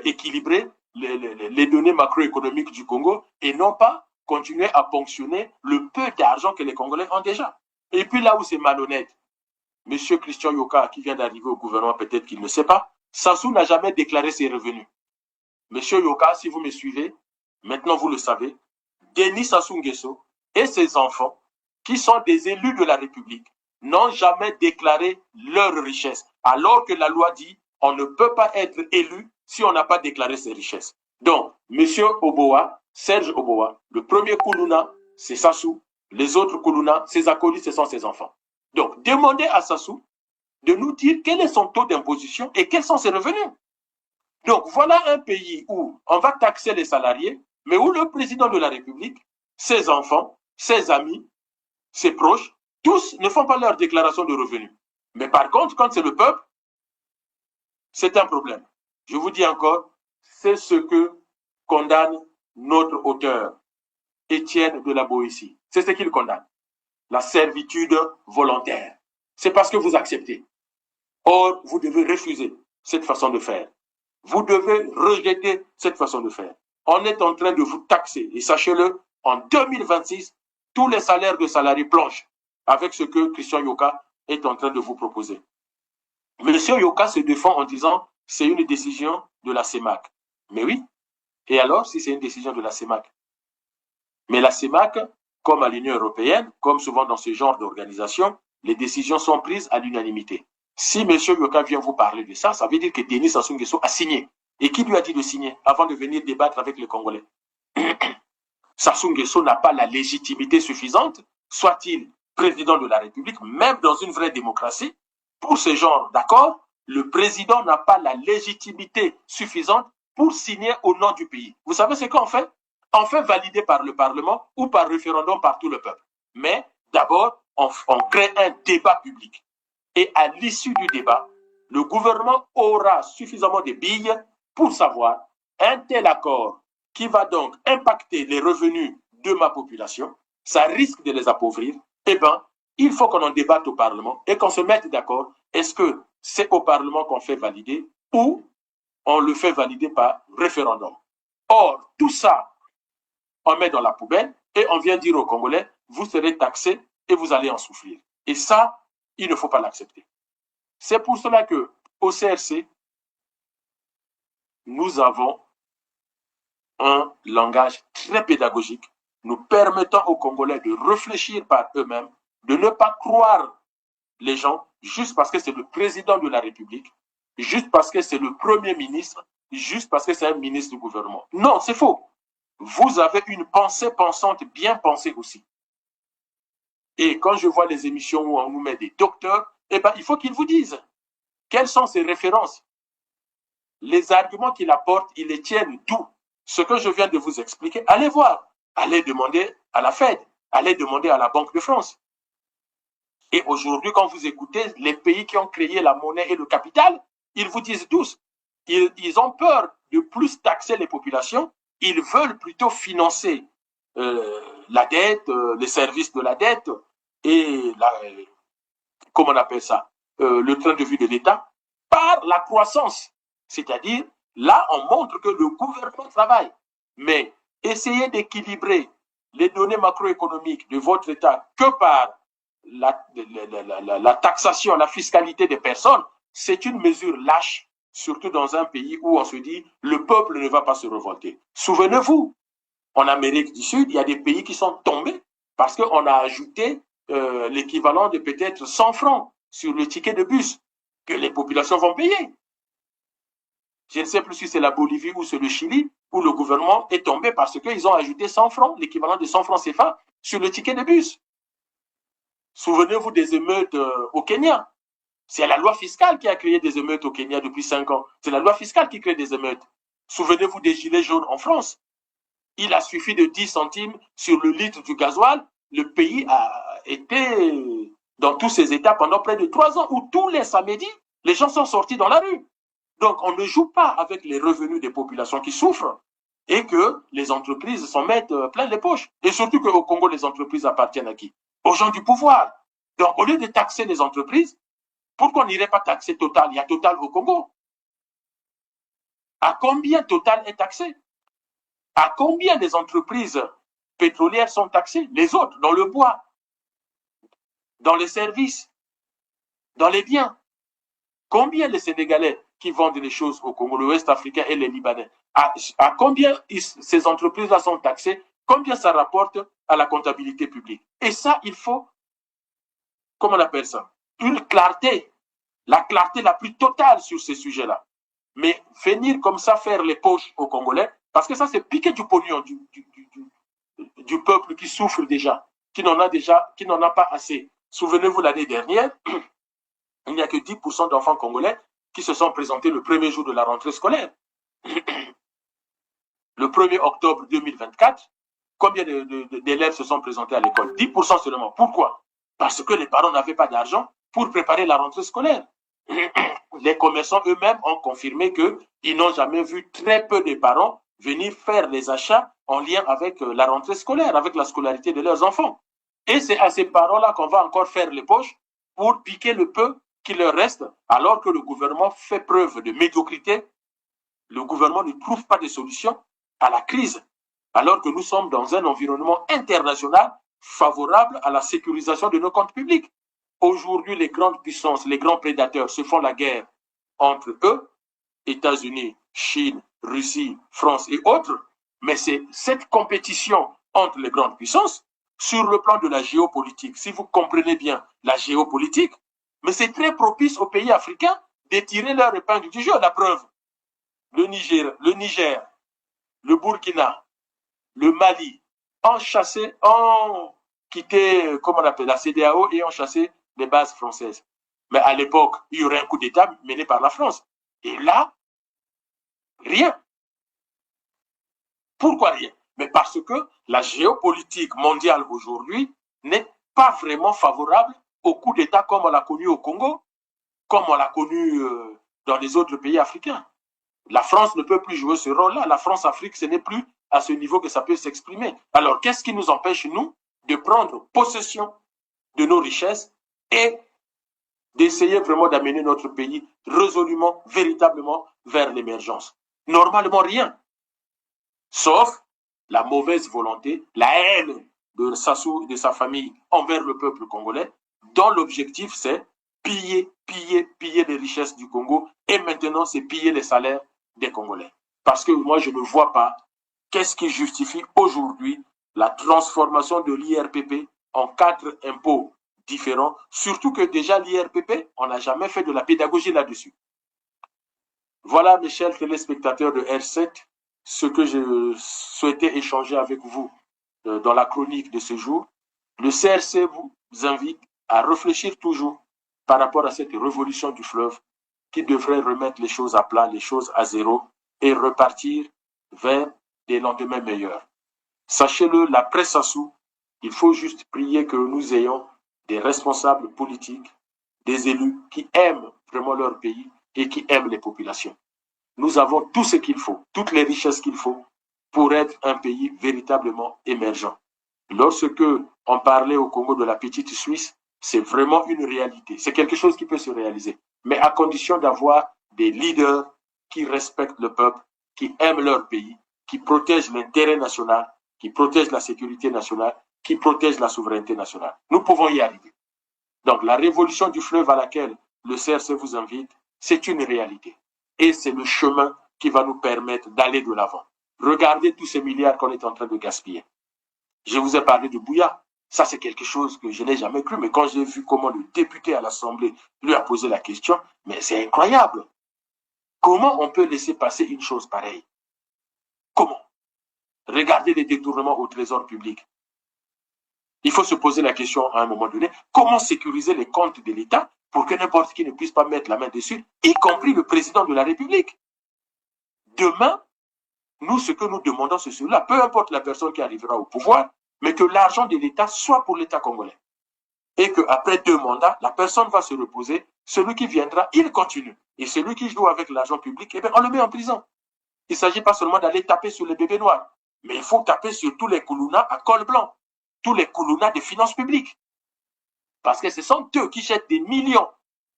équilibrer les données macroéconomiques du Congo et non pas continuer à ponctionner le peu d'argent que les Congolais ont déjà. Et puis là où c'est malhonnête, M. Christian Yoka, qui vient d'arriver au gouvernement, peut-être qu'il ne sait pas, Sassou n'a jamais déclaré ses revenus. M. Yoka, si vous me suivez, maintenant vous le savez, Denis Sassou Nguesso et ses enfants, qui sont des élus de la République, n'ont jamais déclaré leur richesse, alors que la loi dit on ne peut pas être élu si on n'a pas déclaré ses richesses. Donc, M. Oboa, Serge Oboa, le premier Koulouna, c'est Sassou, les autres Koulouna, ses acolytes, ce sont ses enfants. Donc, demandez à Sassou de nous dire quel est son taux d'imposition et quels sont ses revenus. Donc, voilà un pays où on va taxer les salariés, mais où le président de la République, ses enfants, ses amis, ses proches, tous ne font pas leur déclaration de revenus. Mais par contre, quand c'est le peuple, c'est un problème. Je vous dis encore, c'est ce que condamne notre auteur, Étienne de la Boétie. C'est ce qu'il condamne. La servitude volontaire. C'est parce que vous acceptez. Or, vous devez refuser cette façon de faire. Vous devez rejeter cette façon de faire. on est en train de vous taxer. Et sachez-le, en 2026, tous les salaires de salariés plongent avec ce que Christian Yoka est en train de vous proposer. Monsieur Yoka se défend en disant c'est une décision de la CEMAC. Mais oui, et alors si c'est une décision de la CEMAC? Mais la CEMAC, comme à l'Union européenne, comme souvent dans ce genre d'organisation, les décisions sont prises à l'unanimité. Si M. Yoka vient vous parler de ça, ça veut dire que Denis Sassou Nguesso a signé. Et qui lui a dit de signer avant de venir débattre avec les Congolais? Sassou Nguesso n'a pas la légitimité suffisante, soit-il président de la République, même dans une vraie démocratie, pour ce genre d'accord, le président n'a pas la légitimité suffisante pour signer au nom du pays. Vous savez ce qu'on fait? On fait valider par le Parlement ou par référendum par tout le peuple. Mais d'abord, on crée un débat public. Et à l'issue du débat, le gouvernement aura suffisamment de billes pour savoir un tel accord qui va donc impacter les revenus de ma population, ça risque de les appauvrir. Eh bien, il faut qu'on en débatte au Parlement et qu'on se mette d'accord. Est-ce que c'est au Parlement qu'on fait valider ou on le fait valider par référendum? Or, tout ça, on met dans la poubelle et on vient dire aux Congolais, vous serez taxés et vous allez en souffrir. Et ça, il ne faut pas l'accepter. C'est pour cela que au CRC, nous avons un langage très pédagogique, nous permettant aux Congolais de réfléchir par eux-mêmes, de ne pas croire les gens juste parce que c'est le président de la République, juste parce que c'est le premier ministre, juste parce que c'est un ministre du gouvernement. Non, c'est faux. Vous avez une pensée pensante bien pensée aussi. Et quand je vois les émissions où on nous met des docteurs, eh ben, il faut qu'ils vous disent quelles sont ces références. Les arguments qu'il apporte, ils les tiennent d'où? Ce que je viens de vous expliquer, allez voir. Allez demander à la Fed, allez demander à la Banque de France. Et aujourd'hui, quand vous écoutez les pays qui ont créé la monnaie et le capital, ils vous disent tous, ils ont peur de plus taxer les populations, ils veulent plutôt financer la dette, les services de la dette et comment on appelle ça, le train de vie de l'État par la croissance. C'est-à-dire, là, on montre que le gouvernement travaille. Mais essayez d'équilibrer les données macroéconomiques de votre État que par la taxation, la fiscalité des personnes, c'est une mesure lâche, surtout dans un pays où on se dit le peuple ne va pas se révolter. Souvenez-vous, en Amérique du Sud, il y a des pays qui sont tombés parce qu'on a ajouté l'équivalent de peut-être 100 francs sur le ticket de bus que les populations vont payer. Je ne sais plus si c'est la Bolivie ou c'est le Chili, où le gouvernement est tombé parce qu'ils ont ajouté 100 francs, l'équivalent de 100 francs CFA, sur le ticket de bus. Souvenez-vous des émeutes au Kenya. C'est la loi fiscale qui a créé des émeutes au Kenya depuis 5 ans. C'est la loi fiscale qui crée des émeutes. Souvenez-vous des gilets jaunes en France. Il a suffi de 10 centimes sur le litre du gasoil. Le pays a été dans tous ses états pendant près de 3 ans, où tous les samedis, les gens sont sortis dans la rue. Donc, on ne joue pas avec les revenus des populations qui souffrent et que les entreprises s'en mettent plein les poches. Et surtout qu'au Congo, les entreprises appartiennent à qui? Aux gens du pouvoir. Donc, au lieu de taxer les entreprises, pourquoi on n'irait pas taxer Total? Il y a Total au Congo. À combien Total est taxé? À combien des entreprises pétrolières sont taxées? Les autres, dans le bois, dans les services, dans les biens. Combien les Sénégalais qui vendent les choses au Congo, l'Ouest africain et les Libanais, à combien ces entreprises-là sont taxées? Combien ça rapporte à la comptabilité publique? Et ça, il faut, comment on appelle ça? Une clarté, la clarté la plus totale sur ces sujets-là. Mais venir comme ça faire les poches aux Congolais, parce que ça, c'est piquer du pognon du peuple qui souffre déjà, qui n'en a pas assez. Souvenez-vous, l'année dernière, il n'y a que 10% d'enfants congolais qui se sont présentés le premier jour de la rentrée scolaire. Le 1er octobre 2024, combien d'élèves se sont présentés à l'école? 10% seulement. Pourquoi? Parce que les parents n'avaient pas d'argent pour préparer la rentrée scolaire. Les commerçants eux-mêmes ont confirmé qu'ils n'ont jamais vu très peu de parents venir faire les achats en lien avec la rentrée scolaire, avec la scolarité de leurs enfants. Et c'est à ces parents-là qu'on va encore faire les poches pour piquer le peu qui leur reste, alors que le gouvernement fait preuve de médiocrité. Le gouvernement ne trouve pas de solution à la crise, alors que nous sommes dans un environnement international favorable à la sécurisation de nos comptes publics. Aujourd'hui, les grandes puissances, les grands prédateurs se font la guerre entre eux, États-Unis, Chine, Russie, France et autres, mais c'est cette compétition entre les grandes puissances sur le plan de la géopolitique. Si vous comprenez bien la géopolitique, mais c'est très propice aux pays africains de tirer leur épingle du jeu. La preuve, le Niger, le Burkina, le Mali ont quitté, comment on appelle, la CEDEAO et ont chassé les bases françaises. Mais à l'époque, il y aurait un coup d'État mené par la France. Et là, rien. Pourquoi rien? Mais parce que la géopolitique mondiale aujourd'hui n'est pas vraiment favorable au coup d'État comme on l'a connu au Congo, comme on l'a connu dans les autres pays africains. La France ne peut plus jouer ce rôle-là. La France-Afrique, ce n'est plus à ce niveau que ça peut s'exprimer. Alors, qu'est-ce qui nous empêche, nous, de prendre possession de nos richesses et d'essayer vraiment d'amener notre pays résolument, véritablement vers l'émergence? Normalement, rien. Sauf la mauvaise volonté, la haine de Sassou et de sa famille envers le peuple congolais, dont l'objectif c'est piller les richesses du Congo, et maintenant c'est piller les salaires des Congolais. Parce que moi je ne vois pas qu'est-ce qui justifie aujourd'hui la transformation de l'IRPP en 4 impôts différents, surtout que déjà l'IRPP, on n'a jamais fait de la pédagogie là-dessus. Voilà, mes chers téléspectateurs de R7, ce que je souhaitais échanger avec vous dans la chronique de ce jour. Le CRC vous invite à réfléchir toujours par rapport à cette révolution du fleuve qui devrait remettre les choses à plat, les choses à zéro et repartir vers des lendemains meilleurs. Sachez-le, la presse Sassou, il faut juste prier que nous ayons des responsables politiques, des élus qui aiment vraiment leur pays et qui aiment les populations. Nous avons tout ce qu'il faut, toutes les richesses qu'il faut pour être un pays véritablement émergent. Lorsque on parlait au Congo de la petite Suisse, c'est vraiment une réalité. C'est quelque chose qui peut se réaliser, mais à condition d'avoir des leaders qui respectent le peuple, qui aiment leur pays, qui protègent l'intérêt national, qui protègent la sécurité nationale, qui protègent la souveraineté nationale. Nous pouvons y arriver. Donc la révolution du fleuve à laquelle le CRC vous invite, c'est une réalité. Et c'est le chemin qui va nous permettre d'aller de l'avant. Regardez tous ces milliards qu'on est en train de gaspiller. Je vous ai parlé de Bouya. Ça, c'est quelque chose que je n'ai jamais cru. Mais quand j'ai vu comment le député à l'Assemblée lui a posé la question, mais c'est incroyable. Comment on peut laisser passer une chose pareille? Comment? Regardez les détournements au trésor public. Il faut se poser la question à un moment donné, comment sécuriser les comptes de l'État pour que n'importe qui ne puisse pas mettre la main dessus, y compris le président de la République. Demain, nous, ce que nous demandons, c'est cela, peu importe la personne qui arrivera au pouvoir, mais que l'argent de l'État soit pour l'État congolais. Et qu'après 2 mandats, la personne va se reposer, celui qui viendra, il continue. Et celui qui joue avec l'argent public, eh bien, on le met en prison. Il ne s'agit pas seulement d'aller taper sur les bébés noirs, mais il faut taper sur tous les koulounas à col blanc, tous les koulounas des finances publiques. Parce que ce sont eux qui jettent des millions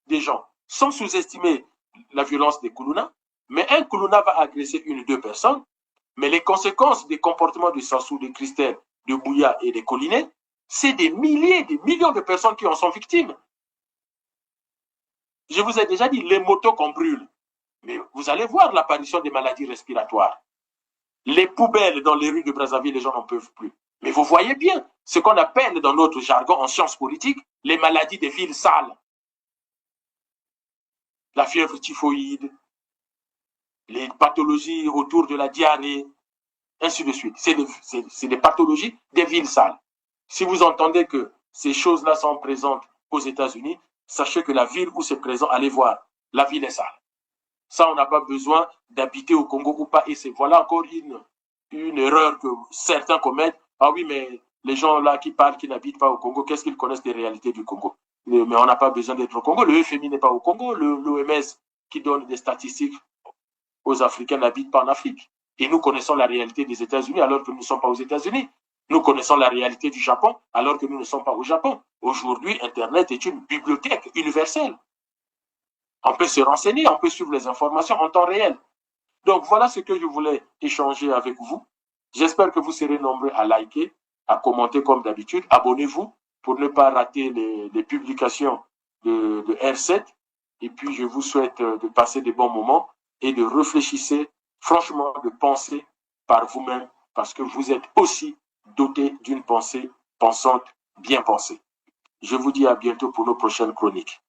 de gens, sans sous-estimer la violence des koulounas. Mais un koulouna va agresser 1 ou 2 personnes, mais les conséquences des comportements de Sassou, de Christelle, de Bouya et des Collinets, c'est des milliers, des millions de personnes qui en sont victimes. Je vous ai déjà dit, les motos qu'on brûle, mais vous allez voir l'apparition des maladies respiratoires. Les poubelles dans les rues de Brazzaville, les gens n'en peuvent plus. Mais vous voyez bien ce qu'on appelle dans notre jargon en sciences politiques les maladies des villes sales. La fièvre typhoïde, les pathologies autour de la diarrhée, ainsi de suite. C'est des pathologies des villes sales. Si vous entendez que ces choses-là sont présentes aux États-Unis, sachez que la ville où c'est présent, allez voir, la ville est sale. Ça, on n'a pas besoin d'habiter au Congo ou pas. Et voilà encore une erreur que certains commettent. Ah oui, mais les gens là qui parlent, qui n'habitent pas au Congo, qu'est-ce qu'ils connaissent des réalités du Congo? Mais on n'a pas besoin d'être au Congo. Le FMI n'est pas au Congo. L'OMS qui donne des statistiques aux Africains n'habite pas en Afrique. Et nous connaissons la réalité des États-Unis alors que nous ne sommes pas aux États-Unis. Nous connaissons la réalité du Japon alors que nous ne sommes pas au Japon. Aujourd'hui, Internet est une bibliothèque universelle. On peut se renseigner, on peut suivre les informations en temps réel. Donc voilà ce que je voulais échanger avec vous. J'espère que vous serez nombreux à liker, à commenter comme d'habitude. Abonnez-vous pour ne pas rater les publications de R7. Et puis, je vous souhaite de passer des bons moments et de réfléchir, franchement, de penser par vous-même, parce que vous êtes aussi doté d'une pensée pensante, bien pensée. Je vous dis à bientôt pour nos prochaines chroniques.